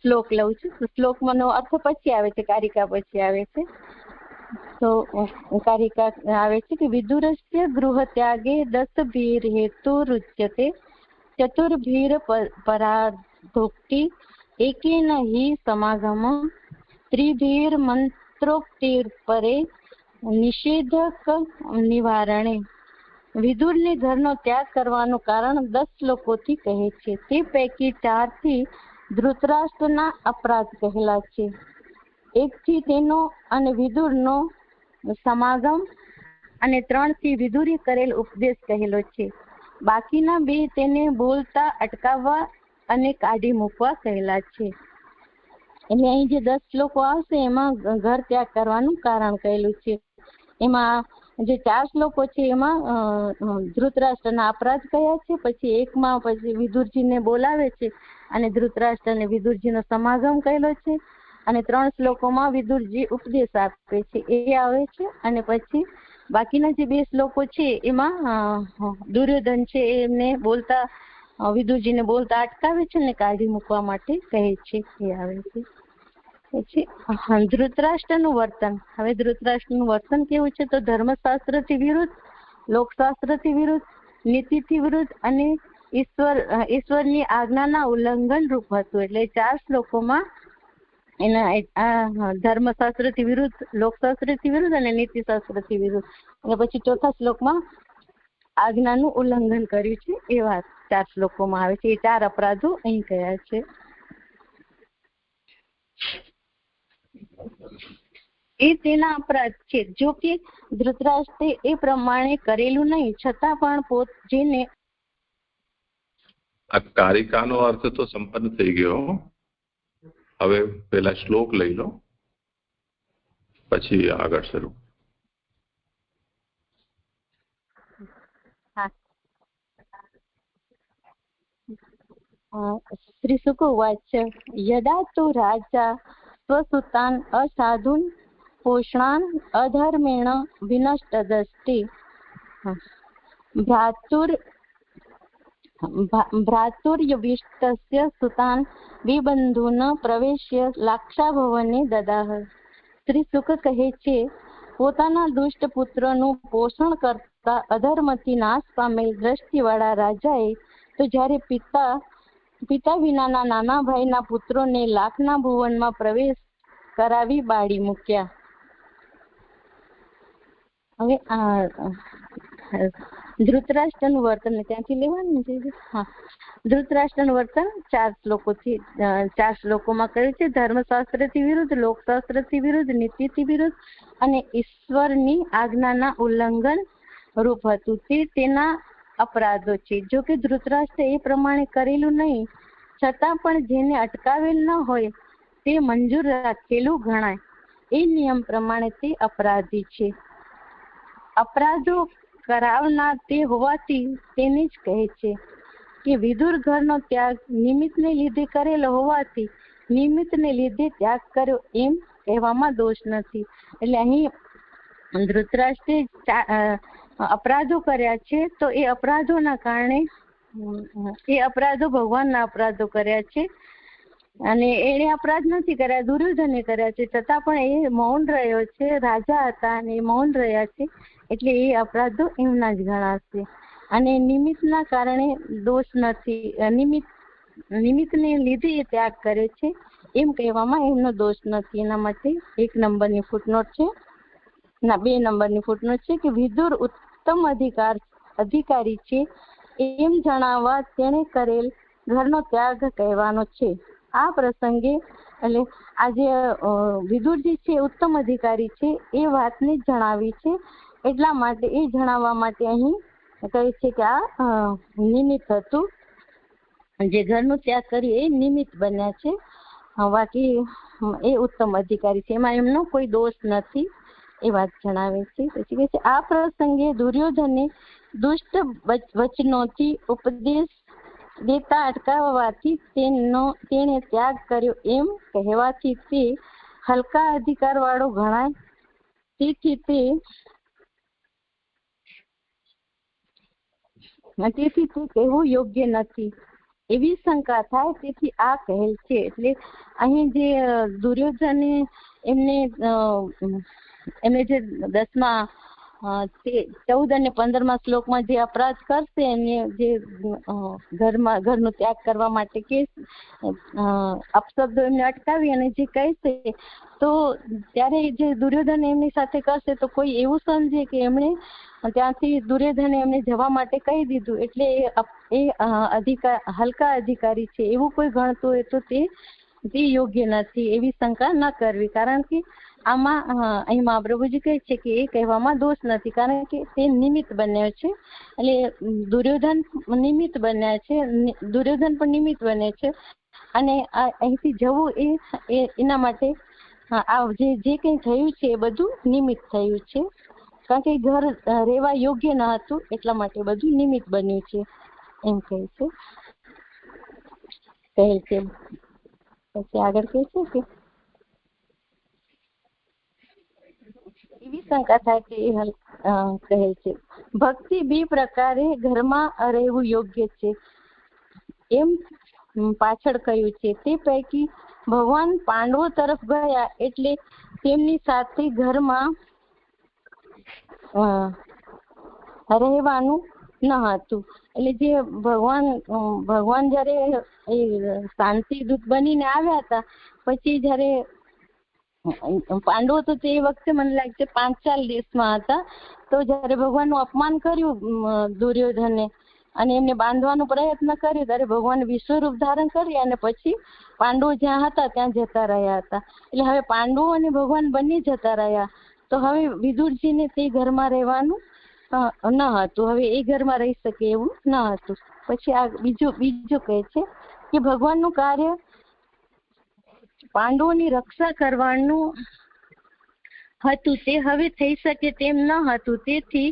શ્લોક લઉં છું. શ્લોકમાંનો અર્થ પછી આવે છે, કારિકા પછી આવે છે. તો કારિકા આવે છે કે વિદુરસ્ય ગૃહ ત્યાગે 10 ભીર હેતુ રુચ્યતે ચતુર્ભીર પરાધોક્તિ એકેન હિ સમાગમ ત્રિભીર મંત્રોક્તિર પરે નિષેધક નિવારણે. વિદુરને ઘરનો ત્યાગ કરવાનું કારણ 10 લોકોથી કહે છે. તે પૈકી 4 થી ધૃતરાષ્ટ્રના અપરાધ કહેલા છે, 1 થી તેનો અને વિદુરનો સમાગમ અને 3 થી વિદુરે કરેલ ઉપદેશ કહેલો છે. બાકીના 2 તેને બોલતા અટકાવવા અને કાઢી મૂકવા કહેલા છે. એટલે અહીં જે 10 શ્લોકો આવશે એમાં ઘર ત્યાગ કરવાનું કારણ કહેલું છે. એમાં જે 4 શ્લોકો છે એમાં ધૃતરાષ્ટ્રના અપરાધ કયા છે, પછી એકમાં પછી વિદુરજીને બોલાવે છે અને ધૃતરાષ્ટ્ર અને વિદુરજીનો સમાગમ કહેલો છે, અને 3 શ્લોકોમાં વિદુરજી ઉપદેશ આપે છે એ આવે છે. અને પછી બાકીના જે 2 શ્લોકો છે એમાં દુર્યોધન છે એમને બોલતા વિદુરજીને બોલતા અટકાવે છે ને કાઢી મૂકવા માટે કહે છે એ આવે છે. પછી ધૃતરાષ્ટ્રનું વર્તન. હવે ધૃતરાષ્ટ્રનું વર્તન કેવું છે તો ધર્મશાસ્ત્રથી વિરુદ્ધ, લોકશાસ્ત્રથી વિરુદ્ધ, નીતિથી વિરુદ્ધ અને ઈશ્વરની આજ્ઞાના ઉલ્લંઘન રૂપ હતું. એટલે 4 શ્લોકોમાં એના ધર્મશાસ્ત્રથી વિરુદ્ધ, લોકશાસ્ત્રથી વિરુદ્ધ અને નીતિશાસ્ત્રથી વિરુદ્ધ, અને પછી 4થા શ્લોકમાં આજ્ઞાનું ઉલ્લંઘન કર્યું છે એવા 4 શ્લોકોમાં આવે છે. એ 4 અપરાધો અહીં કયા છે. એ તેના અપરાધ છે. જો કે ધૃતરાષ્ટ્રે એ પ્રમાણે કરેલું નહીં, છતાં પણ જેને આ કારિકાનો અર્થ તો સંપન્ન થઈ ગયો. હવે પેલા શ્લોક લઈ લો, પછી આગળ શરૂ. શ્રી શુક ઉવાચ યદા તુ રાજા સ્વસુતાન અસાધુન પોષણાન અધર્મેણ વિનષ્ટદસ્તિ ભ્રાતુર્યવિષ્ટસ્ય સુતાન વિબંધુન પ્રવેશ્ય લાક્ષાભવને દદાહ. શ્રી શુક કહે છે, પોતાના દુષ્ટ પુત્રનું પોષણ કરતા અધર્મથી નાશ પામેલ દ્રષ્ટિવાળા રાજાએ તો જ્યારે પિતા વિનાના નાના ભાઈના પુત્રોને લાખના ભુવનમાં પ્રવેશ કરાવી બાળી મૂક્યા. હવે ધૃતરાષ્ટ્રનું વર્તન ત્યાંથી લેવાનું છે. હા, ધૃતરાષ્ટ્રનું વર્તન 4 શ્લોકોમાં કહ્યું છે. ધર્મશાસ્ત્રથી વિરુદ્ધ, લોકશાસ્ત્રથી વિરુદ્ધ, નીતિથી વિરુદ્ધ અને ઈશ્વરની આજ્ઞાના ઉલ્લંઘન રૂપ હતું. તે તેના અપરાધો છે. જો કે ધૃતરાષ્ટ્ર એ પ્રમાણે કરેલું નહીં, છતાં પણ જેને અટકાવેલ ન હોય તે મંજૂર રાખેલું ગણાય. એ નિયમ પ્રમાણે તે અપરાધી છે. અપરાધો કરાવનાર તે હોવાથી તેને જ કહે છે કે વિદુર ઘરનો ત્યાગ નિમિત્તને લીધે કરેલો હોવાથી નિમિત્તને લીધે ત્યાગ કર્યો એમ કહેવામાં દોષ નથી. એટલે અહીં ધૃતરાષ્ટ્રે અપરાધો કર્યા છે તો એ અપરાધોના કારણે એ અપરાધો ભગવાનના અપરાધો કર્યા છે, અને એને અપરાધ નથી કર્યા, દુર્યોધને કર્યા છે, છતાં પણ એ મૌન રહ્યો છે. રાજા હતા અને એ મૌન રહ્યા છે, એટલે એ અપરાધો એમના જ ગણાશે. અને નિમિત્તના કારણે દોષ નથી, નિમિત્તને લીધે એ ત્યાગ કરે છે એમ કહેવામાં એમનો દોષ નથી. એના માટે 1 નંબરની ફૂટનોટ છે, 2 નંબરની ફૂટનોટ છે કે વિદુર ઉત્તમ અધિકારી છે એમ જણાવવા તેણે કરેલ ઘરનો ત્યાગ કહેવાનો છે. આ પ્રસંગે એટલે આજે વિદુરજી છે ઉત્તમ અધિકારી છે એ વાતને જણાવી છે, એટલા માટે એ જણાવવા માટે અહીં કહે છે કે આ નિમિત્ત હતું, જે ઘરનું ત્યાગ કર્યું એ નિમિત્ત બન્યા છે, બાકી એ ઉત્તમ અધિકારી છે, એમાં એમનો કોઈ દોષ નથી એ વાત જણાવે છે. પછી કહે છે આ પ્રસંગે દુર્યોધને દુષ્ટ વચનોથી ઉપદેશ દેતા અટકાવવાથી તેણે ત્યાગ કર્યો એમ કહેવાથી તે હલકા અધિકાર વાળો ગણાય. તેથી તે કહેવું યોગ્ય નથી એવી શંકા થાય, તેથી આ કહેલ છે. એટલે અહીં જે દુર્યોધને એમને એમને જે 10મા 14 અને 15મા શ્લોકમાં જે અપરાધ કરશે એને જે ઘરનો ત્યાગ કરવા માટે કે અપશબ્દો એમને અટકાવી અને જે કહેશે તો ત્યારે જે દુર્યોધન એમની સાથે કરશે તો કોઈ એવું સમજે કે એમણે ત્યાંથી દુર્યોધને એમને જવા માટે કહી દીધું એટલે એ હલકા અધિકારી છે એવું કોઈ ગણતું હોય તો તે યોગ્ય નથી, એવી શંકા ન કરવી. કારણ કે આમાં અહીં મહાપ્રભુજી કહે છે કે એ કહેવામાં દોષ નથી, કારણ કે તે નિમિત્ત બન્યો છે. એટલે દુર્યોધન નિમિત્ત બન્યા છે, દુર્યોધન પણ નિમિત્ત બને છે અને અહીંથી જવું એ એના માટે આ જે કંઈ થયું છે એ બધું નિમિત્ત થયું છે, કારણ કે ઘર રહેવા યોગ્ય ન હતું એટલા માટે બધું નિમિત્ત બન્યું છે એમ કહે છે. પછી આગળ કહે છે કે એવી શંકા થાય કે કહે છે ભક્તિ 2 પ્રકારે ઘરમાં રહેવું યોગ્ય છે એમ પાછળ કહ્યું છે. તે પૈકી ભગવાન પાંડવો તરફ ગયા એટલે તેમની સાથે ઘરમાં રહેવાનું ન હતું. એટલે જે ભગવાન જયારે શાંતિ દૂત બનીને આવ્યા હતા પછી જયારે પાંડવો તો તે વખતે મને લાગે છે 5-4 દેશમાં હતા, તો જયારે ભગવાનનું અપમાન કર્યું દુર્યોધને અને એમને બાંધવાનો પ્રયત્ન કર્યો ત્યારે ભગવાન વિશ્વરૂપ ધારણ કરી અને પછી પાંડવો જ્યાં હતા ત્યાં જતા રહ્યા હતા. એટલે હવે પાંડવો અને ભગવાન બંને જતા રહ્યા તો હવે વિદુરજીને તે ઘરમાં રહેવાનું ન હતું, હવે એ ઘરમાં રહી શકે એવું ન હતું. પછી આ બીજું કહે છે કે ભગવાનનું કાર્ય પાંડવોની રક્ષા કરવાનું હતું તે હવે થઈ શકે તેમ ન હતું, તેથી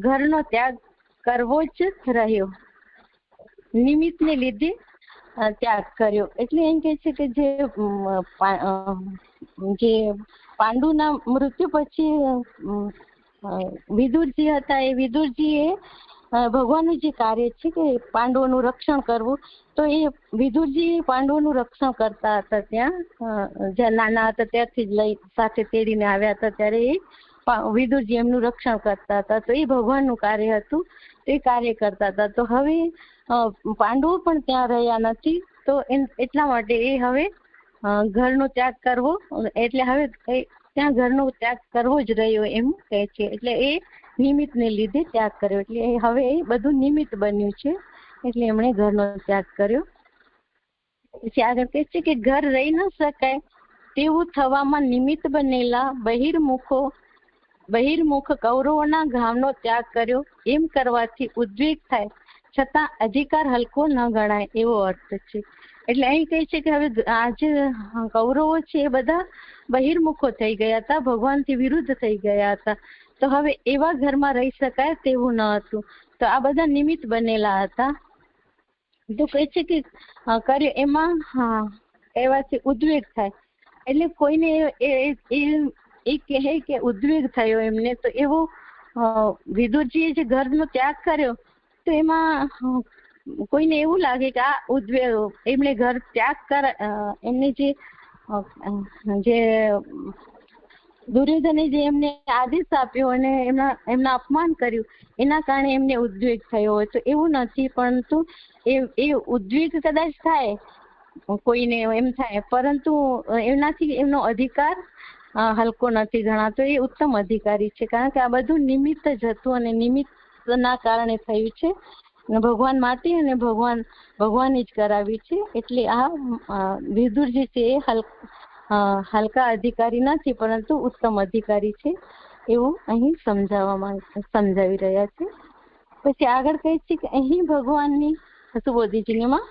ઘરનો ત્યાગ કરવો જ રહ્યો, નિમિત્તને લીધે ત્યાગ કર્યો. એટલે એમ કે છે કે જે પાંડુના મૃત્યુ પછી વિદુરજી હતા એ વિદુરજીએ ભગવાનનું જે કાર્ય છે કે પાંડવોનું રક્ષણ કરવું, તો એ વિદુરજી પાંડવોનું રક્ષણ કરતા હતા. જ્યાં નાના હતા ત્યારથી જ લઈ સાથે તેડીને આવ્યા હતા ત્યારે એ વિદુરજી એમનું રક્ષણ કરતા હતા, તો એ ભગવાનનું કાર્ય હતું, તે કાર્ય કરતા હતા. તો હવે પાંડવો પણ ત્યાં રહ્યા નથી તો એટલા માટે એ હવે ઘરનો ત્યાગ કરવો, એટલે હવે ત્યાં ઘરનો ત્યાગ કરવો જ રહ્યો એમ કહે છે. એટલે એ નિમિત્તને લીધે ત્યાગ કર્યો, એટલે હવે એ બધું નિમિત્ત બન્યું છે એટલે એમણે ઘરનો ત્યાગ કર્યો. પછી આગળ કહે છે કે ઘર રહી ન શકાય તેવું થવામાં નિમિત્ત બનેલા બહિર્મુખ કૌરવોના ગામનો ત્યાગ કર્યો એમ કરવાથી ઉદ્વેગ થાય છતાં અધિકાર હલકો ન ગણાય એવો અર્થ છે. એટલે અહીં કહે છે કે હવે આ જે કૌરવો છે એ બધા બહિર્મુખો થઈ ગયા હતા, ભગવાનથી વિરુદ્ધ થઈ ગયા હતા, તો હવે એવા ઘરમાં રહી શકાય તેવું ન હતું, તો આ બધા નિમિત્ત બનેલા હતા. તો કહે છે કે કર્યો એમાં કહેવાથી ઉદ્વેગ થાય, એટલે કોઈને એ કહે કે ઉદ્વેગ થયો એમને, તો એવો વિદુરજીએ જે ઘરનો ત્યાગ કર્યો તો એમાં કોઈને એવું લાગે કે આ ઉદ્વેગ એમણે ઘર ત્યાગ એમને જે દુર્યોધને જે એમને આદેશ આપ્યો અને એમના અપમાન કર્યું એના કારણે એમને ઉદ્વેગ થયો હોય, તો એવું નથી. પરંતુ એ ઉદ્વેગ કદાચ થાય કોઈને એમ થાય, પરંતુ એનાથી એમનો અધિકાર હલકો નથી ગણાતો, એ ઉત્તમ અધિકારી છે. કારણ કે આ બધું નિમિત્ત જ હતું અને નિમિત્તના કારણે થયું છે, ભગવાન માટે અને ભગવાને જ કરાવ્યું છે. એટલે આ વિદુરજી છે એ હલકા અધિકારી નથી પરંતુ ઉત્તમ અધિકારી છે એવું અહીં સમજાવી રહ્યા છે. પછી આગળ કહે છે કે અહીં ભગવાનની સુબોધીજીમાં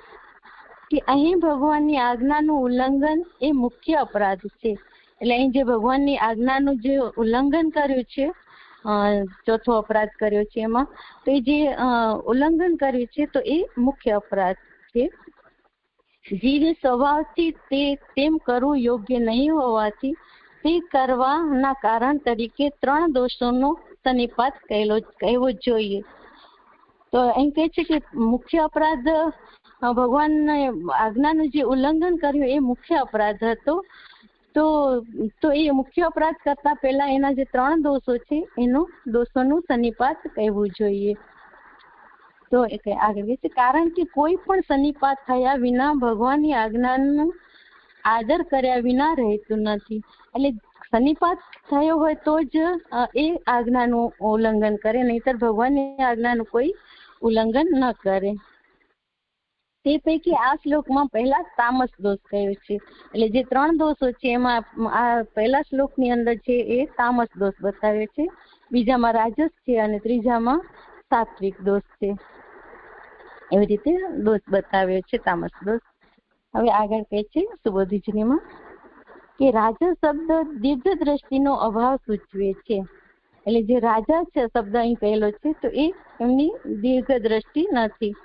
કે અહીં ભગવાનની આજ્ઞાનું ઉલ્લંઘન એ મુખ્ય અપરાધ છે. એટલે અહીં જે ભગવાનની આજ્ઞાનું જે ઉલ્લંઘન કર્યું છે, ચોથો અપરાધ કર્યો છે એમાં, તો એ જે ઉલ્લંઘન કર્યું છે તો એ મુખ્ય અપરાધ છે. જીવે સ્વભાવથી તેમ કરવું યોગ્ય નહીં હોવાથી તે કરવાના કારણ તરીકે 3 દોષોનો સન્નિપાત કહેવો જોઈએ. તો અહીં કહે છે કે મુખ્ય અપરાધ ભગવાનના આજ્ઞાનું જે ઉલ્લંઘન કર્યું એ મુખ્ય અપરાધ હતો. તો એ મુખ્ય અપરાધ કરતા પહેલા એના જે 3 દોષો છે એનો દોષોનું સન્નિપાત કહેવું જોઈએ. તો આગળ છે, કારણ કે કોઈ પણ સન્નિપાત થયા વિના ભગવાનની આજ્ઞાનો આદર કર્યા વિના રહેતું નથી. એટલે સન્નિપાત થયો હોય તો જ એ આજ્ઞાનું ઉલ્લંઘન કરે, નહીતર ભગવાનની આજ્ઞાનું કોઈ ઉલ્લંઘન ન કરે. તે પૈકી આ શ્લોકમાં પહેલા તામસ દોષ કયો છે. એટલે જે 3 દોષો છે એમાં આ પહેલા શ્લોકની અંદર છે એ તામસ દોષ બતાવ્યો છે, બીજામાં રાજસ છે અને ત્રીજામાં સાત્વિક દોષ છે. એવી રીતે દોષ બતાવ્યો છે, તામસ દોષ. હવે આગળ કહે છે સુબોધિજનીમાં કે રાજા શબ્દ દીર્ઘ દ્રષ્ટિનો અભાવ સૂચવે છે. એટલે જે રાજા છે શબ્દ અહીં કહેલો છે તો એ એમની દીર્ઘ દ્રષ્ટિ નથી.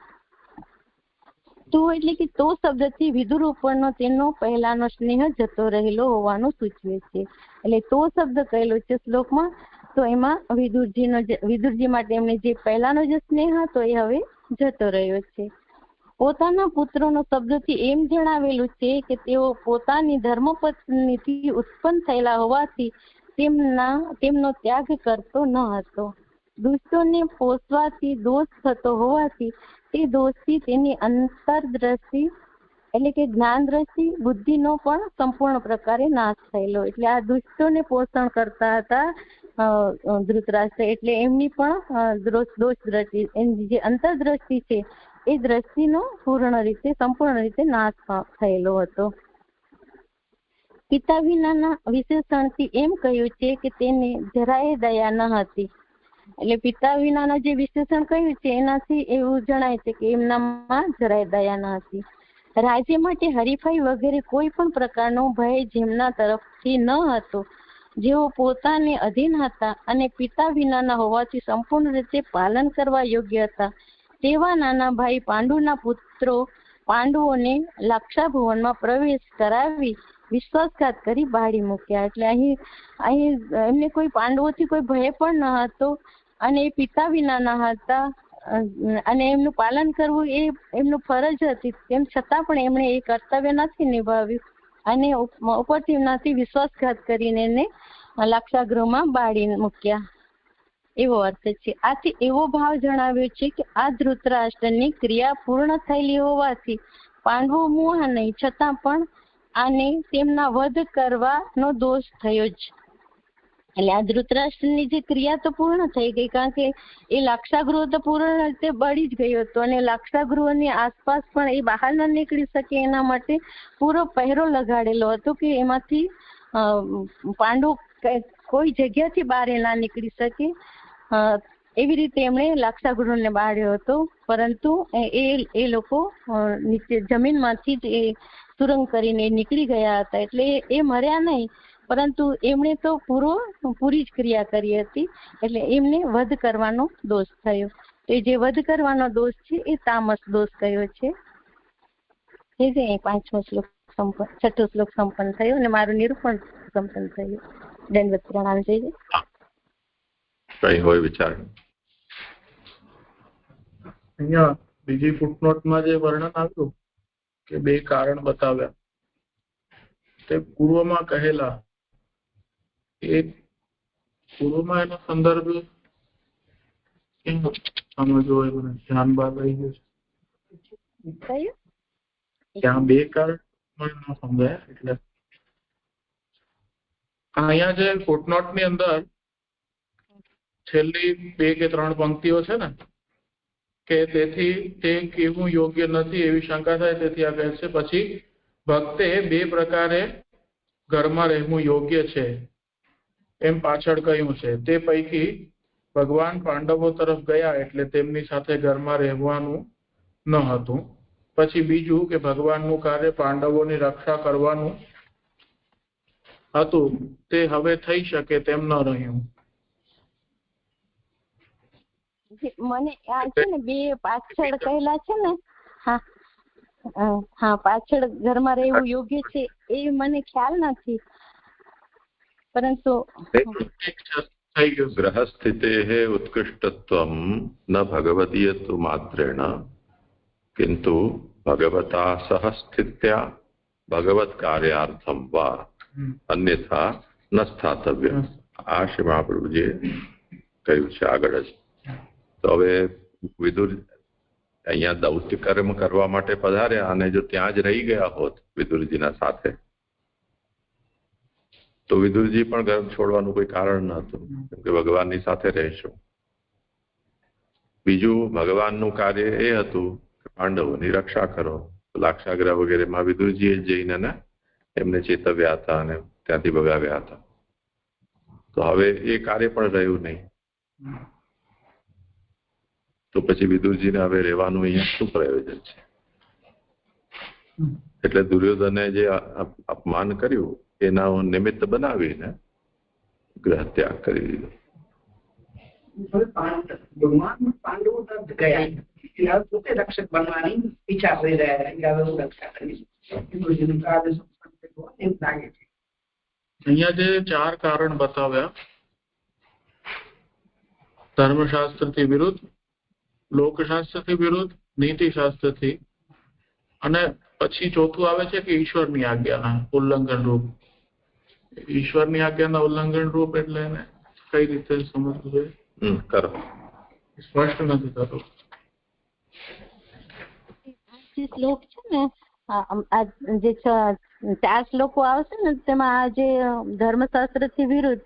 તો એટલે કે તો શબ્દથી વિદુર ઉપરનો તેનો પહેલાનો સ્નેહ જતો રહેલો હોવાનું સૂચવે છે. એટલે તો શબ્દ કહેલો છે શ્લોકમાં, તો એમાં વિદુરજી માટે એમને જે પહેલાનો જે સ્નેહ હતો એ હવે જતો રહ્યો છે. પોતાના પુત્રોનો શબ્દથી એમ જણાવેલું છે કે તેઓ પોતાની ધર્મપત્નીથી ઉત્પન્ન થયેલા હોવાથી તેમનો ત્યાગ કરતો ન હતો. દુષ્ટોને પોષવાથી દોષ થતો હોવાથી તે દોષથી તેની અંતરદ્રષ્ટિ એટલે કે જ્ઞાન દ્રષ્ટિ બુદ્ધિનો પણ સંપૂર્ણ પ્રકારે નાશ થયેલો. એટલે આ દુષ્ટોને પોષણ કરતા હતા ધૃતરાષ્ટ્ર, એટલે એમની પણ દોષ દ્રષ્ટિ, એની જે અંતરદ્રષ્ટિ છે એ દ્રષ્ટિનો સંપૂર્ણ રીતે નાશ થયેલો હતો. પિતા વિનાના વિશેષણથી એમ કહ્યું છે કે તેને જરાય દયા ન હતી. એટલે પિતા વિનાના જે વિશેષણ કહ્યું છે એનાથી એવું જણાય છે કે એમનામાં જરાય દયા ન હતી. રાજ્ય માટે હરીફાઈ વગેરે કોઈ પણ પ્રકારનો ભય જેમના તરફથી ન હતો, જેઓ પોતાને અધીન હતા અને પિતા વિનાના હોવાથી સંપૂર્ણ રીતે પાલન કરવા યોગ્ય હતા, તેવા નાના ભાઈ પાંડુના પુત્રો પાંડવોને લાક્ષાભુવનમાં પ્રવેશ કરાવી વિશ્વાસઘાત કરી બાળી મૂક્યા. એટલે અહીં એમને કોઈ પાંડવોથી કોઈ ભય પણ ન હતો અને એ પિતા વિનાના હતા અને એમનું પાલન કરવું એ એમનું ફરજ હતી. તેમ છતાં પણ એમણે એ કર્તવ્ય નથી નિભાવ્યું અને ઉપરથી એમનાથી વિશ્વાસઘાત કરીને એને લાક્ષાગૃહમાં બાળી મૂક્યા, એવો અર્થ છે. આથી એવો ભાવ જણાવ્યો છે કે આ ધૃતરાષ્ટ્રની ક્રિયા પૂર્ણ થયેલી હોવાથી પાંડવો મોહ નહીં, છતાં પણ આને તેમના વધ કરવાનો દોષ થયો જ. એટલે આ ધૃતરાષ્ટ્રની જે ક્રિયા તો પૂર્ણ થઈ ગઈ, કારણ કે એ લાક્ષાગૃહ તો પૂર્ણ રીતે બળી જ ગયો હતો અને લાક્ષાગૃહની આસપાસ પણ એ બહાર ન નીકળી શકે એના માટે પૂરો પહેરો લગાડેલો હતો કે એમાંથી પાંડુ કોઈ જગ્યાથી બહાર ના નીકળી શકે. એવી રીતે એમણે લાક્ષાગૃહને બાળ્યો હતો, પરંતુ એ લોકો નીચે જમીનમાંથી જ એ સુરંગ કરીને નીકળી ગયા હતા. એટલે એ મર્યા નહીં, પરંતુ એમણે તો પૂરી જ ક્રિયા કરી હતી, એટલે એમને વધ કરવાનો દોષ થયો. તો એ જે વધ કરવાનો દોષ છે એ તામસ દોષ કયો છે. એ જે 5મો શ્લોક સંપન્ન, 6ઠો શ્લોક સંપન્ન થયો અને મારું નિરૂપણ સંપન્ન થયું. દંડવત પ્રણામ. જય જય. કઈ હોય વિચાર? અહીંયા બીજી ફૂટનોટમાં જે વર્ણન આવ્યું કે 2 કારણ બતાવ્યા, તે પૂર્વમાં કહેલા એ પૂર્વમાં એનો સંદર્ભ કેમ સમજવો એ મને ધ્યાન બહાર રહી ગયું છે. ત્યાં 2 કારણ મને ન સમજાય. એટલે અહીંયા જે ફૂટનોટ ની અંદર છેલ્લી 2 કે 3 પંક્તિઓ છે ને, કે તેથી તે કેવું યોગ્ય નથી એવી શંકા થાય, તેથી આ કહે છે પછી ભક્તે 2 પ્રકારે ઘરમાં રહેવું યોગ્ય છે એમ પાછળ કહ્યું છે. તે પૈકી ભગવાન પાંડવો તરફ ગયા એટલે તેમની સાથે ઘરમાં રહેવાનું ન હતું. પછી બીજું કે ભગવાનનું કાર્ય પાંડવોની રક્ષા કરવાનું હતું, તે હવે થઈ શકે તેમ ન રહ્યું. મને આ છે ને 2 પાછળ કહેલા છે ને, હા પાછળ ઘરમાં રહેવું યોગ્ય છે એ મને ખ્યાલ નથી, પરંતુ ગ્રહસ્થિતેઃ ઉત્કૃષ્ટત્વં ન ભગવદીયતુ માત્રેણ કિંતુ ભગવતા સહ સ્થિત્યા ભગવત કાર્યાર્થમ વા અન્યથા ન સ્થાતવ્ય. આ શ્રી મહાપ્રભુજીએ કહ્યું છે આગળ જ. તો હવે વિદુર અહીંયા દૌત્ય કર્મ કરવા માટે પધાર્યા અને જો ત્યાં જ રહી ગયા હોત વિદુરજીના સાથે તો વિદુરજી પણ ઘર છોડવાનું કોઈ કારણ ન હતું, કેમ કે ભગવાનની સાથે રહેશો. બીજું ભગવાનનું કાર્ય એ હતું કે પાંડવોની રક્ષા કરો. લાક્ષાગ્રહ વગેરેમાં વિદુરજીએ જઈને ને એમને ચેતવ્યા હતા અને ત્યાંથી ભગાવ્યા હતા. તો હવે એ કાર્ય પણ રહ્યું નહીં. તો પછી વિદુરજીને હવે રહેવાનું અહીંયા શું પ્રયોજન છે? એટલે દુર્યોધને જે અપમાન કર્યું એના નિમિત્ત બનાવીને ગ્રહ ત્યાગ કરી દીધો. ભગવાન પાંડવો તરફ ગયા, પોતે રક્ષક બનવાની ઈચ્છા કરી રહ્યા હતા કે હવે હું રક્ષા કરીશ. એમ લાગે છે. અહીંયા જે 4 કારણ બતાવ્યા, ધર્મશાસ્ત્રથી વિરુદ્ધ, લોકશાસ્ત્રથી વિરુદ્ધ, નીતિશાસ્ત્રથી, અને પછી ચોથું આવે છે કે ઈશ્વરની આજ્ઞાના ઉલ્લંઘન રૂપ. ઈશ્વરની આજ્ઞાના ઉલ્લંઘન રૂપ એટલે એને કઈ રીતે સમજવું જોઈએ? કરો, સ્પષ્ટ નથી થતું. જે શ્લોક છે ને, જે 4 શ્લોકો આવશે ને તેમાં આ જે ધર્મશાસ્ત્રથી વિરુદ્ધ,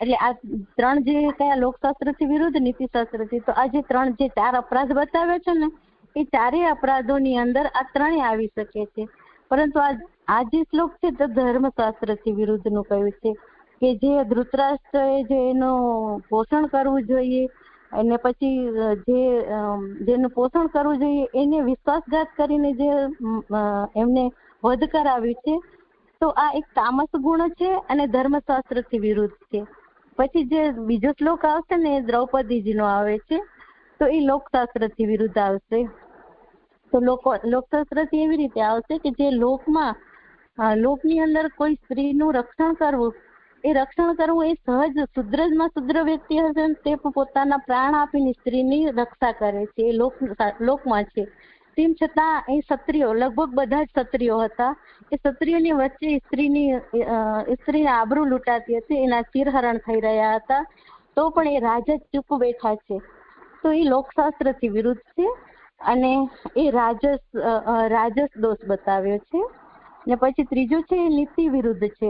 એટલે આ 3 જે કયા લોકશાસ્ત્રથી વિરુદ્ધ, નીતિશાસ્ત્રથી, તો આ જે 4 અપરાધ બતાવ્યા છે ને એ 4 અપરાધોની અંદર આ 3 આવી શકે છે. પરંતુ આ જે શ્લોક છે તો ધર્મશાસ્ત્રથી વિરુદ્ધ નું કહ્યું છે કે જે ધૃતરાષ્ટ્રએ જે એનું પોષણ કરવું જોઈએ અને પછી જેનું પોષણ કરવું જોઈએ એને વિશ્વાસઘાત કરીને જે એમને વધ કરાવ્યું છે, તો આ એક તામસ ગુણ છે અને ધર્મશાસ્ત્રથી વિરુદ્ધ છે. પછી જે બીજો શ્લોક આવશે ને એ દ્રૌપદીજીનો આવે છે, તો એ લોકશાસ્ત્રથી વિરુદ્ધ આવશે. તો લોકશાસ્ત્રથી એવી રીતે આવશે કે જે લોકની અંદર કોઈ સ્ત્રીનું રક્ષણ કરવું, એ રક્ષણ કરવું એ સહજ શુદ્રમાં શુદ્ર વ્યક્તિ હશે તે પોતાના પ્રાણ આપીને સ્ત્રીની રક્ષા કરે છે, એ લોકમાં છે. તેમ છતાં એ ક્ષત્રિયો, લગભગ બધા જ ક્ષત્રિયો હતા, એ ક્ષત્રિયોની વચ્ચે સ્ત્રીને આબરૂ લૂંટાતી હતી, એના ચીરહરણ થઈ રહ્યા હતા, તો પણ એ રાજા ચૂપ બેઠા છે. તો એ લોકશાસ્ત્રથી વિરુદ્ધ છે અને એ રાજસ દોષ બતાવ્યો છે. ને પછી ત્રીજું છે એ નીતિ વિરુદ્ધ છે.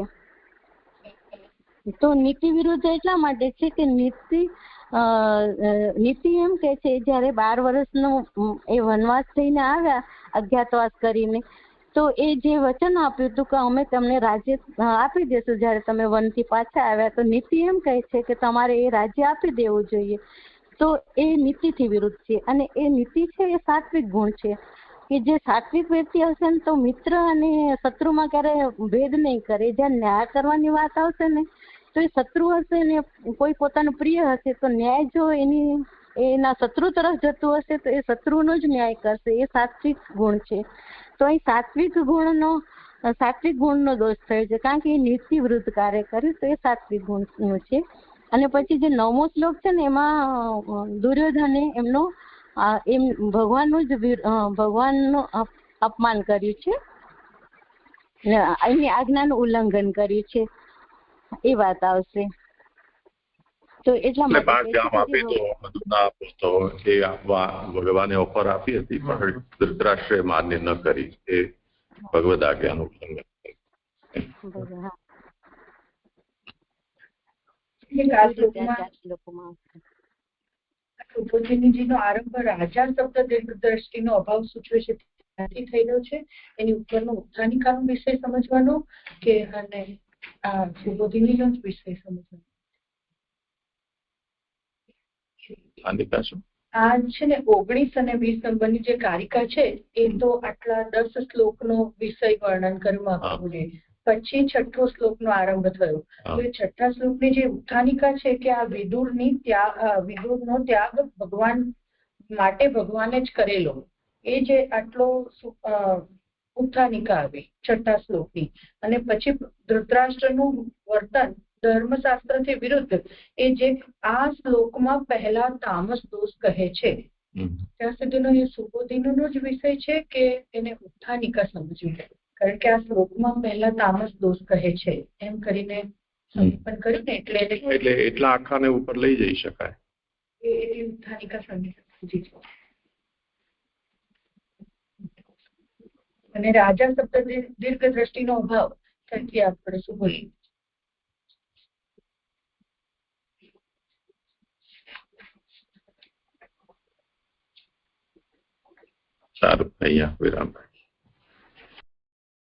તો નીતિ વિરુદ્ધ એટલા માટે છે કે નીતિ એમ કે છે જયારે 12 વર્ષનો એ વનવાસ થઈને આવ્યા અજ્ઞાતવાસ કરીને, તો એ જે વચન આપ્યું હતું કે અમે તમને રાજ્ય આપી દેશું જયારે તમે વનથી પાછા આવ્યા, તો નીતિ એમ કહે છે કે તમારે એ રાજ્ય આપી દેવું જોઈએ. તો એ નીતિથી વિરુદ્ધ છે. અને એ નીતિ છે એ સાત્વિક ગુણ છે કે જે સાત્વિક વ્યક્તિ હશે ને તો મિત્ર અને શત્રુમાં ક્યારે ભેદ નહીં કરે. જ્યાં ન્યાય કરવાની વાત આવશે ને તો એ શત્રુ હશે ને કોઈ પોતાનું પ્રિય હશે તો ન્યાય જો એના શત્રુ તરફ જતું હશે તો એ શત્રુનો જ ન્યાય કરશે. એ સાત્વિક ગુણ છે. તો અહીં સાત્વિક ગુણનો દોષ થયો છે, કારણ કે એ નીતિ વિરુદ્ધ કાર્ય કર્યું, તો એ સાત્વિક ગુણનું છે. અને પછી જે 9મો શ્લોક છે ને એમાં દુર્યોધને ભગવાનનું અપમાન કર્યું છે, એની આજ્ઞાનું ઉલ્લંઘન કર્યું છે, એ વાત આવશે. તો એટલા માટે 5 ગામ આપી તો બધું ના આપો તો એ આપવા ભગવાને ઓફર આપી હતી, પણ ધૃતરાષ્ટ્રએ માન્ય ન કરી, એ ભગવદ આજ્ઞાનું ઉલ્લંઘન કર્યું. સુબોધિનીજીનો આરંભ રાજા શબ્દ દીર્ઘદ્રષ્ટિનો અભાવ સૂચવે છે ત્યાંથી થયેલો છે. એની ઉપરનો ઉત્થાનિકાનો વિષય સમજવાનો કે અને આ સુબોધિનીનો જ વિષય સમજવાનો? આ છે ને 19 અને 20 નંબરની જે કારિકા છે એ તો આટલા 10 શ્લોકનો વિષય વર્ણન કર્યું મહાપ્રભુએ. પછી 6થો શ્લોકનો આરંભ થયો. તો એ 6થા શ્લોકની જે ઉત્થાનિકા છે કે આ વિદુરનો ત્યાગ ભગવાન માટે ભગવાને જ કરેલો, એ જે આટલો ઉત્થાનિકા આવી 6થા શ્લોકની. અને પછી ધૃતરાષ્ટ્રનું વર્તન ધર્મશાસ્ત્રથી વિરુદ્ધ, એ જે આ શ્લોકમાં પહેલા તામસ દોષ કહે છે, ત્યાં સુધીનો એ સુબોધિનીનો જ વિષય છે કે એને ઉત્થાનિકા સમજવું? કારણ કે આ શ્લોકમાં પહેલા તામસ દોષ કહે છે એમ કરીને સમર્પણ કર્યું ને એટલે એટલા આખાને ઉપર લઈ જઈ શકાય. એટલી ઉત્થાનિકા સુધી છે. અને રાજા શબ્દ દીર્ઘ દ્રષ્ટિનો અભાવ થકી આપણે શું બોલીએ? સારું, અહીંયા વિરામ.